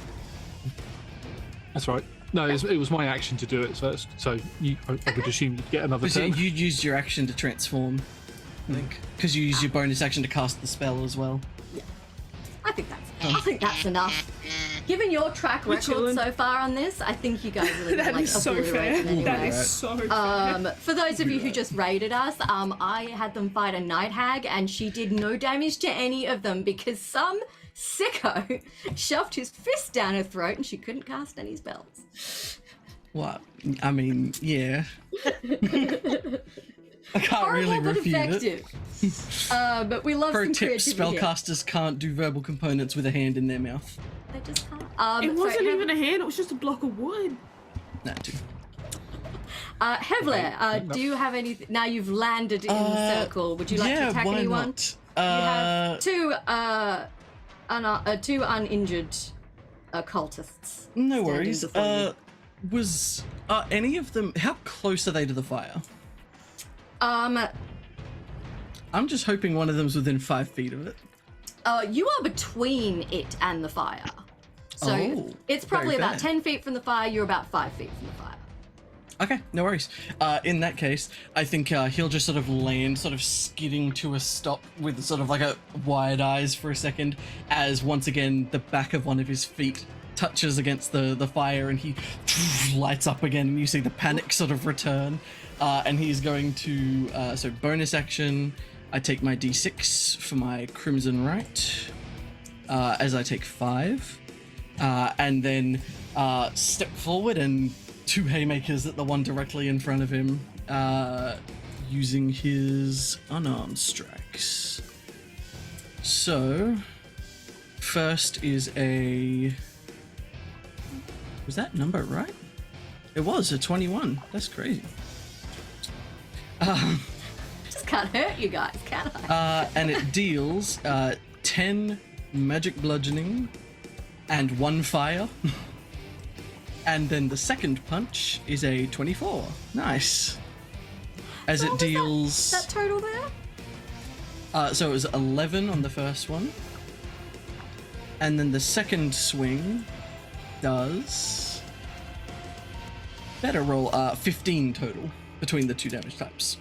That's right. No, it was my action to do it first, so I would assume you'd get another turn. You used your action to transform, I think, because you used your bonus action to cast the spell as well. Yeah, I think that's enough. Given your track record so far on this, I think you guys are looking That like is so obliterate fair. them anyway. That is so fair. For those of you who just raided us, I had them fight a night hag, and she did no damage to any of them because some sicko shoved his fist down her throat and she couldn't cast any spells. What? I mean, yeah. I can't Horrible really but refute effective. But we love Pro some tip, creativity here. spellcasters can't do verbal components with a hand in their mouth. They just can't. It wasn't even a hand, it was just a block of wood. That too. Hevler, do you have anything? Now you've landed in the circle. Would you like to attack why anyone? not? You have two uninjured cultists. No standing worries. before you. Are any of them? How close are they to the fire? I'm just hoping one of them's within 5 feet of it. You are between it and the fire. So it's probably very about fair. 10 feet from the fire. You're about 5 feet from the fire. Okay, no worries. In that case, I think he'll just sort of land, sort of skidding to a stop with sort of like a wide eyes for a second, as once again the back of one of his feet touches against the fire, and he lights up again, and you see the panic sort of return. And he's going to so bonus action. I take my d6 for my Crimson Right, as I take 5, and then step forward and 2 haymakers at the one directly in front of him, using his unarmed strikes. So, first is was that number right? It was a 21. That's crazy. Just can't hurt you guys, can I? And it deals 10 magic bludgeoning and 1 fire. And then the second punch is a 24. Nice. As What it was deals... that total there? So it was 11 on the first one. And then the second swing does... Better roll 15 total between the 2 damage types.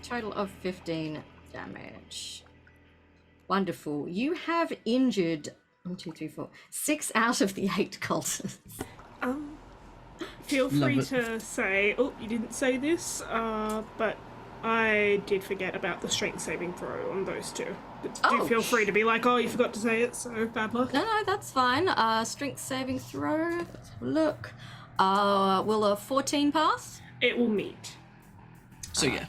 Total of 15 damage. Wonderful. You have injured 6 out of the 8 cultists. Feel free Love to say, oh, you didn't say this, but I did forget about the strength saving throw on those 2. Do feel free to be like, oh, you forgot to say it, so bad luck. No, that's fine. Strength saving throw. Let's have a look. Will a 14 pass? It will meet. So yeah.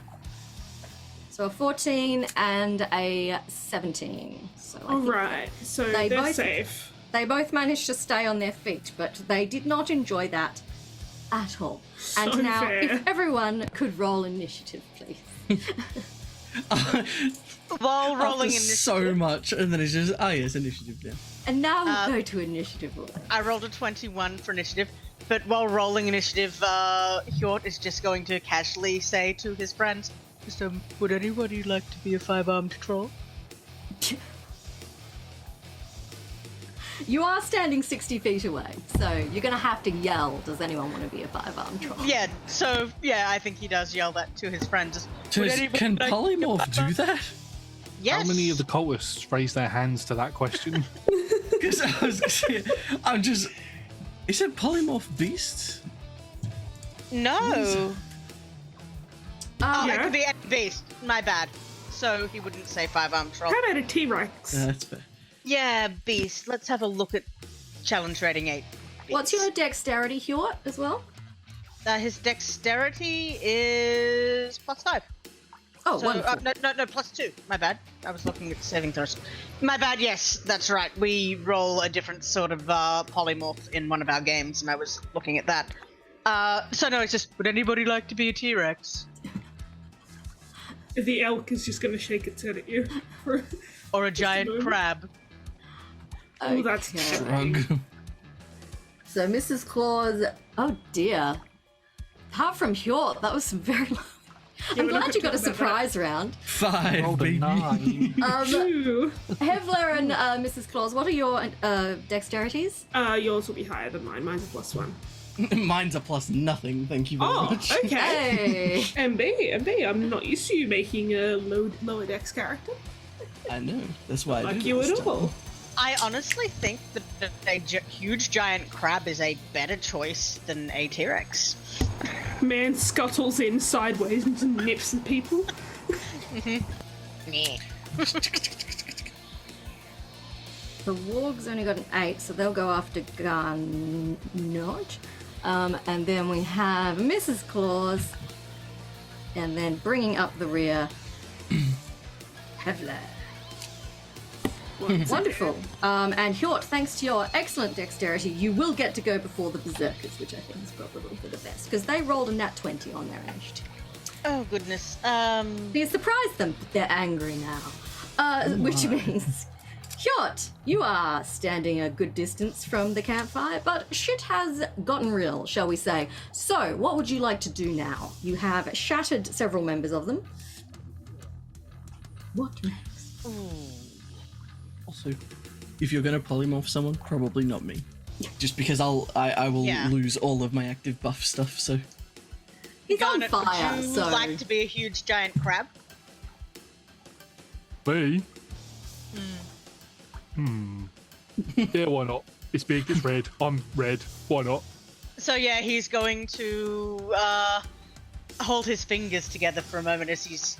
So a 14 and a 17. So I think Alright, so they they're both- safe. they both managed to stay on their feet, but they did not enjoy that at all. And So now, fair. if everyone could roll initiative, please. While rolling After initiative, so much, and then it's just, oh yes, initiative then. And now we'll go to initiative order. I rolled a 21 for initiative, but while rolling initiative, Hjort is just going to casually say to his friends, would anybody like to be a 5-armed troll? You are standing 60 feet away, so you're going to have to yell, does anyone want to be a 5-armed troll? Yeah, I think he does yell that to his friends. Would anybody Can like to be a polymorph 5-armed do that? Yes. How many of the cultists raised their hands to that question? Because I'm just. Is it polymorph beasts? No. Oh, Yeah. it could be any beast. My bad. So he wouldn't say 5-armed troll. How about a T-Rex? That's fair. Yeah, beast. Let's have a look at challenge rating 8. What's your dexterity, Hjort, as well? His dexterity is +5. Oh, So, wonderful. no, +2. My bad. I was looking at saving throws. My bad, yes, that's right. We roll a different sort of polymorph in one of our games, and I was looking at that. So no, it's just, would anybody like to be a T-Rex? The elk is just going to shake its head at you. Or a giant moment. crab? Oh, that's Okay. Shrug. So Mrs. Claus, oh dear. Apart from Hjort, that was some very long. I'm we're not glad you got a gonna talk about surprise round. 5, Rolled a baby. 9. Ooh. Hevler and Mrs. Claus, what are your dexterities? Yours will be higher than mine. Mine's a +1. Mine's a plus nothing, thank you very Oh, much. Hey! okay. MB, I'm not used to you making a lower dex character. I know, that's why I Like do you this at time. all. I honestly think that a huge giant crab is a better choice than a T-Rex. Man scuttles in sideways and just nips at people. Meh. The Warg's only got an 8, so they'll go after Garnot. And then we have Mrs. Claus. And then bringing up the rear, Hevler. Wonderful. And Hjort, thanks to your excellent dexterity, you will get to go before the Berserkers, which I think is probably for the best, because they rolled a nat 20 on their initiative. Oh goodness. You surprised them, but they're angry now. Which means, Hjort, you are standing a good distance from the campfire, but shit has gotten real, shall we say. So, what would you like to do now? You have shattered several members of them. What next? Also, if you're gonna polymorph someone, probably not me. Just because I will Yeah. lose all of my active buff stuff, so. He's Garnet, on fire, would you so... like to be a huge giant crab? Me? Yeah, why not? It's big, it's red. I'm red. Why not? So yeah, he's going to hold his fingers together for a moment as he's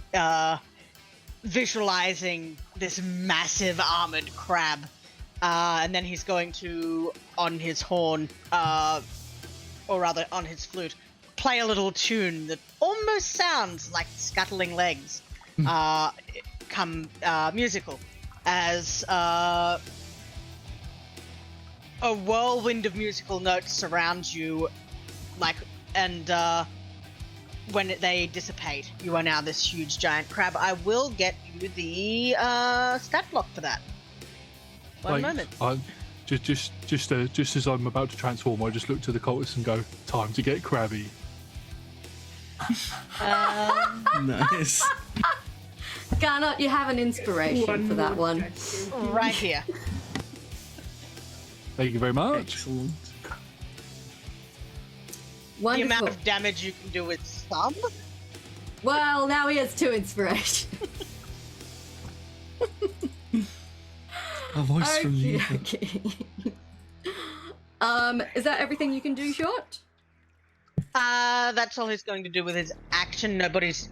visualizing this massive armored crab, and then he's going to, on his horn, or rather on his flute, play a little tune that almost sounds like scuttling legs, come musical, as a whirlwind of musical notes surrounds you, and when they dissipate, you are now this huge giant crab. I will get you the stat block for that. One moment. Just as I'm about to transform, I just look to the cultists and go, "Time to get crabby." Nice. Garnet, you have an inspiration for that more one. dex. Right here. Thank you very much. Excellent. The Wonderful. amount of damage you can do with some. Well, now he has 2 inspiration. A voice from the Okay. Is that everything you can do, Hjort? That's all he's going to do with his action. Nobody's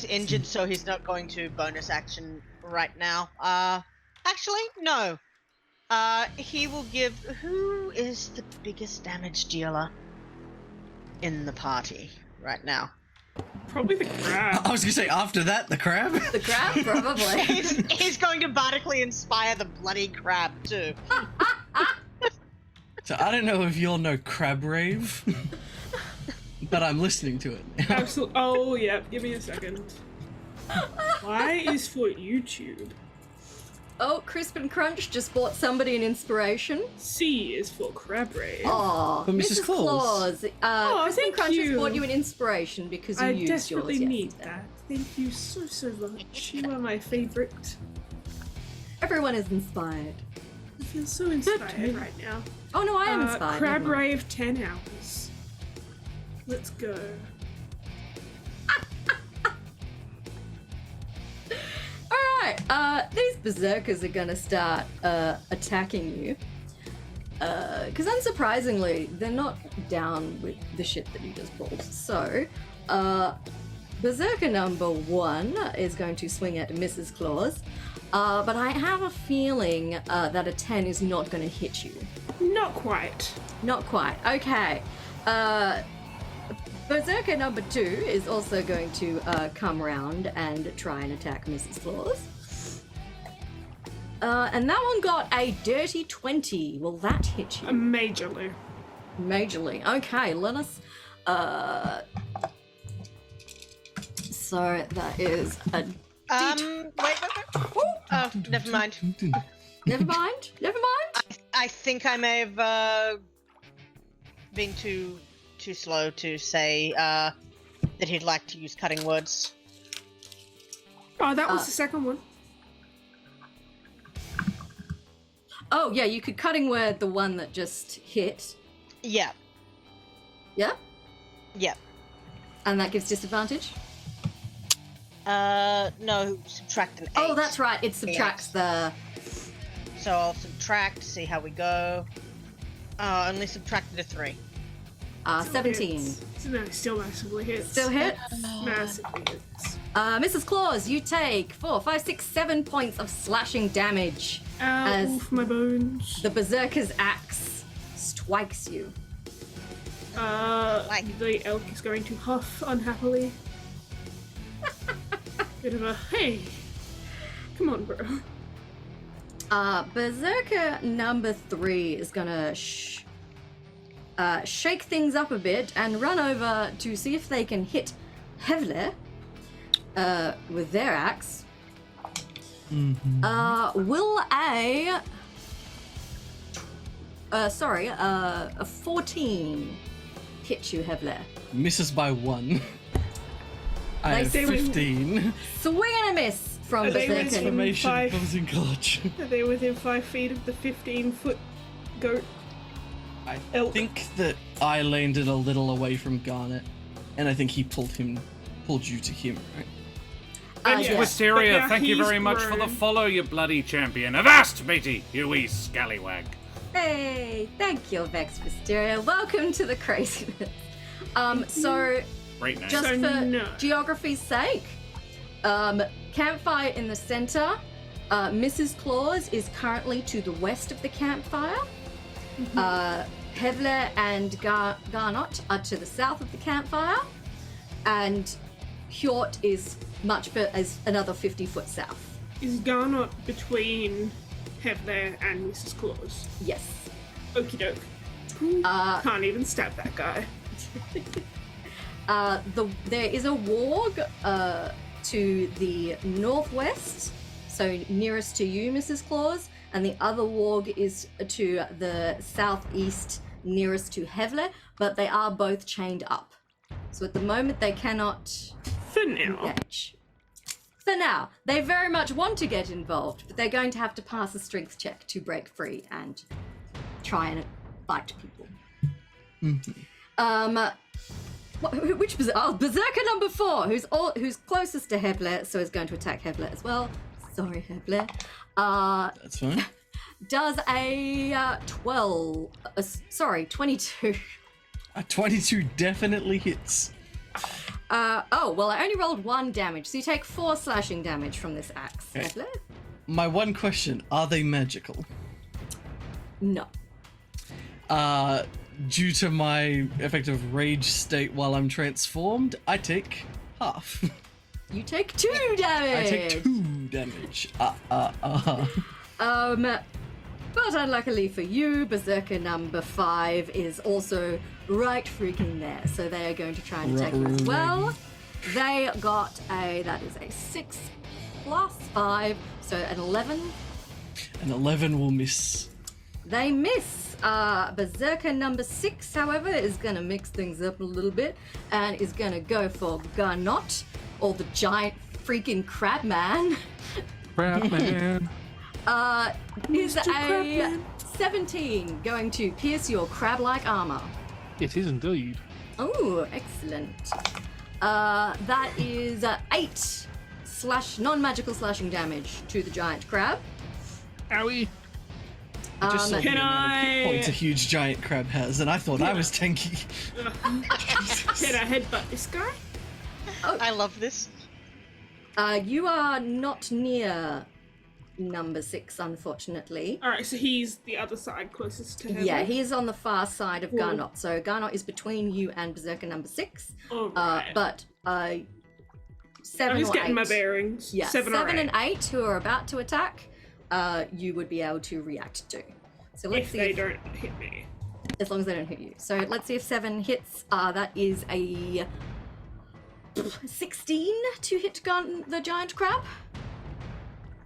injured, so he's not going to bonus action right now. Actually, no. He will give... Who is the biggest damage dealer in the party right now? Probably the crab. I was gonna say, after that, the crab? The crab, probably. He's going to bardically inspire the bloody crab, too. So I don't know if you'll know Crab Rave, but I'm listening to it. Absolutely. Oh, yeah. Give me a second. Y is for YouTube. Oh, Crisp and Crunch just bought somebody an inspiration. C is for crab rave. Oh, For Mrs. Claus. Crisp Oh, and thank Crunch has you. bought you an inspiration because you I used desperately yours need yesterday. that. Thank you so much. You are my favorite. Everyone is inspired. I feel so inspired right now. Oh no, I am inspired. Crab never mind. rave 10 hours. Let's go. These berserkers are gonna start attacking you. Because unsurprisingly, they're not down with the shit that you just pulled. So, berserker number 1 is going to swing at Mrs. Claus. But I have a feeling that a 10 is not going to hit you. Not quite. Not quite. Okay. Berserker number 2 is also going to come around and try and attack Mrs. Claus. And that one got a dirty 20. Will that hit you? Majorly. Majorly. Okay, let us... So that is a... Wait. Oh, never mind. Never mind? Never mind? I think I may have been too slow to say that he'd like to use cutting words. Oh, that was the second one. Oh, yeah, you could cutting word the one that just hit. Yeah. Yeah? Yeah. And that gives disadvantage? No, subtract an 8. Oh, that's right. It subtracts the... So I'll subtract, see how we go. Only subtracted a 3. 17. No, still massively hits. Still hit? Massively hits. Mrs. Claus, you take 4, 5, 6, 7 points of slashing damage Ow, as oof, my bones. the berserker's axe strikes you. The elk is going to huff unhappily. Bit of a, hey, come on, bro. Berserker number 3 is gonna shake things up a bit and run over to see if they can hit Hjort with their axe. Will a 14 hit you, Hjort? Misses by 1. I have Nice. 15. Swing and a miss from Are they Berserker. within Information five- comes in clutch. Are they within 5 feet of the 15-foot goat? I Elk. think that I landed a little away from Garnet, and I think he pulled you to him, right? Bench yeah. Wisteria, But now thank you he's very much for the grown. follow, you bloody champion. Avast, matey, you wee scallywag. Hey, thank you, Vex Mysteria. Welcome to the craziness. So Great name. just So for no. geography's sake, campfire in the center. Mrs. Claus is currently to the west of the campfire. Hjort and Garnot are to the south of the campfire, and Hjort is as another 50-foot south. Is Garnot between Hjort and Mrs. Claus? Yes. Okie doke. Can't even stab that guy. There is a warg to the northwest, so nearest to you, Mrs. Claus, and the other warg is to the southeast, nearest to Hjort, but they are both chained up. So at the moment they cannot For now. engage. For now, they very much want to get involved, but they're going to have to pass a strength check to break free and try and fight people. Which Berserker number 4, who's closest to Hjort, so is going to attack Hjort as well. Sorry, Hjort. That's fine. Does a 22. A 22 definitely hits. I only rolled 1 damage, so you take 4 slashing damage from this axe. Okay. Hjort? My one question, are they magical? No. Due to my effective rage state while I'm transformed, I take half. You take 2 damage! I take 2 damage. But unluckily for you, Berserker number 5 is also right freaking there. So they are going to try and attack you as well. They got that is a 6 plus 5, so an 11. An 11 will miss. They miss. Berserker number 6, however, is going to mix things up a little bit and is going to go for Garnot, or the giant freaking crab man. Crap, man. Is Mr. a Crabman. 17 going to pierce your crab-like armor? It is indeed. Oh, excellent. That is 8 non-magical slashing damage to the giant crab. Owie. I just saw the Can amount of hit I- points a huge giant crab has, and I thought I was tanky. Can I headbutt this guy? I love this. You are not near number 6, unfortunately. Alright, so he's the other side closest to him. Yeah, he is on the far side of Cool. Garnot. So Garnot is between you and Berserker number 6. Alright. But 7 I'm just or getting 8. my bearings. Yeah, 7 or 8. and 8 who are about to attack, you would be able to react to. So let's If see they don't hit me. as long as they don't hit you. So let's see if 7 hits. That is a 16 to hit the giant crab.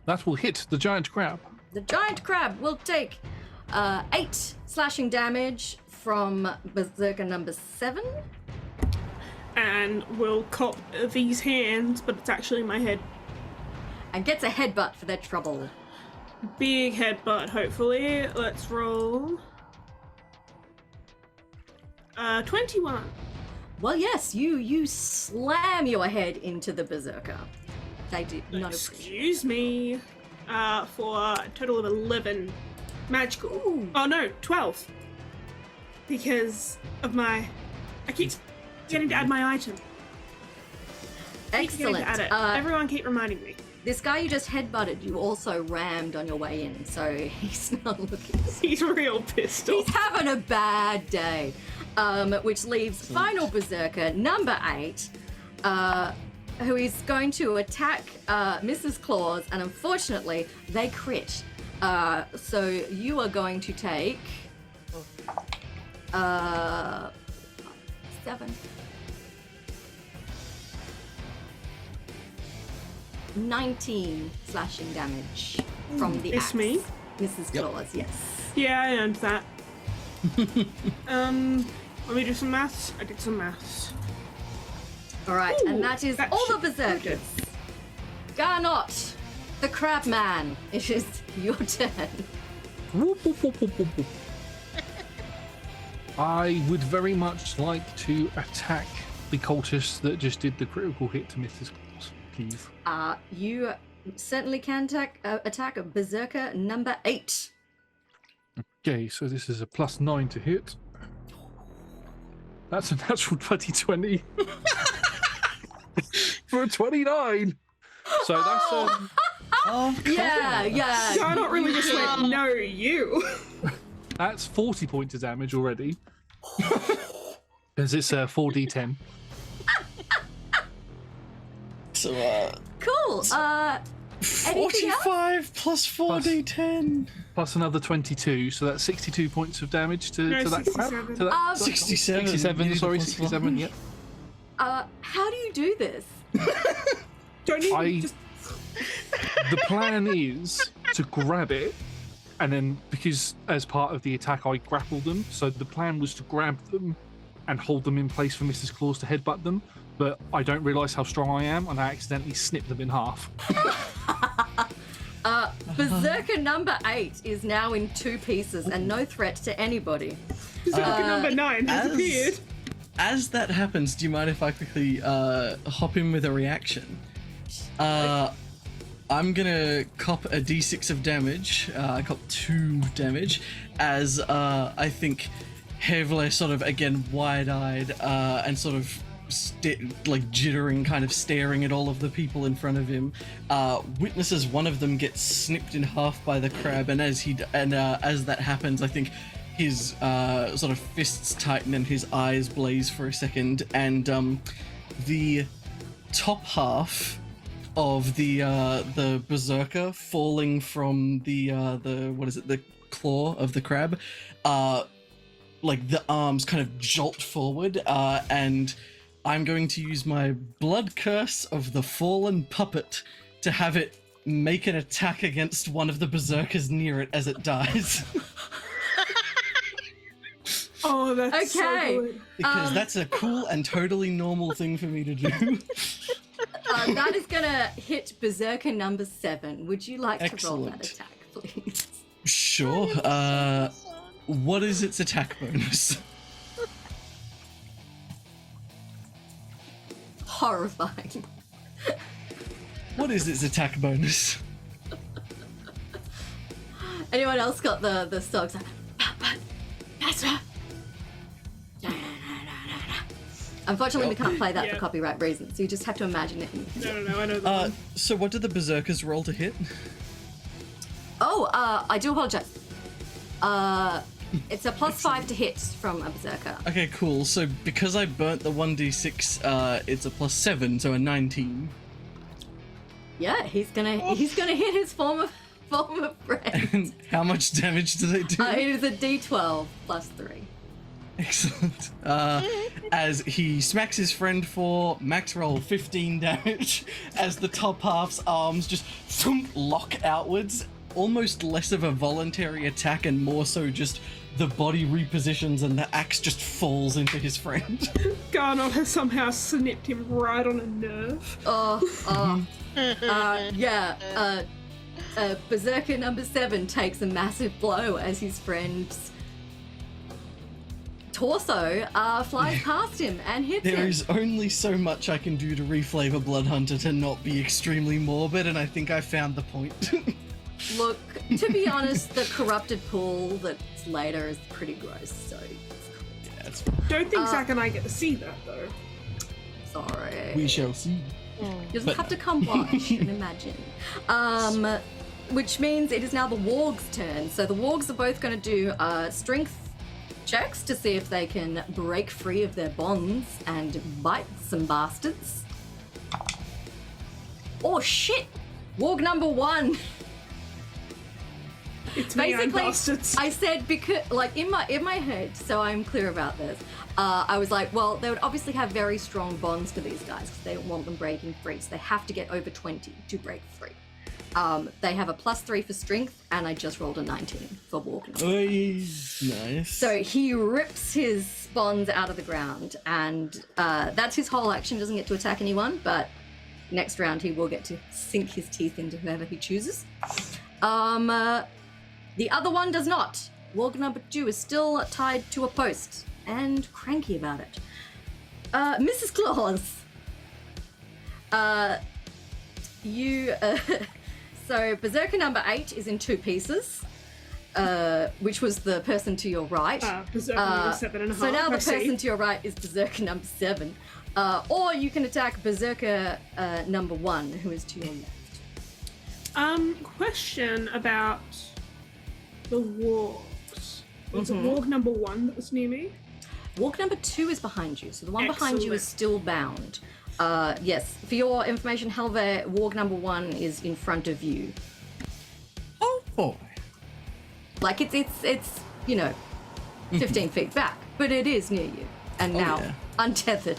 That will hit the giant crab. The giant crab will take 8 slashing damage from Berserker number 7. And we'll cop these hands, but it's actually my head. And gets a headbutt for their trouble. Big headbutt, hopefully. Let's roll. 21. Well, yes, you slam your head into the Berserker. They do not appreciate. Excuse me. For a total of 11 magical. Ooh. Oh no, 12. Because of my. I keep getting to add my item. Keep forgetting Excellent. to add it. Everyone keep reminding me. This guy you just headbutted, you also rammed on your way in, so he's not looking. He's real pissed He's off. having a bad day. Which leaves final Berserker number 8, who is going to attack Mrs. Claws, and unfortunately, they crit. So you are going to take 7. 19 slashing damage from the It's axe. me? Mrs. Yep. Claws, yes. Yeah, I earned that. Let me do some maths. I did some maths. Alright, Ooh, and that is that all the should be Berserkers. Garnot, the Crab Man, it is your turn. Whoop, whoop, whoop, whoop, whoop, whoop. I would very much like to attack the cultist that just did the critical hit to Mrs. Claus, please. You certainly can attack Berserker number 8. Okay, so this is a +9 to hit. That's a natural 2020 for a 29. So that's Yeah. So I not really just went, no, you. that's 40 points of damage already. Because it's a 4d10. So, Cool. Anything else? 45 plus 4d10. Plus another 22, so that's 62 points of damage to No, that crab. 67. To that, 67. 67, sorry, 67, yeah. How do you do this? Don't even I- just. The plan is to grab it, and then because as part of the attack I grappled them, so the plan was to grab them and hold them in place for Mrs. Claus to headbutt them, but I don't realise how strong I am, and I accidentally snip them in half. Berserker number 8 is now in 2 pieces and no threat to anybody. Berserker number 9 has as- appeared. As that happens, do you mind if I quickly hop in with a reaction? I'm gonna cop a d6 of damage. I cop 2 damage as I think Hevle sort of again wide-eyed and sort of like jittering, kind of staring at all of the people in front of him. Witnesses one of them get snipped in half by the crab, and as that happens, I think his sort of fists tighten and his eyes blaze for a second, and the top half of the berserker falling from the what is it, the claw of the crab, like the arms kind of jolt forward, and I'm going to use my blood curse of the fallen puppet to have it make an attack against one of the berserkers near it as it dies. Oh, that's so Okay. good. Because that's a cool and totally normal thing for me to do. That is gonna hit Berserker number 7. Would you like to roll that Excellent. attack, please? Sure. What is its attack bonus? Horrifying. What is its attack bonus? Anyone else got the songs? Like, but, Pastor. Unfortunately, we can't play that for Yeah. copyright reasons, so you just have to imagine it. No, I know that. So what did the berserkers roll to hit? Oh, I do apologize. It's a +5 to hit from a berserker. Okay, cool. So because I burnt the 1d6, it's a +7, so a 19. Yeah, he's gonna hit his former friend. And how much damage do they do? It is a D12 +3. Excellent. As he smacks his friend for max roll 15 damage, as the top half's arms just thump, lock outwards, almost less of a voluntary attack and more so just the body repositions and the axe just falls into his friend. Garnot has somehow snipped him right on a nerve. Berserker number 7 takes a massive blow as his friend's torso flies past him and hits him. There is only so much I can do to reflavor Bloodhunter to not be extremely morbid, and I think I found the point. Look, to be honest, the corrupted pool that's later is pretty gross, so Yeah, it's Don't think Zac and I get to see that though. sorry. we shall see. You just have to come watch and imagine. Which means it is now the warg's turn. So the wargs are both going to do strength checks to see if they can break free of their bonds and bite some bastards. Oh shit! Warg number 1. It's me, I'm bastards. I said because, like, in my head, so I'm clear about this. I was like, well, they would obviously have very strong bonds to these guys because they don't want them breaking free, so they have to get over 20 to break free. They have a +3 for strength, and I just rolled a 19 for walking. Oy, nice. So he rips his bonds out of the ground, and that's his whole action. Doesn't get to attack anyone, but next round he will get to sink his teeth into whoever he chooses. The other one does not. Warg number 2 is still tied to a post and cranky about it. Mrs. Claus, so Berserker number 8 is in 2 pieces, which was the person to your right. Berserker number 7.5. So now the I see. person to your right is Berserker number 7. Or you can attack Berserker number 1, who is to your left. Question about the wargs. Was it warg number 1 that was near me? Warg number 2 is behind you, so the one behind you is Excellent. still bound. Yes, for your information, Helve, warg number 1 is in front of you. Oh boy. Like it's 15 feet back, but it is near you, and now yeah. untethered.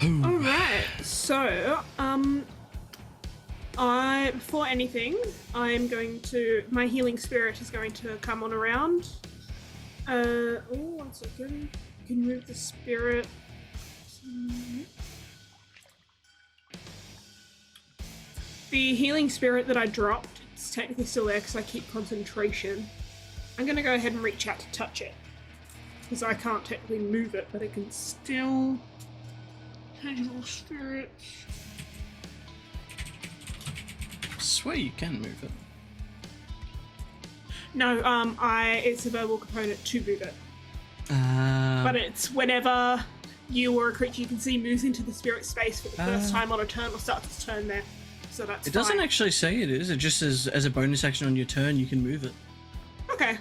All right. So, before anything, I'm going to. My healing spirit is going to come on around. One second. I can move the spirit. The healing spirit that I dropped, it's technically still there because I keep concentration. I'm going to go ahead and reach out to touch it. Because I can't technically move it, but I can still... Healing spirit. Swear you can move it. No, it's a verbal component to move it. But it's whenever you or a creature you can see moves into the spirit space for the first time on a turn or starts its turn there. So that's It doesn't fine. actually say it is. It just says as a bonus action on your turn, you can move it. Okay.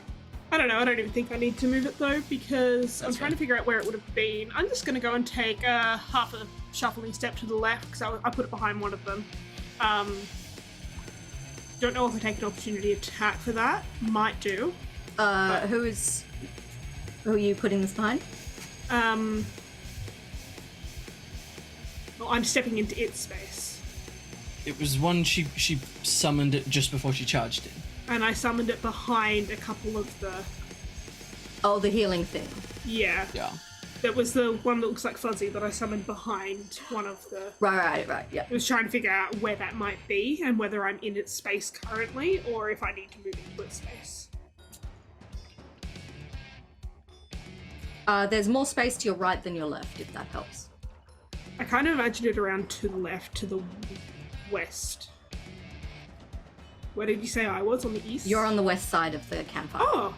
I don't know. I don't even think I need to move it though because I'm That's trying to figure out where it would have been. I'm just going to go and take half a shuffling step to the left because I put it behind one of them. Don't know if I take an opportunity attack for that. Might do. Who are you putting this behind? Well, I'm stepping into its space. It was one she summoned it just before she charged it. And I summoned it behind a couple of the... Oh, the healing thing. Yeah. Yeah. That was the one that looks like Fuzzy that I summoned behind one of the... Right, yeah. I was trying to figure out where that might be and whether I'm in its space currently or if I need to move into its space. There's more space to your right than your left, if that helps. I kind of imagined it around to the left, to the west. Where did you say I was? On the east? You're on the west side of the campfire. Oh.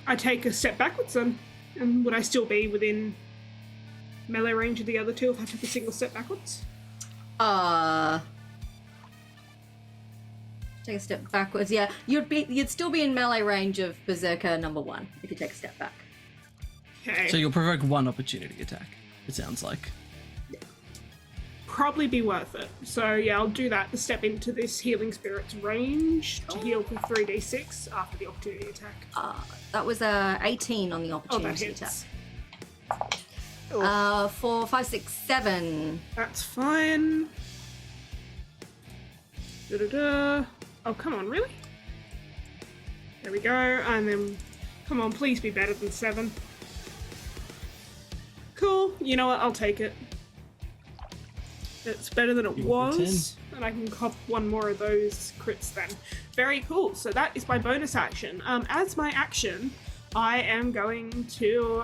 I take a step backwards then. And would I still be within melee range of the other two if I took a single step backwards? Take a step backwards. Yeah, you'd still be in melee range of Berserker number 1 if you take a step back. Okay. So you'll provoke one opportunity attack, it sounds like. Probably be worth it. So yeah, I'll do that to step into this healing spirit's range to heal for 3d6 after the opportunity attack. That was 18 on the Oh, that opportunity attack. hits. 4, 5, 6, 7. That's fine. Da-da-da. Oh, come on, really? There we go, and then, come on, please be better than 7. Cool, you know what, I'll take it. It's better than it You got was, and I can cop one more of those crits then. Very cool, so that is my bonus action. As my action, I am going to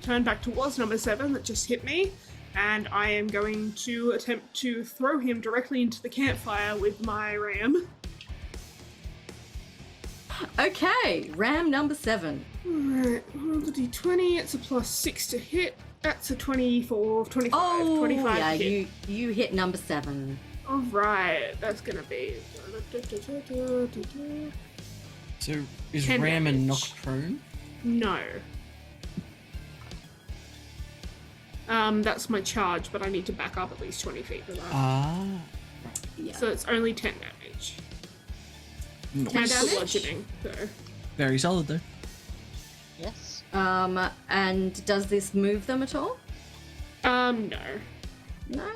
turn back towards number 7 that just hit me, and I am going to attempt to throw him directly into the campfire with my ram. Okay, ram number 7. Alright, roll the d20, it's a +6 to hit. That's a 24, 25, Oh, 25 yeah, to hit. you hit number 7. Alright, that's gonna be... So is 10 Ram and knock damage. prone? No. That's my charge, but I need to back up at least 20 feet for that. Ah. Yeah. So it's only 10 damage. 10 Nice. for bludgeoning, so... Very solid though. Yes. And does this move them at all? No. No?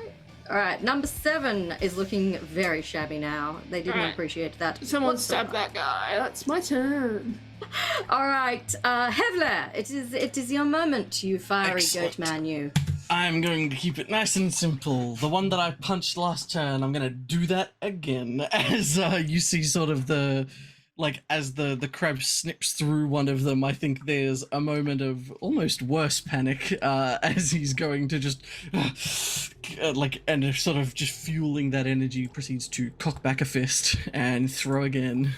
Alright, number 7 is looking very shabby now. They didn't Alright. appreciate that. Someone whatsoever. stab that guy. That's my turn. Alright, Hevler, it is your moment, you fiery Excellent. goat man, you. I'm going to keep it nice and simple. The one that I punched last turn, I'm going to do that again. As you see sort of as the crab snips through one of them, I think there's a moment of almost worse panic as he's going to just, and sort of just fueling that energy, proceeds to cock back a fist and throw again.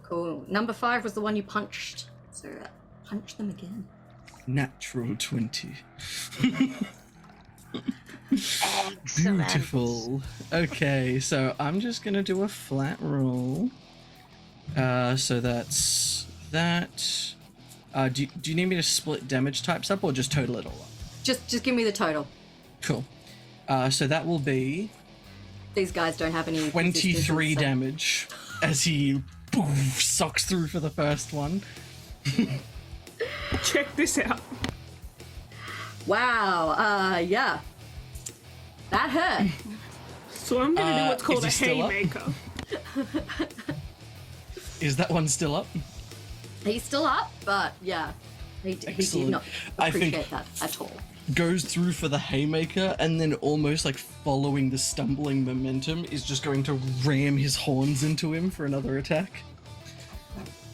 Cool. Number 5 was the one you punched, so punch them again. Natural 20. Excellent. Beautiful. Okay, so I'm just gonna do a flat roll. So that's that. Do you need me to split damage types up or just total it all up? Just give me the total. Cool. So that will be These guys don't have any 23 resistances, so- damage as he socks through for the first one. Check this out. Wow, yeah. That hurt. So I'm gonna do what's called a is he still up? haymaker. Is that one still up? He's still up, but yeah. He did Excellent. not I think- appreciate that at all. Goes through for the haymaker and then almost like following the stumbling momentum is just going to ram his horns into him for another attack.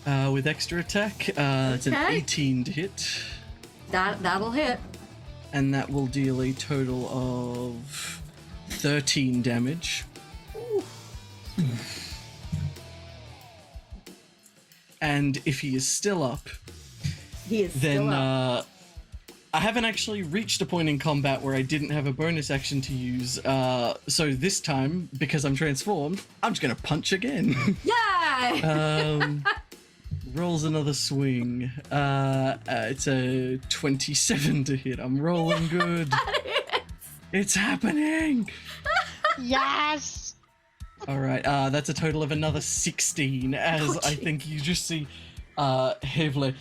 With extra attack, it's an Okay. 18 to hit, That'll hit. and that will deal a total of 13 damage. And if he is still up, He is then still up. I haven't actually reached a point in combat where I didn't have a bonus action to use. So this time, because I'm transformed, I'm just gonna punch again. Yay! Rolls another swing. It's a 27 to hit. I'm rolling good. It's happening. Yes. All right. That's a total of another 16. As I think you just see, Hevler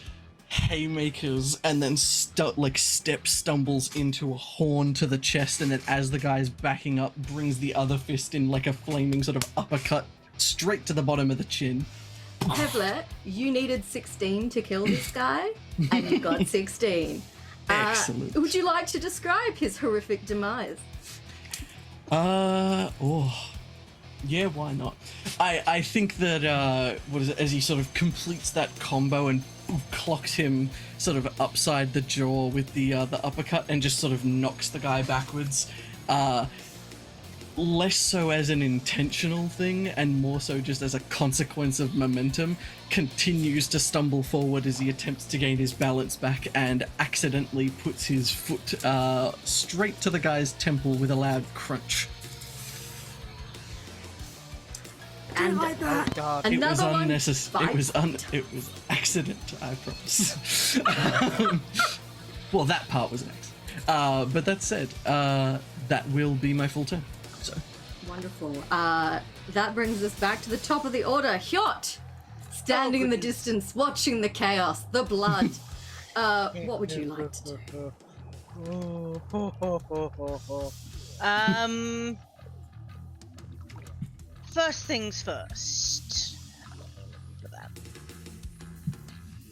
haymakers and then stumbles into a horn to the chest, and then as the guy's backing up, brings the other fist in like a flaming sort of uppercut straight to the bottom of the chin. Hevler, you needed 16 to kill this guy, and you got 16. Excellent. Would you like to describe his horrific demise? Yeah, why not? I think that what is it? As he sort of completes that combo and clocks him sort of upside the jaw with the uppercut and just sort of knocks the guy backwards. Less so as an intentional thing and more so just as a consequence of momentum, continues to stumble forward as he attempts to gain his balance back and accidentally puts his foot straight to the guy's temple with a loud crunch. Don't like that. Oh God. It was Another one unnecessary. It bites. was accident, I promise. Well, that part was an accident. But that said, that will be my full turn. So Wonderful. That brings us back to the top of the order. Hjort, standing in the distance, watching the chaos, the blood. What would you like to do? First things first. For that.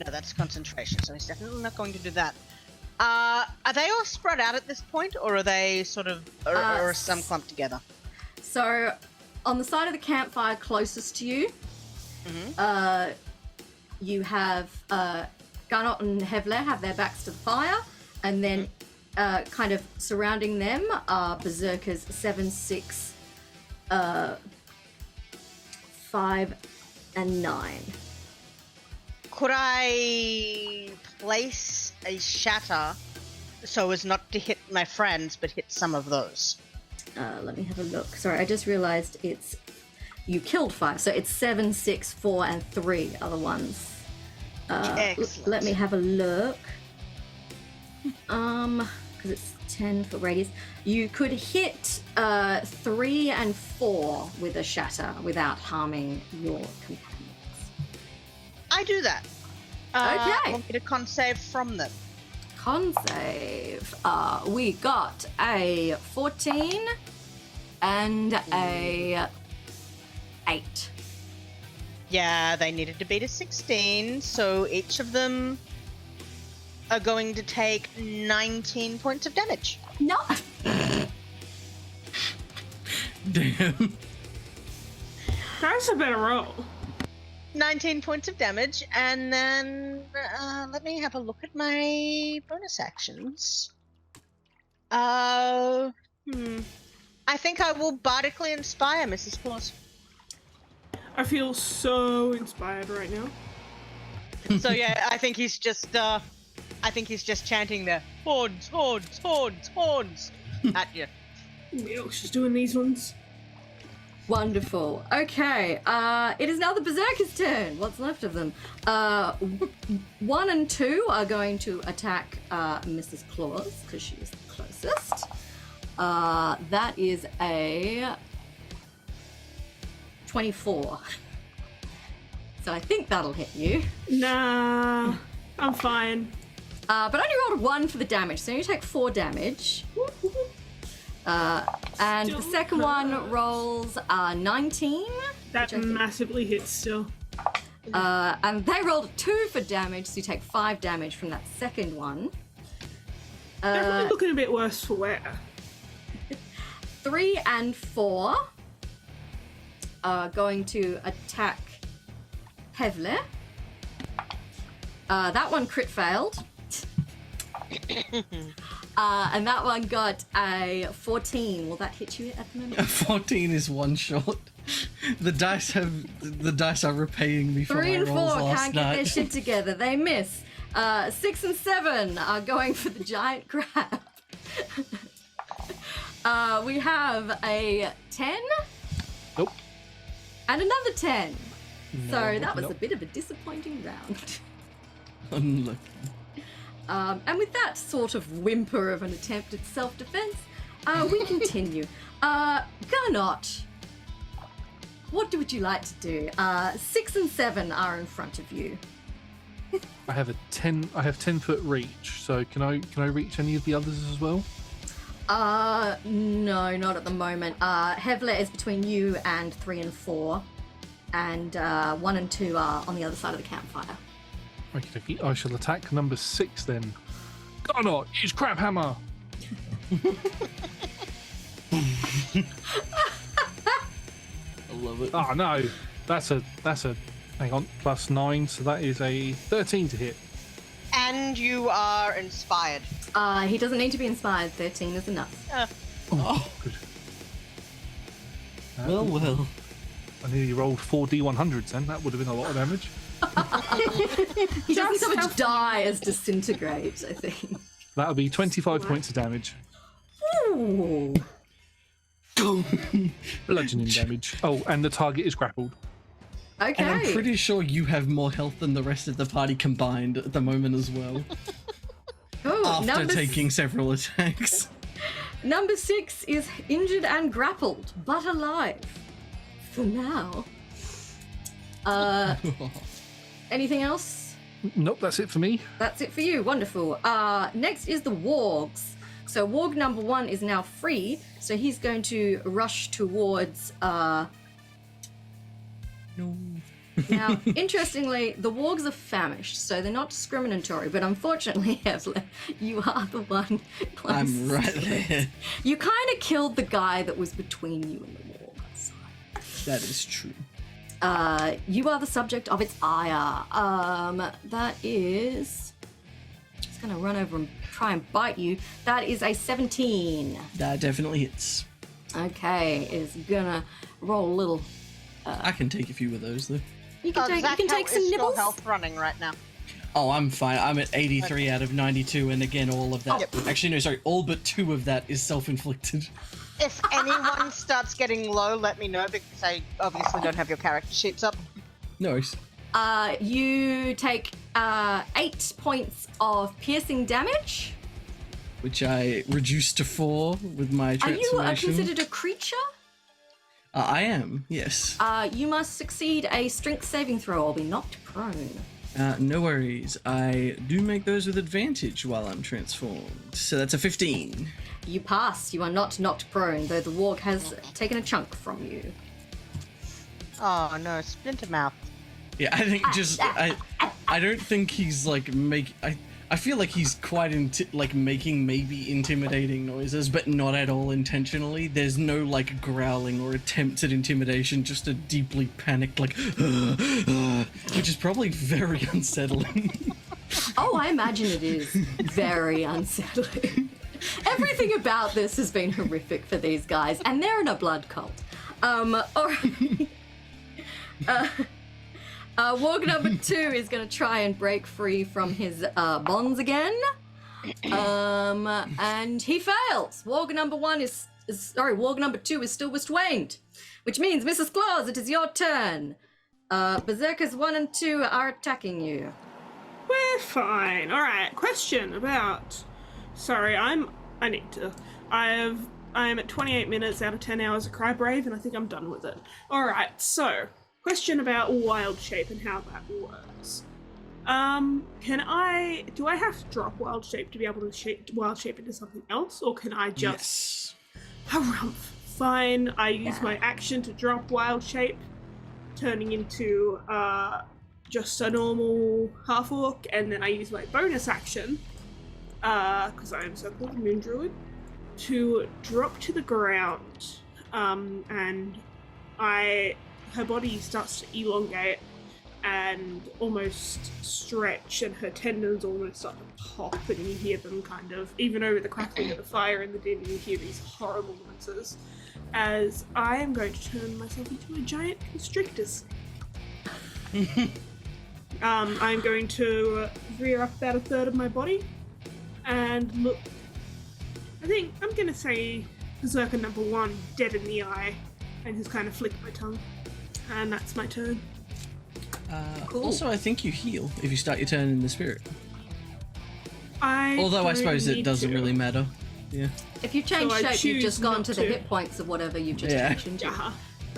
No, that's concentration, so he's definitely not going to do that. Are they all spread out at this point, or are they sort of, or are some clumped together? So, on the side of the campfire closest to you, you have Garnot and Hevler have their backs to the fire, and then kind of surrounding them are berserkers 7, 6, 5, and 9. Could I place a shatter so as not to hit my friends, but hit some of those? Let me have a look. Sorry, I just realized you killed 5, so it's 7, 6, 4, and 3 are the ones. Excellent. Let me have a look. Because it's 10 foot radius. You could hit 3 and 4 with a shatter without harming your companions. I do that. Okay. Want me to con save from them? Con save. We got a 14 and a 8. Yeah, they needed to beat a 16, so each of them are going to take 19 points of damage. No. damn. That's a better roll. 19 points of damage, and then let me have a look at my bonus actions. I think I will bardically inspire Mrs. Claus. I feel so inspired right now. So yeah, I think he's just chanting the horns, horns, horns, horns at you. She's doing these ones. Wonderful. Okay, it is now the Berserker's turn. What's left of them? 1 and 2 are going to attack Mrs. Claus, because she is the closest. That is a 24. So I think that'll hit you. Nah, I'm fine. But I only rolled a 1 for the damage, so you take 4 damage. And Still the second one rolls 19. That massively hits still. And they rolled a 2 for damage, so you take 5 damage from that second one. Definitely looking a bit worse for wear. 3 and 4 are going to attack Hevler. That one crit failed. And that one got a 14. Will that hit you at the moment? 14 is one shot. The dice are repaying me for 3 my and 4 rolls last can't get their night. shit together. They miss. 6 and 7 are going for the giant crab. We have a 10. Nope. And another 10. No, So that was nope. a bit of a disappointing round. Unlucky. And with that sort of whimper of an attempt at self-defense, we continue. Garnot, what would you like to do? 6 and 7 are in front of you. I have 10 foot reach, so can I reach any of the others as well? No, not at the moment. Hevler is between you and 3 and 4, and 1 and 2 are on the other side of the campfire. Okay, I shall attack number 6 then. Garnot, use crab hammer. I love but Oh no, that's a hang on, +9, so that is a 13 to hit. And you are inspired. He doesn't need to be inspired. 13 is enough. oh, Good. well. I nearly rolled 4 D100s then. That would have been a lot of damage. He doesn't so much Just die as disintegrate, I think. That would be 25 points of damage. Ooh. Bludgeoning damage. Oh, and the target is grappled. Okay. And I'm pretty sure you have more health than the rest of the party combined at the moment as well. Cool. After taking several attacks. Number 6 is injured and grappled, but alive. For now. Anything else? Nope, that's it for me. That's it for you. Wonderful. Next is the wargs. So warg number 1 is now free, so he's going to rush towards. No. Now, interestingly, the wargs are famished, so they're not discriminatory. But unfortunately, Evelyn, you are the one closest. I'm right there. You kind of killed the guy that was between you and the wargs. That is true. You are the subject of its ire. That is. It's gonna run over and try and bite you. That is a 17. That definitely hits. Okay, is gonna roll a little. I can take a few of those though. You can take. Zach, You can take how some is nibbles. your health running right now? Oh, I'm fine. I'm at 83 out of 92, and again, all of that. Yep. Actually, no, sorry. All but 2 of that is self-inflicted. If anyone starts getting low, let me know because I obviously don't have your character sheets up. No worries. You take 8 points of piercing damage. Which I reduced to 4 with my Are transformation. you considered a creature? I am, yes. You must succeed a strength saving throw or be knocked prone. No worries. I do make those with advantage while I'm transformed. So that's a 15. You pass. You are not knocked prone, though the warg has taken a chunk from you. Oh no, Splinter Mouth. Yeah, I think just I don't think he's like I feel like he's quite making maybe intimidating noises, but not at all intentionally. There's no like growling or attempts at intimidation, just a deeply panicked like, which is probably very unsettling. Oh, I imagine it is very unsettling. Everything about this has been horrific for these guys, and they're in a blood cult. All right. Warg number 2 is going to try and break free from his bonds again. And he fails. Warg number 2 is still restrained, which means, Mrs. Claus, it is your turn. Berserkers 1 and 2 are attacking you. We're fine. All right. Question about. Sorry, I am at 28 minutes out of 10 hours of Cry Brave, and I think I'm done with it. All right. So, question about wild shape and how that works. Do I have to drop wild shape to be able to wild shape into something else, or can I just? Yes. Fine. I use my action to drop wild shape, turning into just a normal half orc, and then I use my bonus action, because I am Circle of the Moon Druid, to drop to the ground, and her body starts to elongate and almost stretch, and her tendons almost start to pop, and you hear them kind of, even over the crackling of the fire and the din, you hear these horrible noises, as I am going to turn myself into a giant constrictor snake. I'm going to rear up about a third of my body and look. I think I'm going to say Berserker number 1 dead in the eye and just kind of flick my tongue. And that's my turn. Cool. Also, I think you heal if you start your turn in the spirit. Although I don't suppose it need doesn't to. really matter. Yeah. If you change So I shape, you've choose just gone not to the to. hit points of whatever you've just Yeah. changed into. Uh-huh.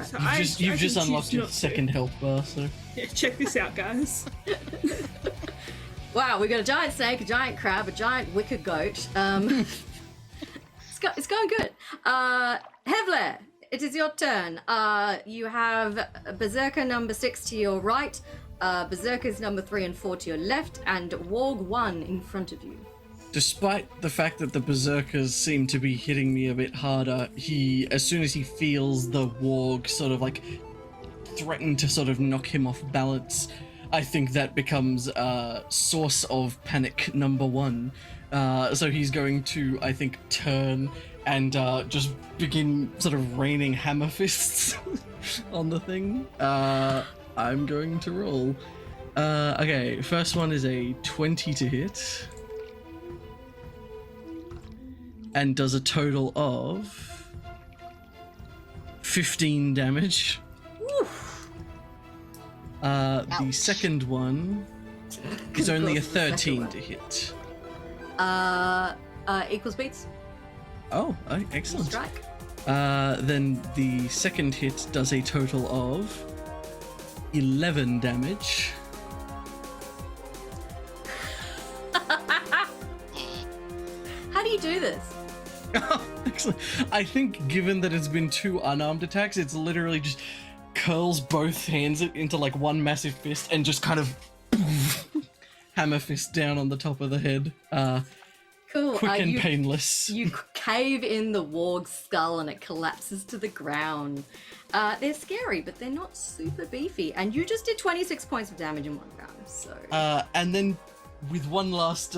So You've just can unlocked choose your not to. second health bar, so. Yeah, check this out, guys. Wow, we got a giant snake, a giant crab, a giant wicker goat. It's going good. Hevler, it is your turn. You have Berserker number 6 to your right, Berserkers number 3 and 4 to your left, and Warg 1 in front of you. Despite the fact that the berserkers seem to be hitting me a bit harder, as soon as he feels the warg sort of like threaten to sort of knock him off balance, I think that becomes source of panic number one. So he's going to, I think, turn and just begin sort of raining hammer fists on the thing. I'm going to roll. Okay, first one is a 20 to hit. And does a total of 15 damage. Oof. The second one is only a 13 to hit. Equals beats. Oh, excellent. Strike. Then the second hit does a total of 11 damage. How do you do this? Oh, excellent. I think given that it's been 2 unarmed attacks, it's literally just curls both hands into like one massive fist and just kind of hammer fist down on the top of the head. Cool. Quick and painless. You cave in the warg's skull and it collapses to the ground. They're scary, but they're not super beefy. And you just did 26 points of damage in one round, so... And then with one last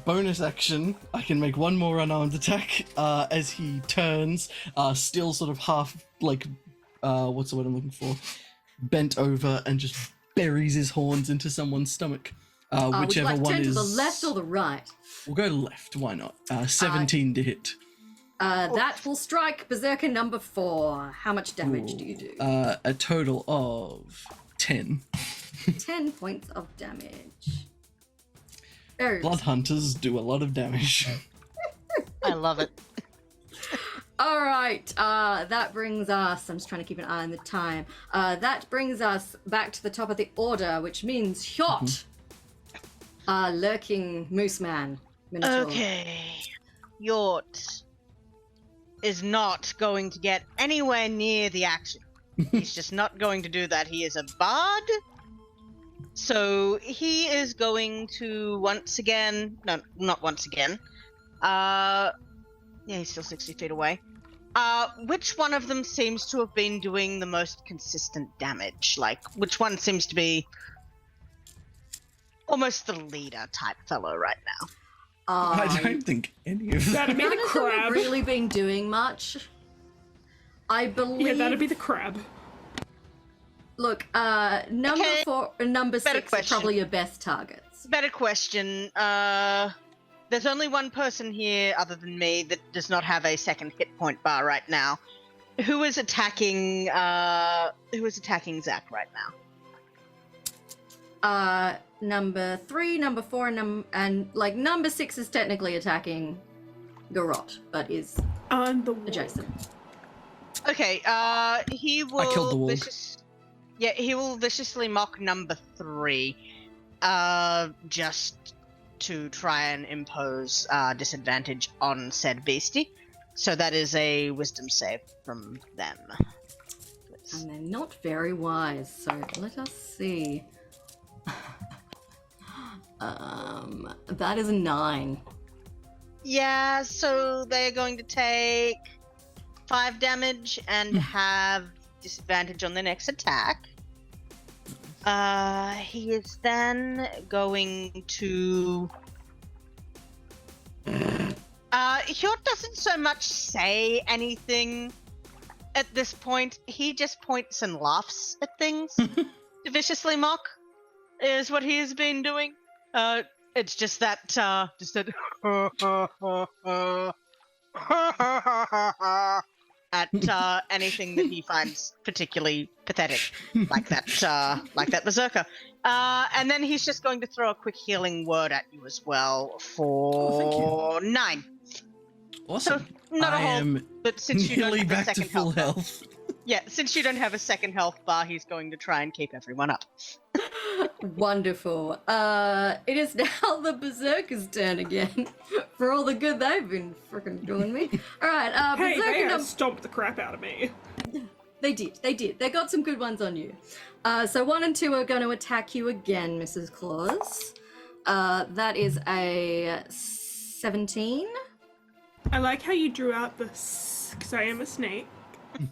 bonus action, I can make one more unarmed attack as he turns, still sort of half, like, what's the word I'm looking for? Bent over and just buries his horns into someone's stomach. Whichever would you like one turn is... to the left or the right? We'll go left, why not? 17 to hit. That will strike Berserker number 4. How much damage do you do? A total of 10. 10 points of damage. Very Blood hunters do a lot of damage. I love it. All right, that brings us, I'm just trying to keep an eye on the time. That brings us back to the top of the order, which means Hjort. Lurking Moose Man. Minotaur. Okay. Hjort is not going to get anywhere near the action. He's just not going to do that. He is a bard. So he is going to once again... No, not once again. Yeah, he's still 60 feet away. Which one of them seems to have been doing the most consistent damage? Like, which one seems to be almost the leader type fellow right now? I don't think any of that. That'd be None the of them have crab. really been doing much. I believe... Yeah, that'd be the crab. Look, number Okay, 4 and number better 6 are question. probably your best targets. Better question. There's only one person here other than me that does not have a second hit point bar right now. Who is attacking Zac right now? Number 3, number 4, and number 6 is technically attacking Garrot, but is On the wall. adjacent. Okay, he will I killed the warg. he will viciously mock number 3. Just to try and impose disadvantage on said beastie. So that is a wisdom save from them. And they're not very wise, so let us see. That is a 9. Yeah, so they're going to take 5 damage and have disadvantage on the next attack. He is then going to... Hjort doesn't so much say anything at this point. He just points and laughs at things to viciously mock, is what he has been doing. It's just that, at anything that he finds particularly pathetic, like that berserker. And then he's just going to throw a quick healing word at you as well for 9. Awesome. So not a I whole, am but since you don't nearly have a back to second full health, health. yeah, since you don't have a second health bar, he's going to try and keep everyone up. Wonderful. It is now the Berserker's turn again, for all the good they've been freaking doing me. Alright, Hey, Berserker they number... stomped the crap out of me. They did. They got some good ones on you. So 1 and 2 are going to attack you again, Mrs. Claus. That is a 17. I like how you drew out the because I am a snake.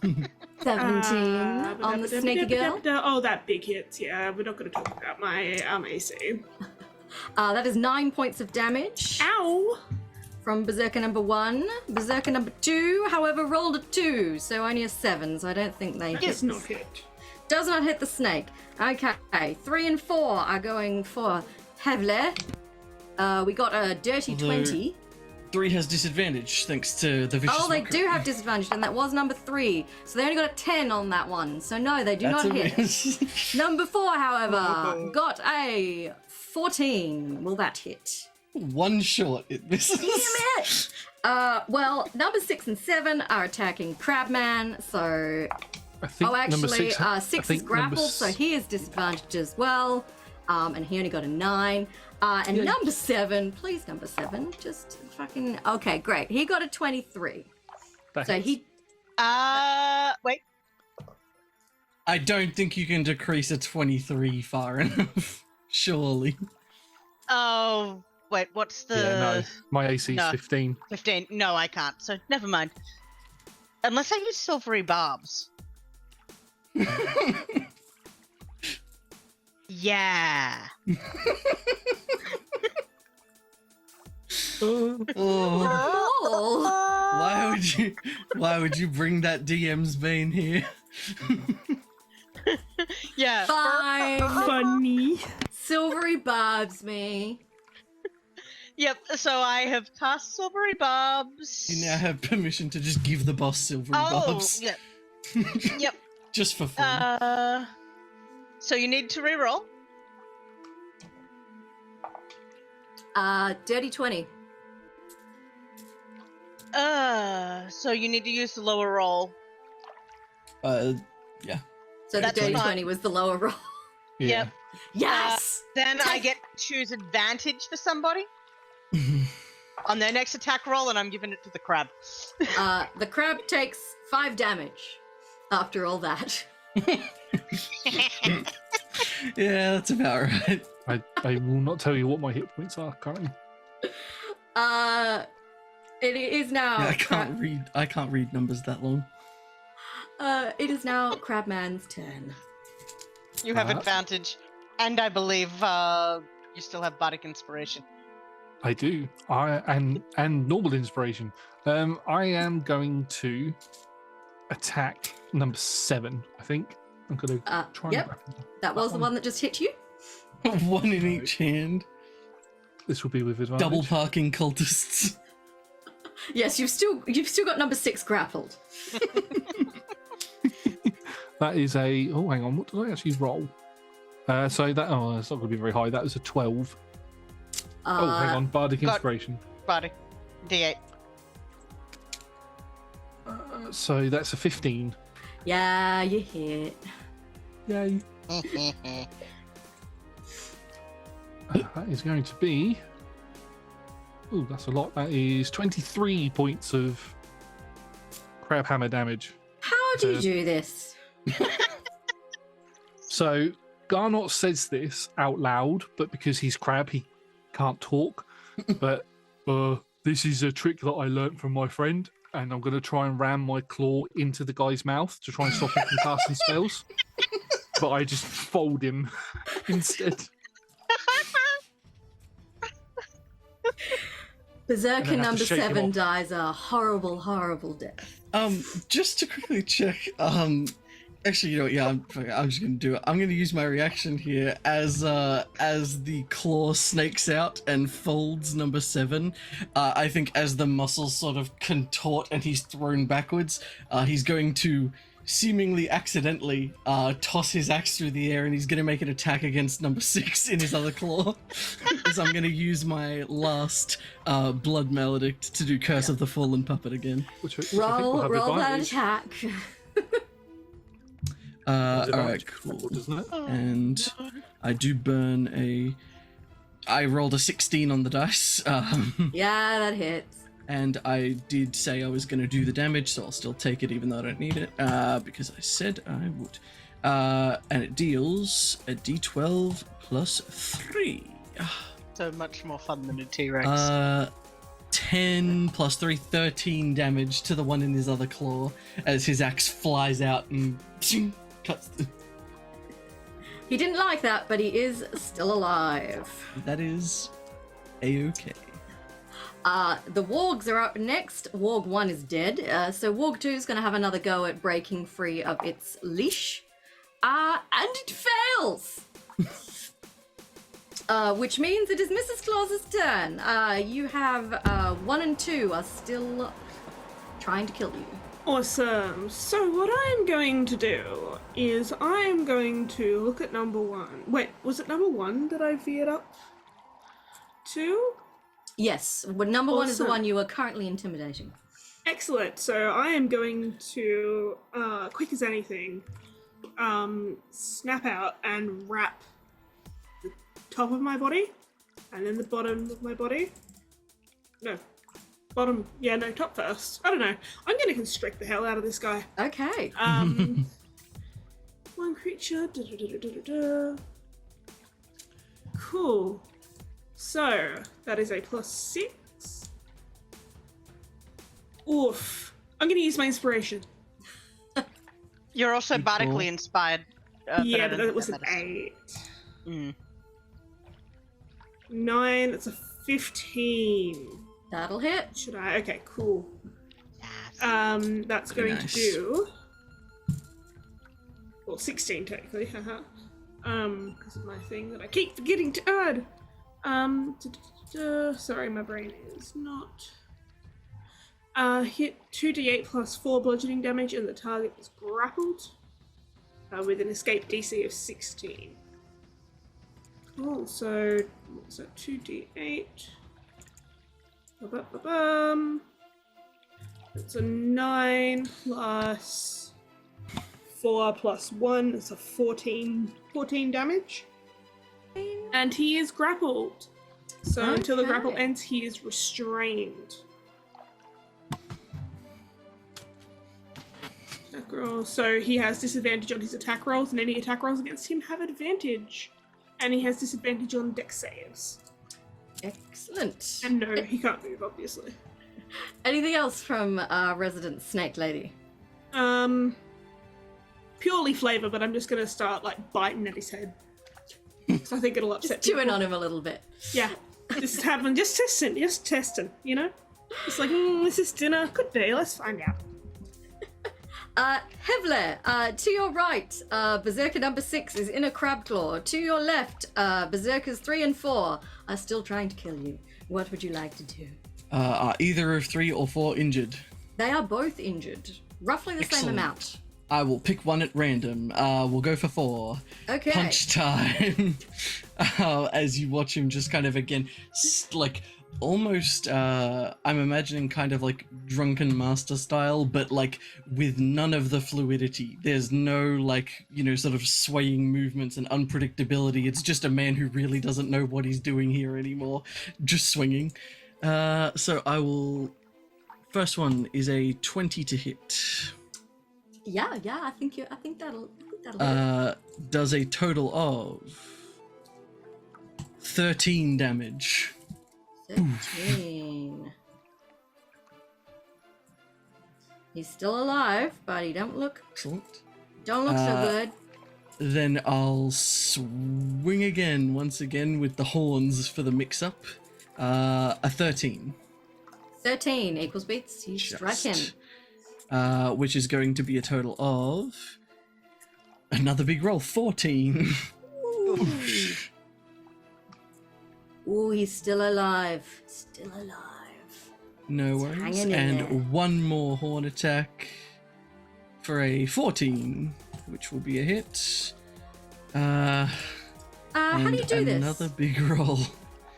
17 on the snaky girl. Oh, that big hit. Yeah, we're not going to talk about my AC. That is 9 points of damage. Ow! From Berserker number 1. Berserker number 2, however, rolled a 2, so only a 7, so I don't think they That hit. does not hit. Does not hit the snake. Okay, 3 and 4 are going for Hevle. We got a dirty Although 20. 3 has disadvantage thanks to the vicious Oh, they mockery. do have disadvantage, and that was number 3. So they only got a 10 on that one. So no, they do That's not a hit. miss. Number 4, however, got a 14. Will that hit? One short, it misses. Damn it! Well, number 6 and 7 are attacking Crabman, so... I think Oh, number actually, 6. I 6 think is grappled, number so he is disadvantaged as well. And he only got a 9. And number 7, please, number 7, just fucking... Okay, great. He got a 23. that So hits. he... Wait. I don't think you can decrease a 23 far enough. Surely. Oh, wait, what's the... Yeah, no. My AC is No. 15. 15. No, I can't, so never mind. Unless I use silvery barbs. Yeah. Oh, Oh! why would you bring that DM's bane here? Yeah. Fine. Funny. Silvery barbs me. Yep, so I have cast silvery barbs. You now have permission to just give the boss silvery Oh, barbs. yep. Yep. Just for fun. So you need to reroll. Dirty 20. So you need to use the lower roll. Yeah. So the That's dirty fine. 20 was the lower roll. Yeah. Yep. Yes! Then I get to choose advantage for somebody on their next attack roll, and I'm giving it to the crab. The crab takes 5 damage after all that. Yeah, that's about right. I will not tell you what my hit points are currently. It is now. Yeah, I can't read numbers that long. It is now Crabman's turn. You have Alright. advantage, and I believe you still have bardic inspiration. I do. And normal inspiration. I am going to attack number 7, I think. I'm going to try Yep. and grapple them. That was the one that just hit you. One in each hand. This will be with advantage. Double parking cultists. Yes, you've still got number 6 grappled. That is a... Oh, hang on. What did I actually roll? So that... Oh, it's not going to be very high. That was a 12. Oh, hang on. Bardic got- Inspiration. Bardic. D8. So that's a 15. Yeah, you hit. Yay. That is going to be... Oh, that's a lot. That is 23 points of crab hammer damage. How do you do this? So Garnot says this out loud, but because he's crab, he can't talk. But this is a trick that I learnt from my friend, and I'm going to try and ram my claw into the guy's mouth to try and stop him from casting spells. But I just fold him instead. Berserker And then have to number shake him 7 off. dies a horrible, horrible death. Just to quickly check, actually, you know what, yeah, I'm just gonna do it. I'm gonna use my reaction here as the claw snakes out and folds number 7. I think as the muscles sort of contort and he's thrown backwards, he's going to seemingly accidentally toss his axe through the air, and he's gonna make an attack against number 6 in his other claw. As I'm gonna use my last blood maledict to do Curse of the Fallen Puppet again. Which I think will have Roll that advantage. attack. Has Alright, advantage, cool. doesn't it? And I do burn I rolled a 16 on the dice. Yeah, that hits. And I did say I was going to do the damage, so I'll still take it even though I don't need it, because I said I would. And it deals a d12 plus 3. So much more fun than a T-Rex. 10 plus 3, 13 damage to the one in his other claw as his axe flies out and cuts the... He didn't like that, but he is still alive. That is a-okay. The wargs are up next. Warg 1 is dead. So Warg 2 is going to have another go at breaking free of its leash. And it fails! Which means it is Mrs. Claus's turn. You have 1 and 2 are still trying to kill you. Awesome. So what I'm going to do is I'm going to look at number 1. Wait, was it number 1 that I veered up to? Yes, but number 1 is the Awesome. one you are currently intimidating. Excellent. So I am going to, quick as anything, snap out and wrap the top of my body and then the bottom of my body. No. Bottom, yeah, no, top first. I don't know. I'm gonna constrict the hell out of this guy. Okay. One creature. Cool. So that is a +6. Oof. I'm gonna use my inspiration. You're also Good call. bardically inspired. Yeah, but that that was an 8. Mm. 9. It's a 15. That'll hit. Should I? Okay, cool. Yes. That's Very going nice. to do. Well, 16 technically, haha. Because of my thing that I keep forgetting to add. Sorry, my brain is not. Hit 2d8 plus 4 bludgeoning damage, and the target is grappled. With an escape DC of 16. Cool. So what's that? 2d8. Ba-ba-ba-bum. It's a 9 plus 4 plus 1. It's a 14 damage. And he is grappled. So until the grapple Okay. ends, he is restrained. Attack roll. So he has disadvantage on his attack rolls, and any attack rolls against him have advantage. And he has disadvantage on dex saves. Excellent. And no, he can't move, obviously. Anything else from resident snake lady? Purely flavor, but I'm just gonna start like biting at his head. So I think it'll upset Just chewing people. on him a little bit. Yeah, just testing, you know? It's like, this is dinner. Could be, let's find out. Hevler, to your right, Berserker number 6 is in a crab claw. To your left, Berserkers 3 and 4 are still trying to kill you. What would you like to do? Are either of 3 or 4 injured? They are both injured. Roughly the same Excellent. amount. I will pick one at random. We'll go for 4. Okay. Punch time. As you watch him just kind of again, like almost, I'm imagining kind of like drunken master style, but like with none of the fluidity. There's no like, sort of swaying movements and unpredictability. It's just a man who really doesn't know what he's doing here anymore. Just swinging. So I will... First one is a 20 to hit. Yeah, I think that'll hit. Does a total of 13 damage. 13. He's still alive, but he don't look Excellent. so good. Then I'll swing again, once again with the horns for the mix-up. A 13. 13 equals beats. You strike him. Which is going to be a total of another big roll, 14. Ooh, he's still alive. Still alive. No worries. hanging in And there. one more horn attack for a 14, which will be a hit. How do you do this? Another big roll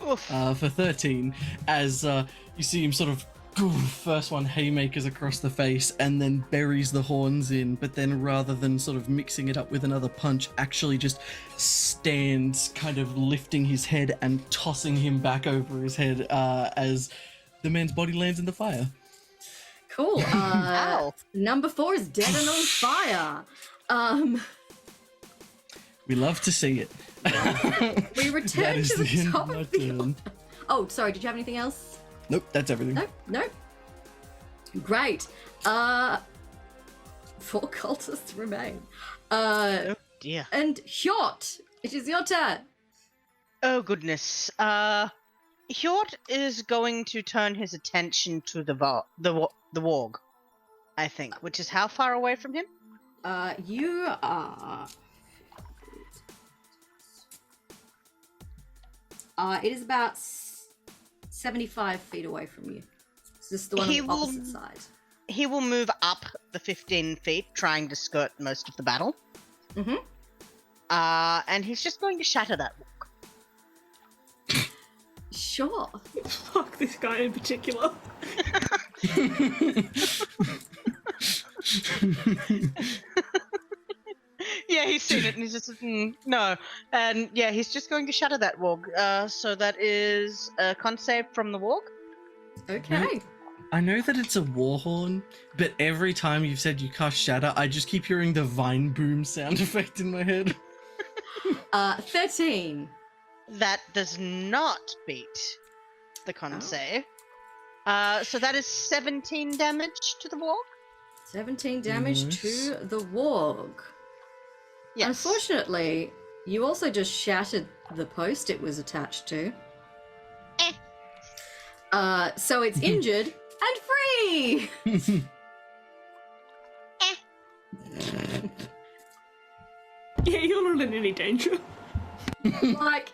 Oof. for 13, as you see him sort of first one haymakers across the face and then buries the horns in, but then rather than sort of mixing it up with another punch, actually just stands kind of lifting his head and tossing him back over his head as the man's body lands in the fire. Cool. Ow. Number 4 is dead and on fire. We love to see it. We That return is to the the end top of my of the turn. order. Oh, sorry, did you have anything else? Nope, that's everything. Nope. Great. 4 cultists remain. Oh dear. And Hjort, it is your turn. Oh goodness. Hjort is going to turn his attention to the warg, I think, which is how far away from him? You are. It is about 75 feet away from you. It's just the one on the opposite side. He will move up the 15 feet, trying to skirt most of the battle. Mm-hmm. And he's just going to shatter that wall. Sure. Fuck this guy in particular. Yeah, he's seen it and he's just no. And yeah, he's just going to shatter that warg. So that is a con save from the warg. Okay. I know that it's a war horn, but every time you've said you cast shatter, I just keep hearing the vine boom sound effect in my head. 13. That does not beat the con save. So that is 17 damage to the warg. 17 damage Nice. to the warg. Yes. Unfortunately, you also just shattered the post it was attached to. So it's injured and free! Yeah, you're not in any danger. Like,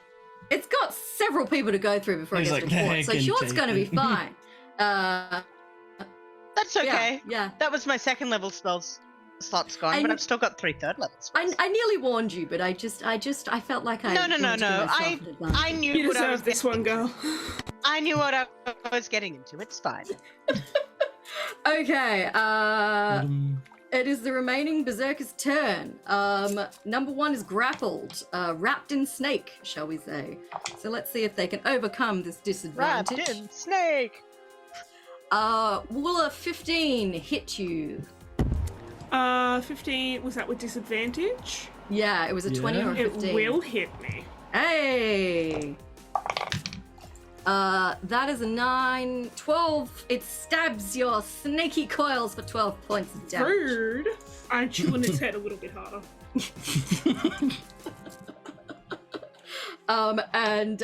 it's got several people to go through before it He's gets like, to "They port, so can Hjort's take going to be it." fine. That's okay. Yeah. That was my second level spells slots gone, but I've still got 3 third level spells. I nearly warned you, but I felt like I No. wanted to give myself an advantage. I knew You what I was deserve this one, girl. I knew what I was getting into. It's fine. Okay, it is the remaining berserker's turn. Number 1 is grappled, wrapped in snake, shall we say. So let's see if they can overcome this disadvantage. Wrapped in snake. Will a 15 hit you? 15, was that with disadvantage? Yeah, it was a 20 or a It 15. will hit me. Hey! That is a 9, 12. It stabs your snaky coils for 12 points of damage. Rude. I chew on its head a little bit harder. And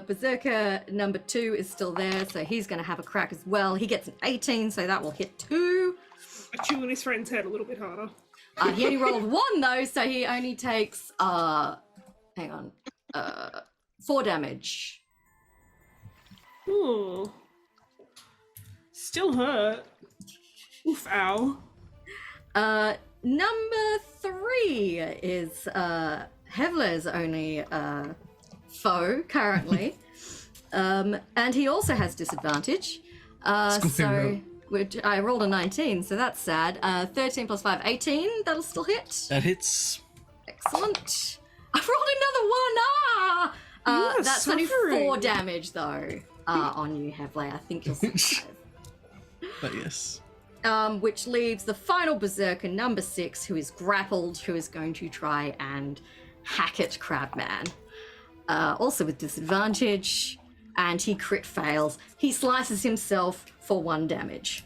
Berserker number 2 is still there, so he's going to have a crack as well. He gets an 18, so that will hit 2. I chew on his friend's head a little bit harder. He only rolled 1 though, so he only takes 4 damage. Ooh. Still hurt. Oof, ow. Number 3 is Hevler's only foe currently. And he also has disadvantage. Which I rolled a 19, so that's sad. 13 plus 5, 18. That'll still hit. That hits. Excellent. I rolled another 1. You are That's only 4 suffering. damage though on you, Hevler. I think you'll survive. But yes. Which leaves the final berserker, number 6, who is grappled, who is going to try and hack at Crabman. Also with disadvantage, and he crit fails. He slices himself for 1 damage.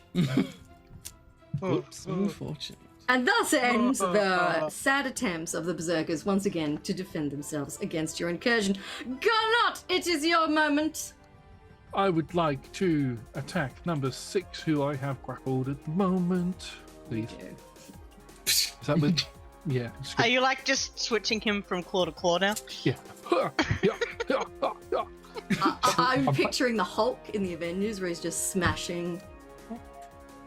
Whoops. Unfortunate. And thus ends the sad attempts of the berserkers once again to defend themselves against your incursion. Garnot, it is your moment. I would like to attack number 6, who I have grappled at the moment. Please. Is that with? Yeah. it's Are good. you like just switching him from claw to claw now? Yeah. I'm picturing the Hulk in the Avengers where he's just smashing.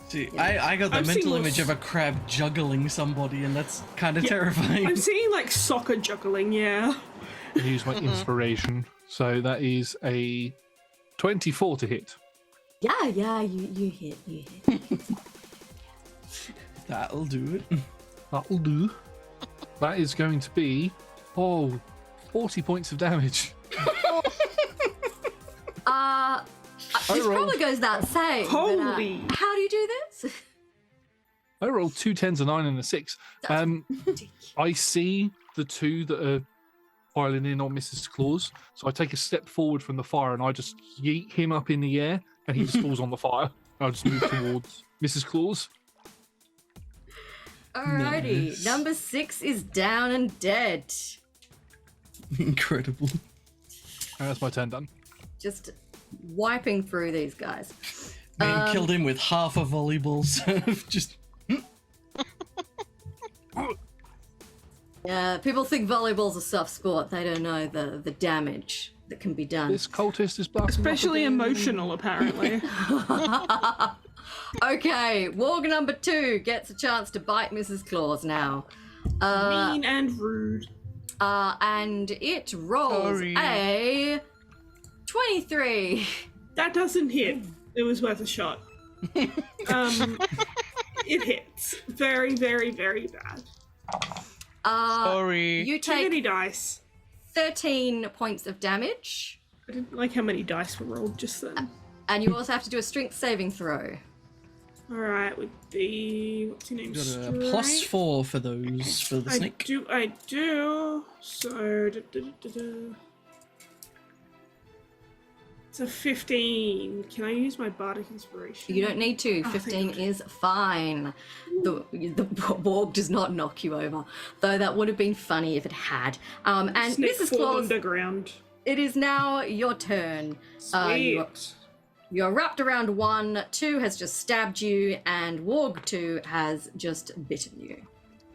See, Yeah. I got the I'm mental seeing image of a crab juggling somebody, and that's kind of terrifying. I'm seeing like soccer juggling, yeah. Use my inspiration. So that is a 24 to hit. Yeah, you hit. That'll do it. That'll do. That is going to be 40 points of damage. This rolled- probably goes without saying. Holy. But, how do you do this? I rolled 2 10s, a 9, and a 6. I see the 2 that are piling in on Mrs. Claus, so I take a step forward from the fire and I just yeet him up in the air and he just falls on the fire. I'll just move towards Mrs. Claus. Alrighty, Nice. number 6 is down and dead. Incredible. And that's my turn done. Just wiping through these guys. Man killed him with half a volleyball serve. Just Yeah, people think volleyball's a soft sport. They don't know the damage that can be done. This cultist is blasting. Especially emotional, apparently. Okay, warg number 2 gets a chance to bite Mrs. Claus now. Mean and rude. And it rolls Sorry. a 23. That doesn't hit. It was worth a shot. It hits. Very, very, very bad. Sorry. You Too many take dice. 13 points of damage, I didn't like how many dice were rolled just then. and you also have to do a strength saving throw. Alright, with the... What's your name? got a Strength? +4 for those for the snake. I do. So... It's a 15. Can I use my bardic inspiration? You don't need to. Oh, thank 15 God. is fine. The warg does not knock you over, though that would have been funny if it had. And Snake Mrs. fall Claus, underground. it is now your turn. Sweet. You're wrapped around 1, 2 has just stabbed you, and warg 2 has just bitten you.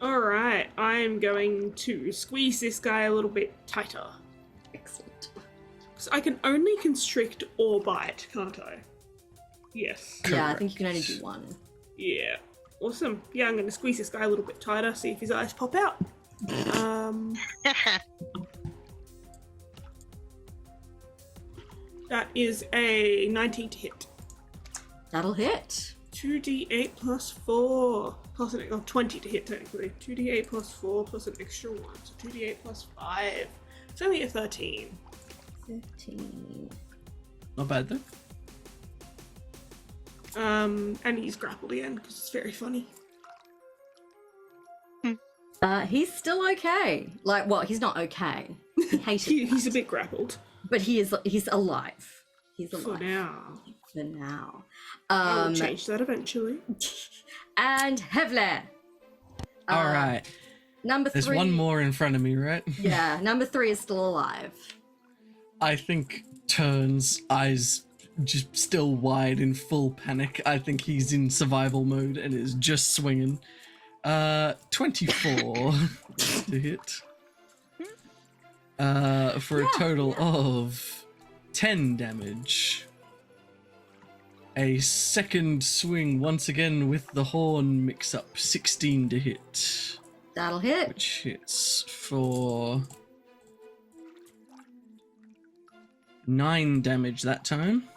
Alright, I'm going to squeeze this guy a little bit tighter. Excellent. So I can only constrict or bite, can't I? Yes. Yeah, I think you can only do 1. Yeah. Awesome. Yeah, I'm going to squeeze this guy a little bit tighter, see if his eyes pop out. That is a 19 to hit. That'll hit. 2d8 plus 4. Plus an, 20 to hit, technically. 2d8 plus 4 plus an extra 1. So 2d8 plus 5. It's only a 13. 15. Not bad though. And he's grappled again, because it's very funny. He's still okay. Like, well, he's not okay. He hated He's a that. bit grappled. But he's alive. He's For alive. now. For now. I will change that eventually. And Hevler. All right. Number 3. There's one more in front of me, right? Yeah, number 3 is still alive. I think turns, eyes just still wide in full panic. I think he's in survival mode and is just swinging. 24 to hit. For a total of 10 damage. A second swing once again with the horn mix up, 16 to hit. That'll hit. Which hits for 9 damage that time.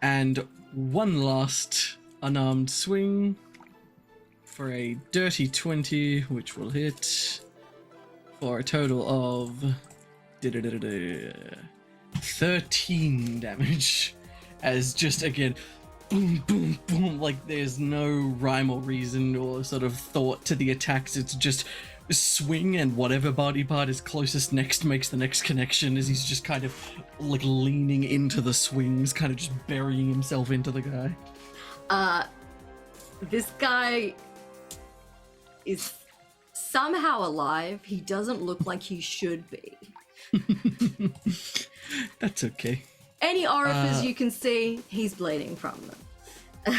And one last unarmed swing for a dirty 20, which will hit for a total of 13 damage. As just again, boom, boom, boom, like there's no rhyme or reason or sort of thought to the attacks. It's just swing, and whatever body part is closest next makes the next connection, as he's just kind of like leaning into the swings, kind of just burying himself into the guy. This guy is somehow alive. He doesn't look like he should be. That's okay. Any orifice you can see, he's bleeding from them.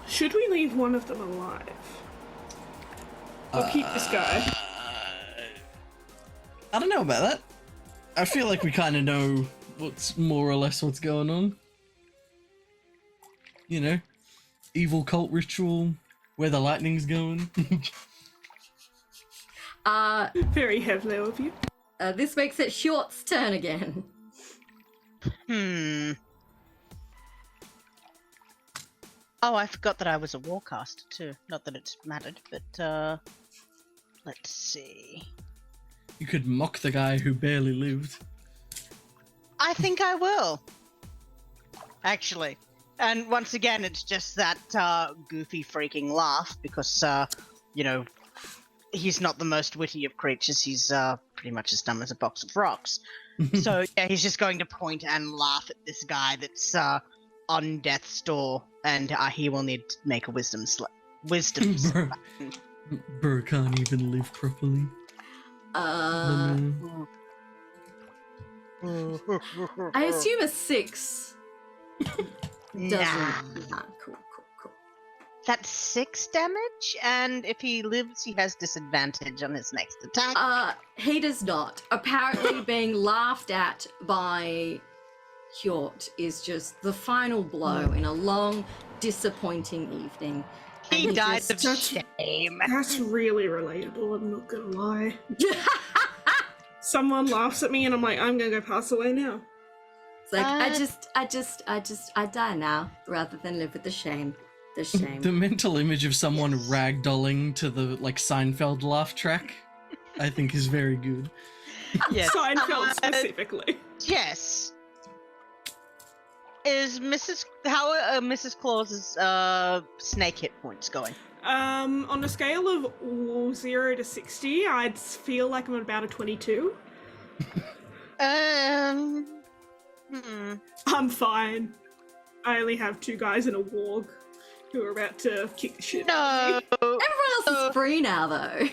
Should we leave one of them alive? Or keep this guy? I don't know about that. I feel like we kind of know what's more or less what's going on. You know, evil cult ritual, where the lightning's going. Very heavily of you. This makes it Hjort's turn again. Oh, I forgot that I was a warcaster too. Not that it's mattered, but let's see. You could mock the guy who barely lived. I think I will. Actually. And once again, it's just that goofy freaking laugh because, you know, he's not the most witty of creatures. He's pretty much as dumb as a box of rocks. So, yeah, he's just going to point and laugh at this guy that's on death's door, and he will need to make a wisdom. Bro, bro can't even live properly. I assume a 6 doesn't. Nah. Cool. That's 6 damage, and if he lives, he has disadvantage on his next attack. He does not. Apparently, being laughed at by Hjort is just the final blow in a long, disappointing evening. He And died just- of shame. That's really relatable, I'm not gonna lie. Someone laughs at me and I'm like, I'm gonna go pass away now. It's like, I die now, rather than live with the shame. The shame. The mental image of someone ragdolling to the like Seinfeld laugh track, I think, is very good. Yes. Seinfeld specifically. Yes. Is Mrs. Claus's snake hit points going? On a scale of 0 to 60, I'd feel like I'm at about a 22. Hmm. I'm fine. I only have 2 guys and a warg who are about to kick the shit out of me. No. Everyone else is free now, though.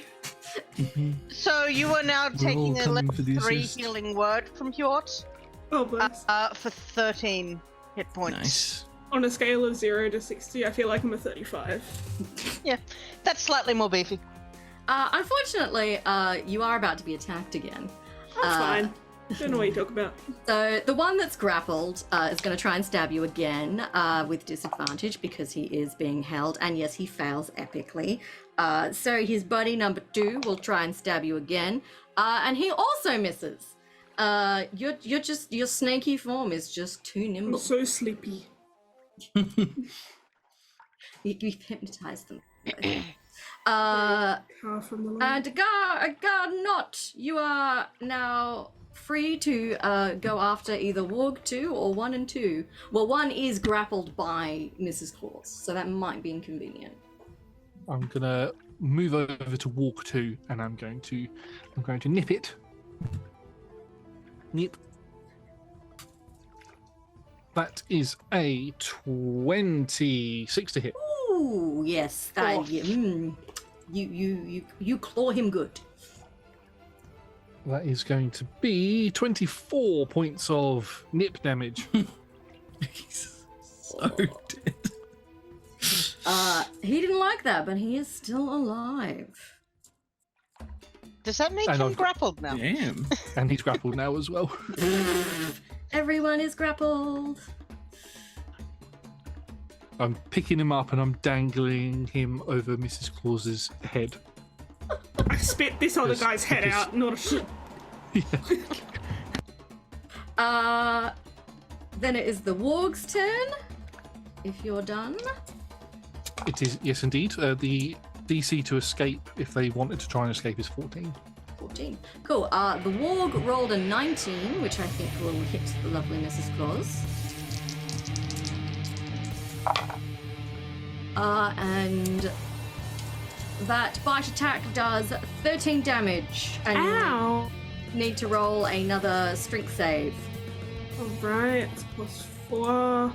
So you are now taking a coming level for the 3 assist. healing word from Hjort Oh, bless. for 13 hit points. Nice. On a scale of 0 to 60, I feel like I'm a 35. Yeah, that's slightly more beefy. Unfortunately, you are about to be attacked again. That's fine. Don't know what you talk about. So the one that's grappled is going to try and stab you again with disadvantage because he is being held, and yes, he fails epically. So his buddy number 2 will try and stab you again, and he also misses. Your snaky form is just too I'm nimble. so sleepy. You've hypnotized them. Far from the light. And Not, you are now free to go after either Warg 2 or 1 and 2. Well, 1 is grappled by Mrs. Claus, so that might be inconvenient. I'm gonna move over to walk 2, and I'm going to nip it. Nip. That is a 26 to hit. Ooh, yes, that Oh. you claw him good. That is going to be 24 points of nip damage. He's so dead. He didn't like that, but he is still alive. Does that make And him I've- grappled now? Damn. And he's grappled now as well. Everyone is grappled. I'm picking him up and I'm dangling him over Mrs. Claus's head. I spit this other Yes, guy's head because- out, not a shit. Then it is the Warg's turn. If you're done. It is, yes, indeed. The DC to escape, if they wanted to try and escape, is 14. 14. Cool. The Warg rolled a 19, which I think will hit the lovely Mrs. Claus. And that bite attack does 13 damage. And Ow! you need to roll another strength save. Alright, it's +4.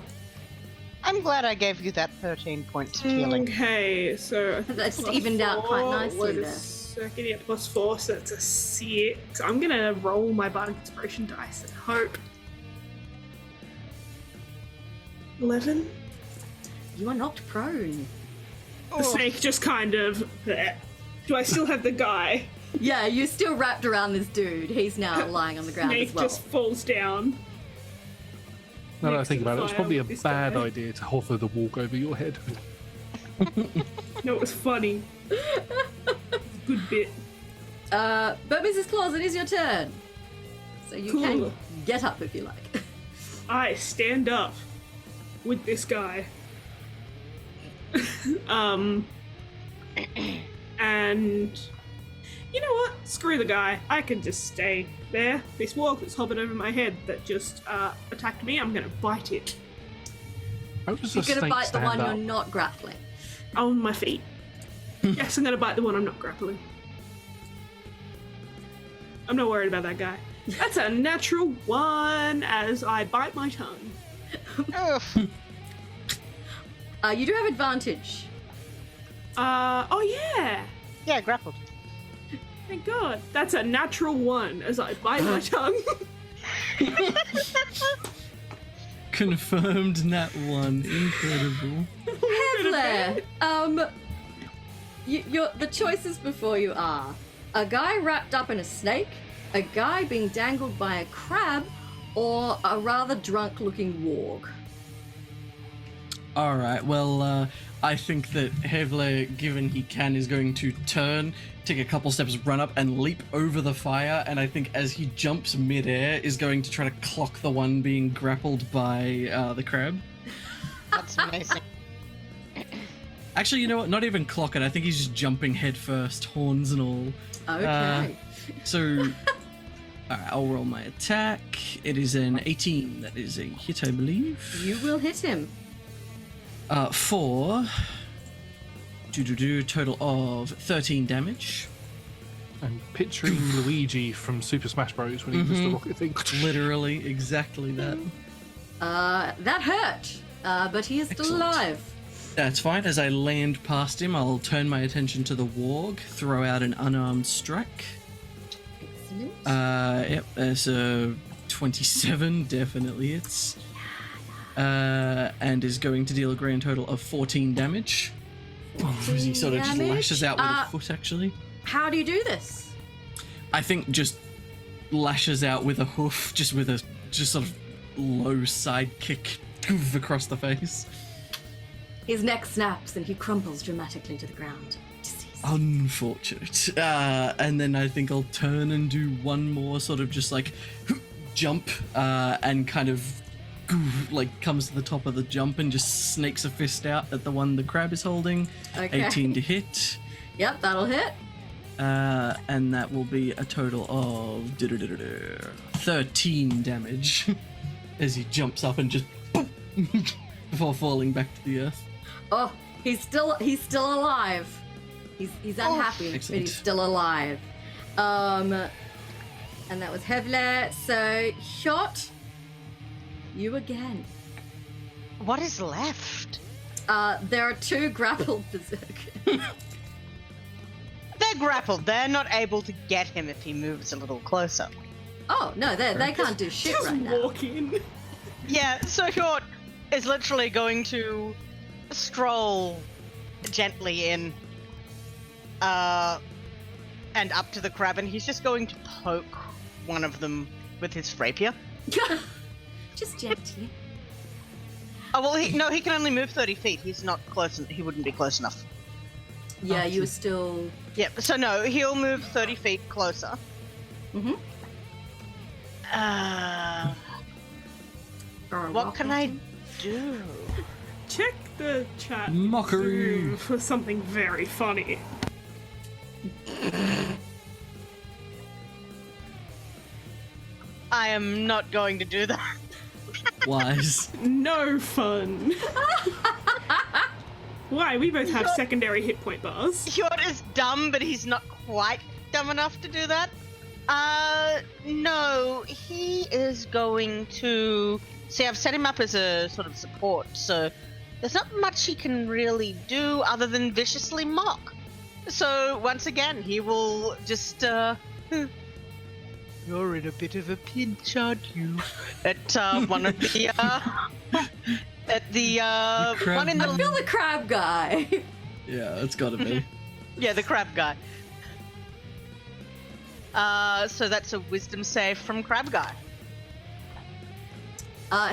I'm glad I gave you that 13 points of healing. Okay, so I think That's +4, evened out quite nicely wait a there. second, yeah, +4, so it's a 6. I'm gonna roll my bardic inspiration dice and hope. 11? You are knocked prone. The snake just kind of... Do I still have the guy? Yeah, you're still wrapped around this dude. He's now lying on the ground Snake as well. just falls down. Now that I Next think to the about it, it's fire probably a with this bad guy. idea to hover the walk over your head. No, it was funny. Good bit. But Mrs. Claus, it is your turn. So you Cool. can get up if you like. I stand up with this guy. And you know what? Screw the guy. I can just stay there. This walk that's hovered over my head that just attacked me, I'm gonna bite it How does You're a gonna snake bite the stand one up? you're not grappling. on my feet. Yes, I'm gonna bite the one I'm not grappling. I'm not worried about that guy. That's a natural 1 as I bite my tongue. Oof. You do have advantage. Oh yeah. Yeah, grappled. Thank God. That's a natural 1 as I bite my tongue. Confirmed nat 1. Incredible. Hevler, the choices before you are a guy wrapped up in a snake, a guy being dangled by a crab, or a rather drunk-looking warg. All right. Well, I think that Hevler, given he can, is going to turn, take a couple steps, run up, and leap over the fire. And I think as he jumps midair, is going to try to clock the one being grappled by the crab. That's amazing. Actually, you know what? Not even clock it. I think he's just jumping head first, horns and all. Okay. So, alright, I'll roll my attack. It is an 18. That is a hit, I believe. You will hit him. For total of 13 damage. I'm picturing Luigi from Super Smash Bros. When he does the rocket thing. Literally, exactly that. That hurt, but he is still Excellent. alive. That's fine. As I land past him, I'll turn my attention to the warg, throw out an unarmed strike. Excellent. Yep, there's a 27, definitely hits. And is going to deal a grand total of 14 damage. As he sort of just damage? lashes out with a foot, actually. How do you do this? I think just lashes out with a hoof, just with a sort of low side kick across the face. His neck snaps and he crumples dramatically to the ground. Deceased. Unfortunate. And then I think I'll turn and do one more sort of just like jump and kind of like comes to the top of the jump and just snakes a fist out at the one the crab is holding. Okay. 18 to hit. Yep, that'll hit. And that will be a total of 13 damage as he jumps up and just before falling back to the earth. Oh, he's still alive. He's unhappy, but excellent. he's still alive. And that was Hevler. So Hjort, you again. What is left? There are 2 grappled berserkers. They're grappled. They're not able to get him if he moves a little closer. Oh no, they can't do shit Just right now. walk in. Yeah, so Hjort is literally going to stroll gently in and up to the crab, and he's just going to poke one of them with his rapier. Just gently. Oh, well, he can only move 30 feet. He's not close. He wouldn't be close enough. Yeah, you were still. Yep, so no, he'll move 30 feet closer. Mm-hmm. What can I do? Check the chat Mockery. Zoom for something very funny. I am not going to do that. Wise. No fun. Why? We both have secondary hit point bars. Hjort is dumb, but he's not quite dumb enough to do that. No, he is going to... See, I've set him up as a sort of support, so there's not much he can really do other than viciously mock. So, once again, he will just, You're in a bit of a pinch, aren't you? At, one of the, at the, one in I the... feel the crab guy. Yeah, it's gotta be. Yeah, the crab guy. So that's a wisdom save from Crab Guy.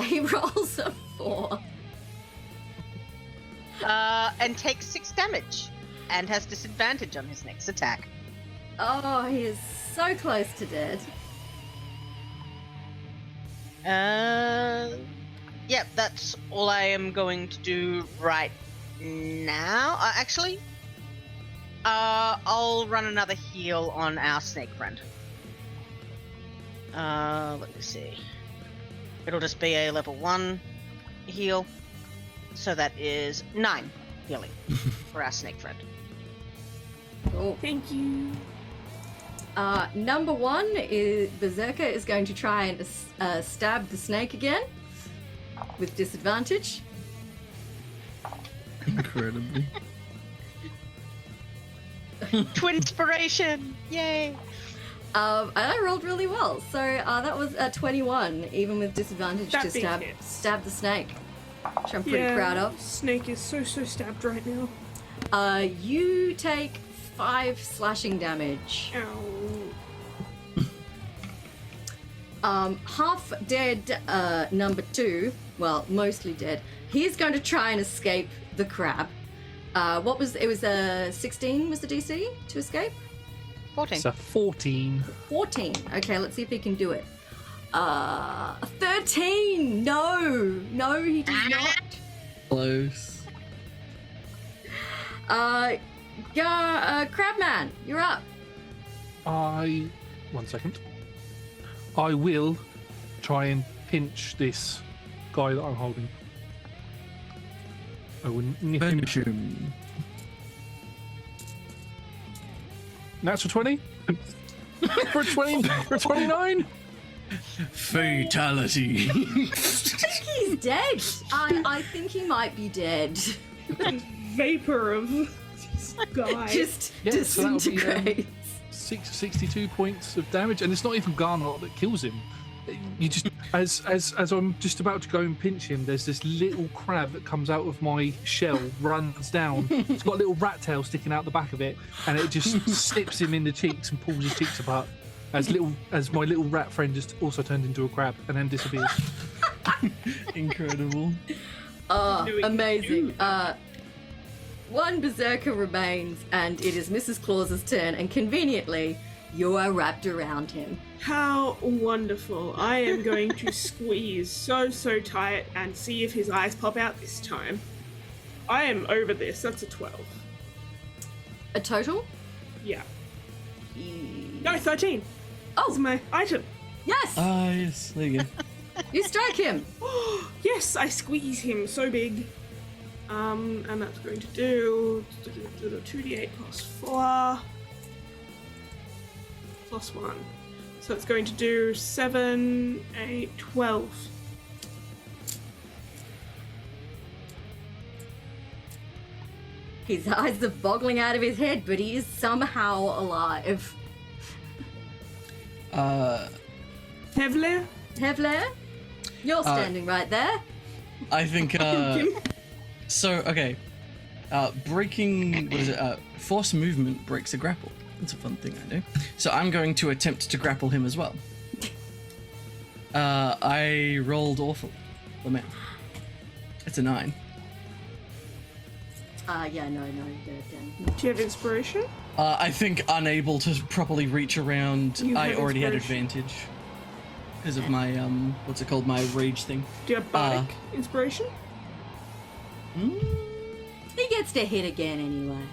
He rolls a 4. And takes 6 damage. And has disadvantage on his next attack. Oh, he is so close to dead. Yep, that's all I am going to do right now. Actually, I'll run another heal on our snake friend. Let me see. It'll just be a level 1 heal. So that is 9 healing for our snake friend. Cool. Thank you. Number 1 is Berserker is going to try and stab the snake again with disadvantage. Incredible. Twinspiration! Yay! And I rolled really well, so that was a 21, even with disadvantage That to big hit. stab the snake, which I'm pretty proud of. Snake is so stabbed right now. You take 5 slashing damage. Ow. Half dead number 2, well, mostly dead. He's going to try and escape the crab. It was a 16 was the DC to escape? 14. It's a 14. 14. Okay, let's see if he can do it. 13! No, he does not. Close. Crabman, you're up. 1 second. I will try and pinch this guy that I'm holding. I will nip him. Finish him. Natural 20? for a 20? For a 29? Fatality. I think he's dead. I think he might be dead. Vapor of guy. Just Yeah, so that'll be, disintegrates. 62 points of damage, and it's not even Garnot that kills him. You just, as I'm just about to go and pinch him, there's this little crab that comes out of my shell, runs down. It's got a little rat tail sticking out the back of it, and it just snips him in the cheeks and pulls his cheeks apart. As my little rat friend just also turned into a crab and then disappears. Incredible. Oh, Doing amazing. One berserker remains, and it is Mrs. Claus's turn, and conveniently, you are wrapped around him. How wonderful. I am going to squeeze so tight and see if his eyes pop out this time. I am over this. That's a 12. A total? Yeah. No, 13. That's Oh, my item. yes! Yes, there you go. You strike him! Yes, I squeeze him so big. And that's going to do 2d8 plus 4 plus 1. So it's going to do 7, 8, 12. His eyes are boggling out of his head, but he is somehow alive. Hevler? Hevler, you're standing right there. I think, so, okay. Breaking, what is it? Force movement breaks a grapple. That's a fun thing I do. So I'm going to attempt to grapple him as well. I rolled awful. Oh man. It's a 9. Yeah, no, you get it then. Do you have inspiration? I think unable to properly reach around. You I have already had inspiration. advantage. Because of my, what's it called? My rage thing. Do you have bardic inspiration? He gets to hit again anyway.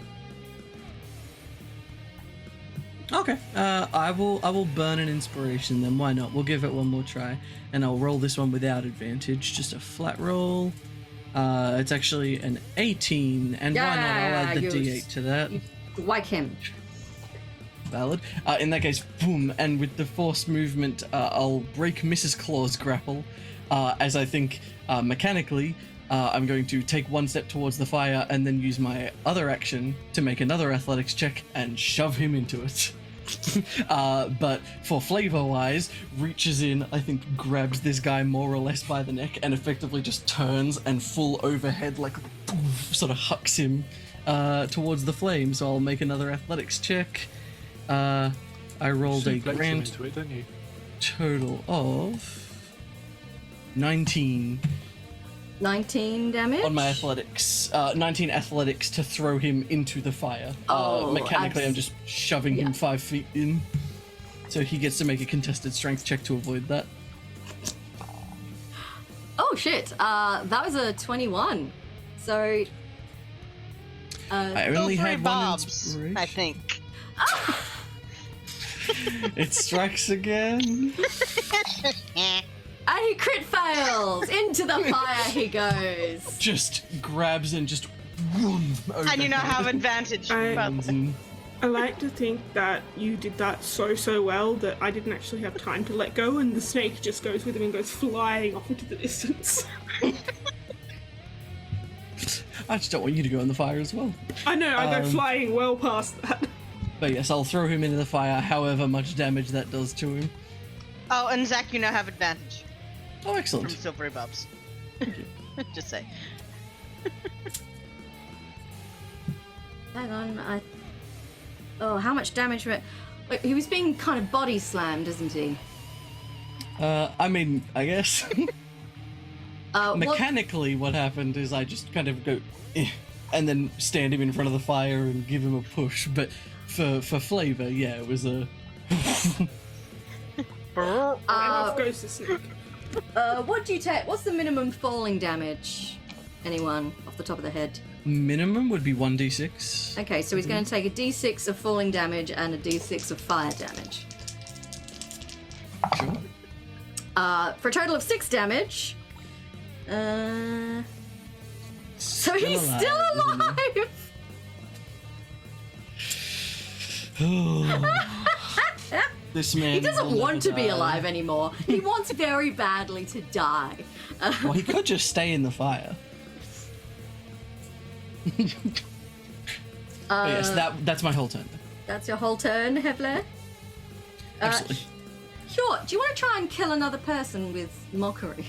Okay. I will burn an inspiration then. Why not? We'll give it one more try. And I'll roll this one without advantage. Just a flat roll. It's actually an 18. And why not? I'll add the D8 to that. Like him. Valid. In that case, boom. And with the force movement, I'll break Mrs. Claw's grapple. As I think, mechanically, I'm going to take one step towards the fire and then use my other action to make another athletics check and shove him into it. But for flavor-wise, reaches in, I think, grabs this guy more or less by the neck and effectively just turns and full overhead, like, sort of hucks him towards the flame. So I'll make another athletics check. I rolled a Suplex him grand into it, don't you? total of 19 19 damage? on my athletics. 19 athletics to throw him into the fire. Mechanically, I'm just shoving him 5 feet in. So he gets to make a contested strength check to avoid that. Oh shit, that was a 21. So... I only Go for had one Bob's, inspiration. I think. It strikes again. And he crit fails! Into the fire he goes! Just grabs and just... Whoom, And you now have advantage. I- But I like to think that you did that so well that I didn't actually have time to let go, and the snake just goes with him and goes flying off into the distance. I just don't want you to go in the fire as well. I know, I go flying well past that. But yes, I'll throw him into the fire, however much damage that does to him. Oh, and Zac, you now have advantage Oh, from excellent. silvery bubs. Just say. Hang on, Oh, how much damage? Wait, he was being kind of body slammed, isn't he? I mean, I guess. What... Mechanically, what happened is I just kind of go, "Eh," and then stand him in front of the fire and give him a push. But for flavor, yeah, it was a. Goes to sneak. What do you take? What's the minimum falling damage? Anyone off the top of the head? Minimum would be 1d6. Okay, so he's going to take a d6 of falling damage and a d6 of fire damage. Sure. For a total of 6 damage. So he's still alive! This man. He doesn't will want to never be die. alive anymore. He wants very badly to die. Well, he could just stay in the fire. But yes, that's my whole turn. That's your whole turn, Hevler. Absolutely. Hjort, do you want to try and kill another person with mockery?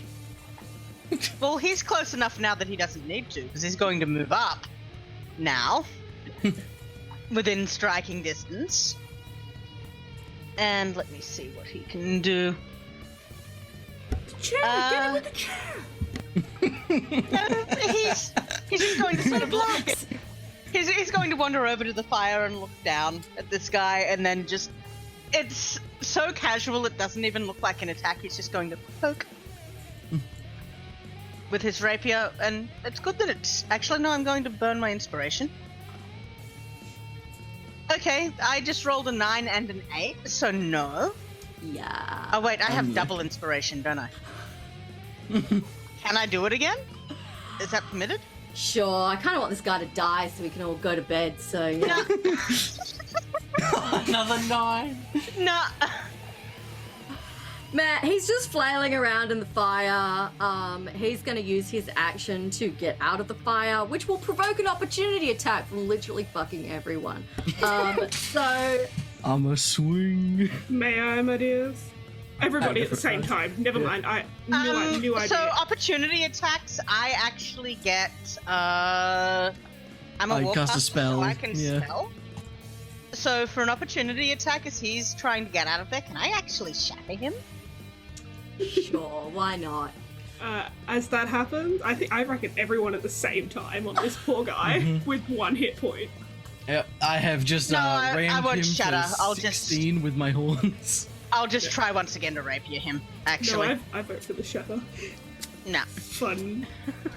Well, he's close enough now that he doesn't need to, because he's going to move up now, within striking distance. And let me see what he can do. Chair, get him with the chair. He's just going to sort of look. He's going to wander over to the fire and look down at this guy, and then just. It's so casual, it doesn't even look like an attack. He's just going to poke with his rapier, and it's good that it's. Actually, no, I'm going to burn my inspiration. Okay, I just rolled a 9 and an 8, so no. Yeah. Oh, wait, I have double inspiration, don't I? Can I do it again? Is that permitted? Sure, I kind of want this guy to die so we can all go to bed, so yeah. Another 9. No. Matt, he's just flailing around in the fire. He's going to use his action to get out of the fire, which will provoke an opportunity attack from literally fucking everyone. So... I'm a swing. May I, my dears? Everybody at the same time. Never mind. I knew idea. So opportunity attacks, I actually get. I'm a I warcaster, cast a spell. so I can Yeah. spell. So for an opportunity attack, as he's trying to get out of there, can I actually shatter him? Sure, why not? As that happens, I reckon everyone at the same time on this poor guy with 1 hit point. Yep, I have just No, I rammed won't him shatter. for I'll just- 16 with my horns. I'll just try once again to rapier him. Actually, No, I vote for the shatter. no. Fun.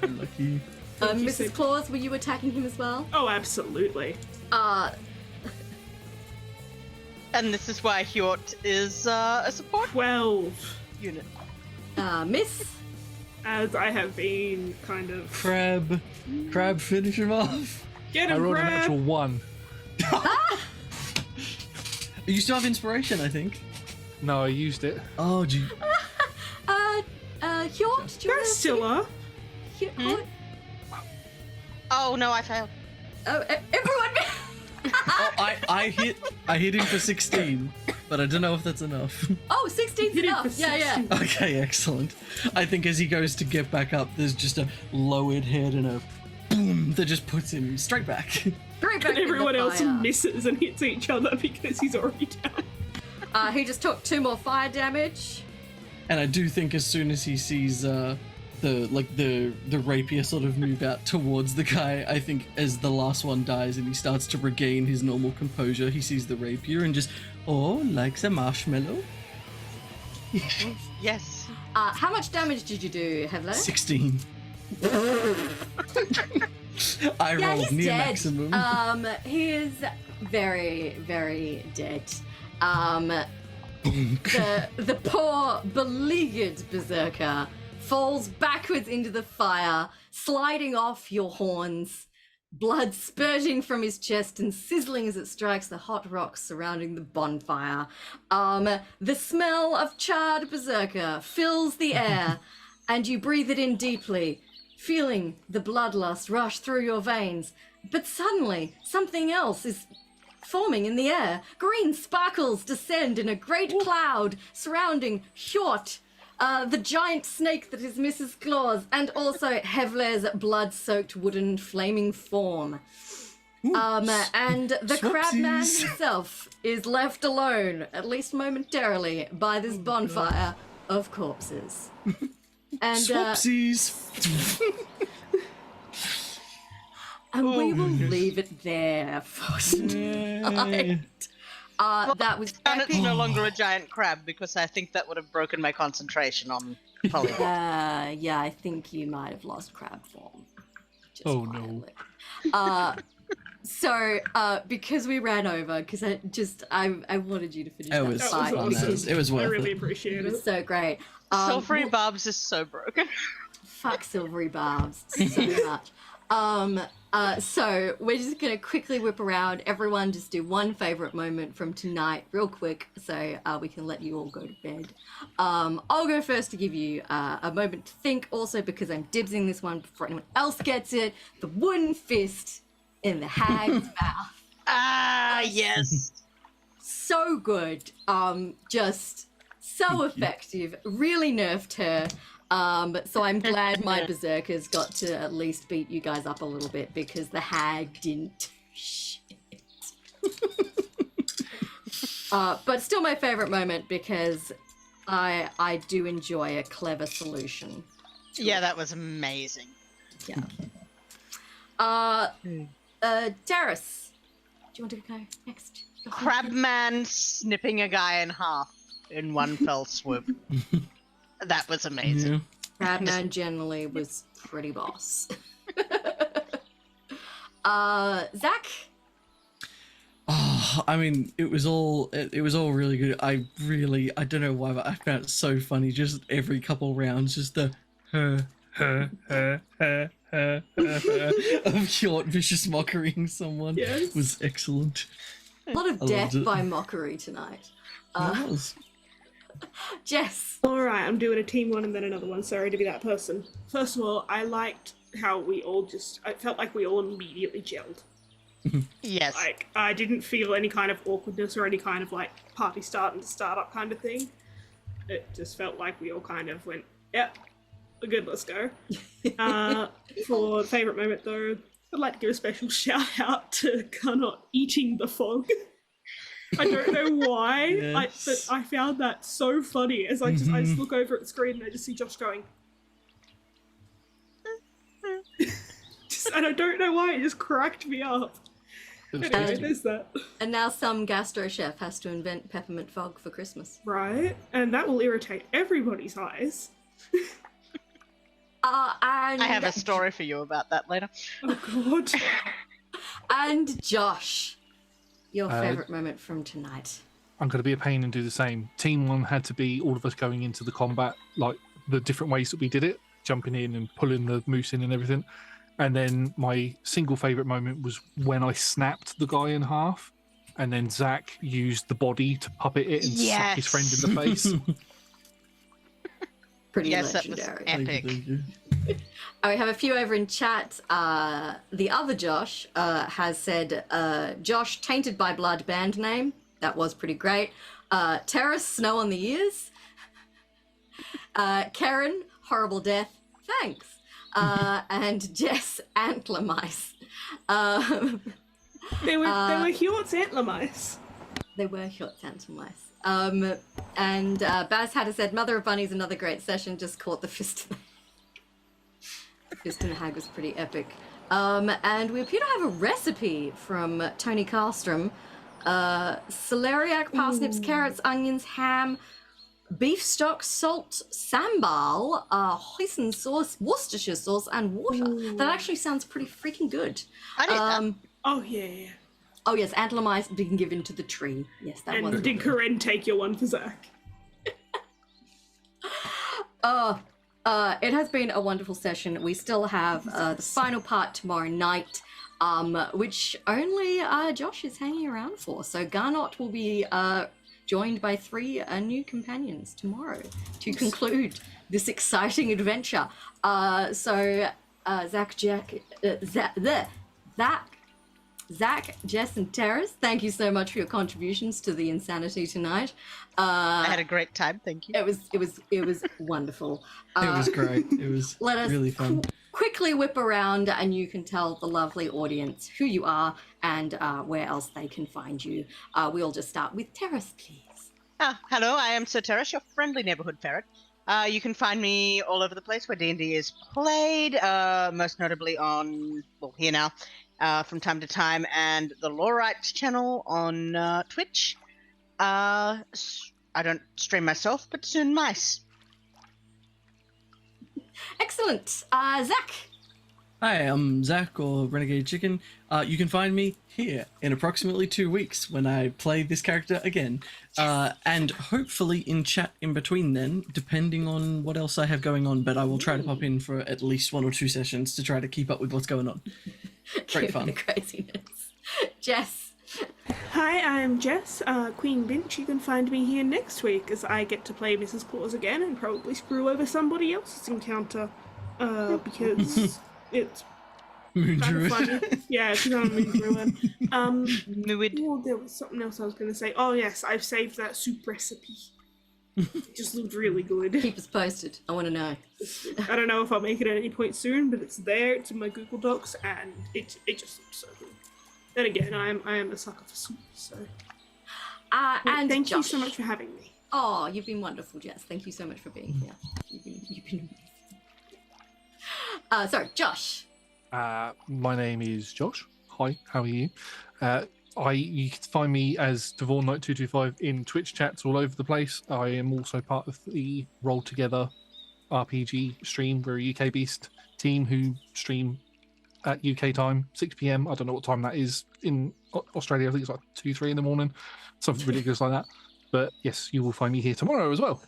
Lucky. Thank you, Mrs. Sid. Claus, were you attacking him as well? Oh, absolutely. And this is why Hjort is a support 12. unit. Miss? As I have been kind of... Crab finish him off. Get I him, rolled an Crab! actual 1. You still have inspiration, I think. No, I used it. Oh, gee. Hjort, do you Go, want to... Scylla! Hjort? Oh no, I failed. Oh, everyone... Oh, I hit him for 16, but I don't know if that's enough. Oh, 16's Hit him enough. for Yeah. 16. Okay, excellent. I think as he goes to get back up, there's just a lowered head and a boom that just puts him straight back. Straight back And in the everyone else fire. misses and hits each other because he's already down. He just took 2 more fire damage. And I do think as soon as he sees the rapier sort of move out towards the guy, I think as the last one dies and he starts to regain his normal composure, he sees the rapier and just, oh, likes a marshmallow? Yes. How much damage did you do, Hevler? 16. I Yeah, rolled he's near dead. maximum. He is very, very dead. The poor, beleaguered berserker falls backwards into the fire, sliding off your horns, blood spurting from his chest and sizzling as it strikes the hot rocks surrounding the bonfire. The smell of charred berserker fills the air, and you breathe it in deeply feeling the bloodlust rush through your veins. But suddenly, something else is forming in the air. Green sparkles descend in a great cloud surrounding Hjort, the giant snake that is Mrs. Claus, and also Hevler's blood-soaked wooden flaming form. And the crab man Swapsies. himself is left alone, at least momentarily, by this bonfire of corpses. And Swapsies. and we will leave it there for tonight. That was And it's epic. no longer a giant crab because I think that would have broken my concentration on polymorph. Yeah, I think you might have lost crab form. Just Oh, no. quietly. So, because we ran over, because I wanted you to finish It that was fight. fun. because It was I worth really it. appreciate it was it. so great. Silvery well, Barbs is so broken. fuck Silvery Barbs so much. So we're just gonna quickly whip around. Everyone just do one favorite moment from tonight real quick so we can let you all go to bed. I'll go first to give you a moment to think, also because I'm dibsing this one before anyone else gets it. The wooden fist in the hag's mouth. Ah, yes. So good. Just so effective. Really nerfed her. So I'm glad my berserkers got to at least beat you guys up a little bit because the hag didn't. Shit. But still my favorite moment because I do enjoy a clever solution. Yeah, that was amazing. Yeah. Terris, do you want to go next? Crabman snipping a guy in half in one fell swoop. That was amazing. Yeah. Crabman generally was pretty boss. Zac? Oh, I mean, it was all really good. I don't know why, but I found it so funny. Just every couple rounds, just the of Hjort vicious mockerying someone Yes. was excellent. A lot of I loved death it. by mockery tonight. It was. Jess. Alright, I'm doing a team one and then another one. Sorry to be that person. First of all, I liked how I felt like we all immediately gelled. Yes. Like, I didn't feel any kind of awkwardness or any kind of, like, party starting to start up kind of thing. It just felt like we all kind of went, yep, we're good, let's go. For favourite moment, though, I'd like to give a special shout out to Carnot eating the fog. I don't know why, Yes. but I found that so funny as I just look over at the screen and I just see Josh going. And I don't know why, it just cracked me up. It was Anyway, tasty. there's that. And now some gastro chef has to invent peppermint fog for Christmas. Right, and that will irritate everybody's eyes. And I have a story for you about that later. Oh god. And Josh, your Uh, favorite moment from tonight. I'm going to be a pain and do the same. Team one had to be all of us going into the combat, like the different ways that we did it, jumping in and pulling the moose in and everything. And then my single favourite moment was when I snapped the guy in half, and then Zac used the body to puppet it and slap his friend in the face. Pretty Yes, that was legendary. epic. Thank you. We have a few over in chat. The other Josh has said, Josh, Tainted by Blood band name. That was pretty great. Terris, Snow on the Ears. Karen, Horrible Death. Thanks. And Jess, Antler Mice. They were Hjort's antler mice. They were Hjort Antler Mice. And Baz Hatter said, Mother of Bunnies, another great session. Just caught the fist in the hag. The fist in the hag was pretty epic. And we appear to have a recipe from Tony Carlstrom. Celeriac, parsnips, carrots, onions, ham, beef stock, salt, sambal, hoisin sauce, Worcestershire sauce, and water. That actually sounds pretty freaking good. I did that. Oh yeah. Oh yes, antler mice being given to the tree. Yes, that was. And did Karen take your one for Zac? It has been a wonderful session. We still have the final part tomorrow night, which only Josh is hanging around for. So Garnot will be joined by 3 new companions tomorrow to conclude this exciting adventure. So Zach, Jess, and Terris, thank you so much for your contributions to the insanity tonight. I had a great time. Thank you. It was wonderful. It was great. It was Let us really fun. quickly whip around, and you can tell the lovely audience who you are and where else they can find you. We'll just start with Terris, please. Hello, I am Sir Terris, your friendly neighborhood ferret. You can find me all over the place where D&D is played, most notably on, well, here now, from time to time, and the Loreites channel on Twitch. I don't stream myself, but soon mice. Excellent. Zach. Hi, I'm Zac or Renegade Chicken. You can find me here in approximately 2 weeks when I play this character again. And hopefully in chat in between then, depending on what else I have going on, but I will try to pop in for at least 1 or 2 sessions to try to keep up with what's going on. Great fun. The craziness. Jess. Hi, I'm Jess, Queen Binch. You can find me here next week as I get to play Mrs. Claus again and probably screw over somebody else's encounter. Because it's Moon kind of Druid. funny. Yeah, it's not a Moon Druid. Druid. Oh, there was something else I was going to say. Oh, yes, I've saved that soup recipe. It just looked really good. Keep us posted. I want to know. I don't know if I'll make it at any point soon, but it's there. It's in my Google Docs, and it just looks so good. Then again, I am a sucker for soup, so. And thank you Josh. so much for having me. Oh, you've been wonderful, Jess. Thank you so much for being here. You've been amazing. Sorry, Josh. My name is Josh. Hi, how are you? You can find me as Devon Knight 225 in Twitch chats all over the place. I am also part of the Roll Together RPG stream. We're a UK-based team who stream at UK time, 6 p.m. I don't know what time that is in Australia. I think it's like 2, 3 in the morning, something ridiculous like that. But yes, you will find me here tomorrow as well.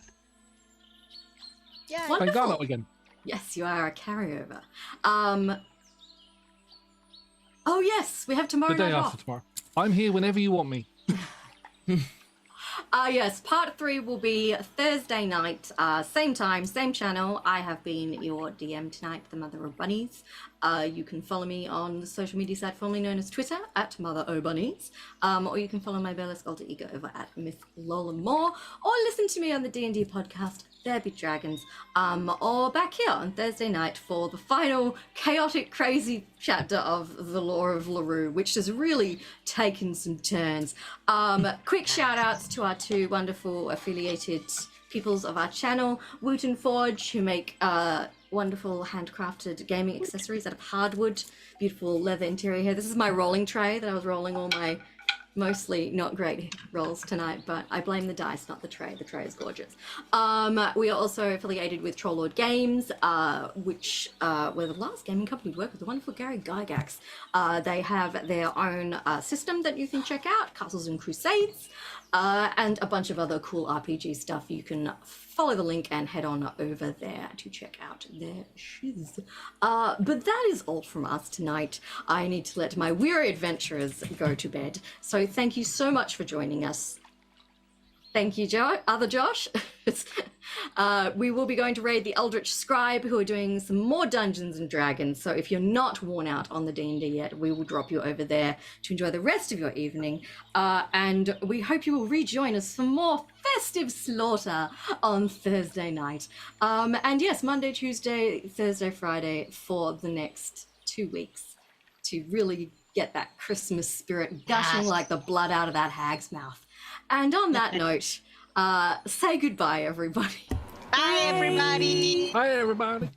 Yeah. And Wonderful. Garnet again. Yes, you are a carryover. Oh yes, we have tomorrow The day night after off. tomorrow. I'm here whenever you want me. Yes, part 3 will be Thursday night, same time, same channel. I have been your DM tonight, the Mother of Bunnies. You can follow me on the social media site formerly known as Twitter at Mother O Bunnies, or you can follow my Burlesque alter ego over at Miss Lola Moore, or listen to me on the D&D podcast There Be Dragons, or back here on Thursday night for the final chaotic, crazy chapter of the Lore of Lurue, which has really taken some turns. Quick shout outs to our 2 wonderful affiliated peoples of our channel, Wooten Forge, who make wonderful handcrafted gaming accessories out of hardwood, beautiful leather interior here. This is my rolling tray that I was rolling all my mostly not great rolls tonight, but I blame the dice, not the tray. The tray is gorgeous. We are also affiliated with Troll Games, which were the last gaming company to work with the wonderful Gary Gygax. They have their own system that you can check out, Castles and Crusades, and a bunch of other cool RPG stuff. You can follow the link and head on over there to check out their shiz. But that is all from us tonight. I need to let my weary adventurers go to bed. So thank you so much for joining us. Thank you, other Josh. We will be going to raid the Eldritch Scribe, who are doing some more Dungeons and Dragons. So if you're not worn out on the D&D yet, we will drop you over there to enjoy the rest of your evening. And we hope you will rejoin us for more festive slaughter on Thursday night. And yes, Monday, Tuesday, Thursday, Friday for the next 2 weeks to really get that Christmas spirit gushing like the blood out of that hag's mouth. And on that note, say goodbye, everybody. Bye, everybody. Hi, everybody.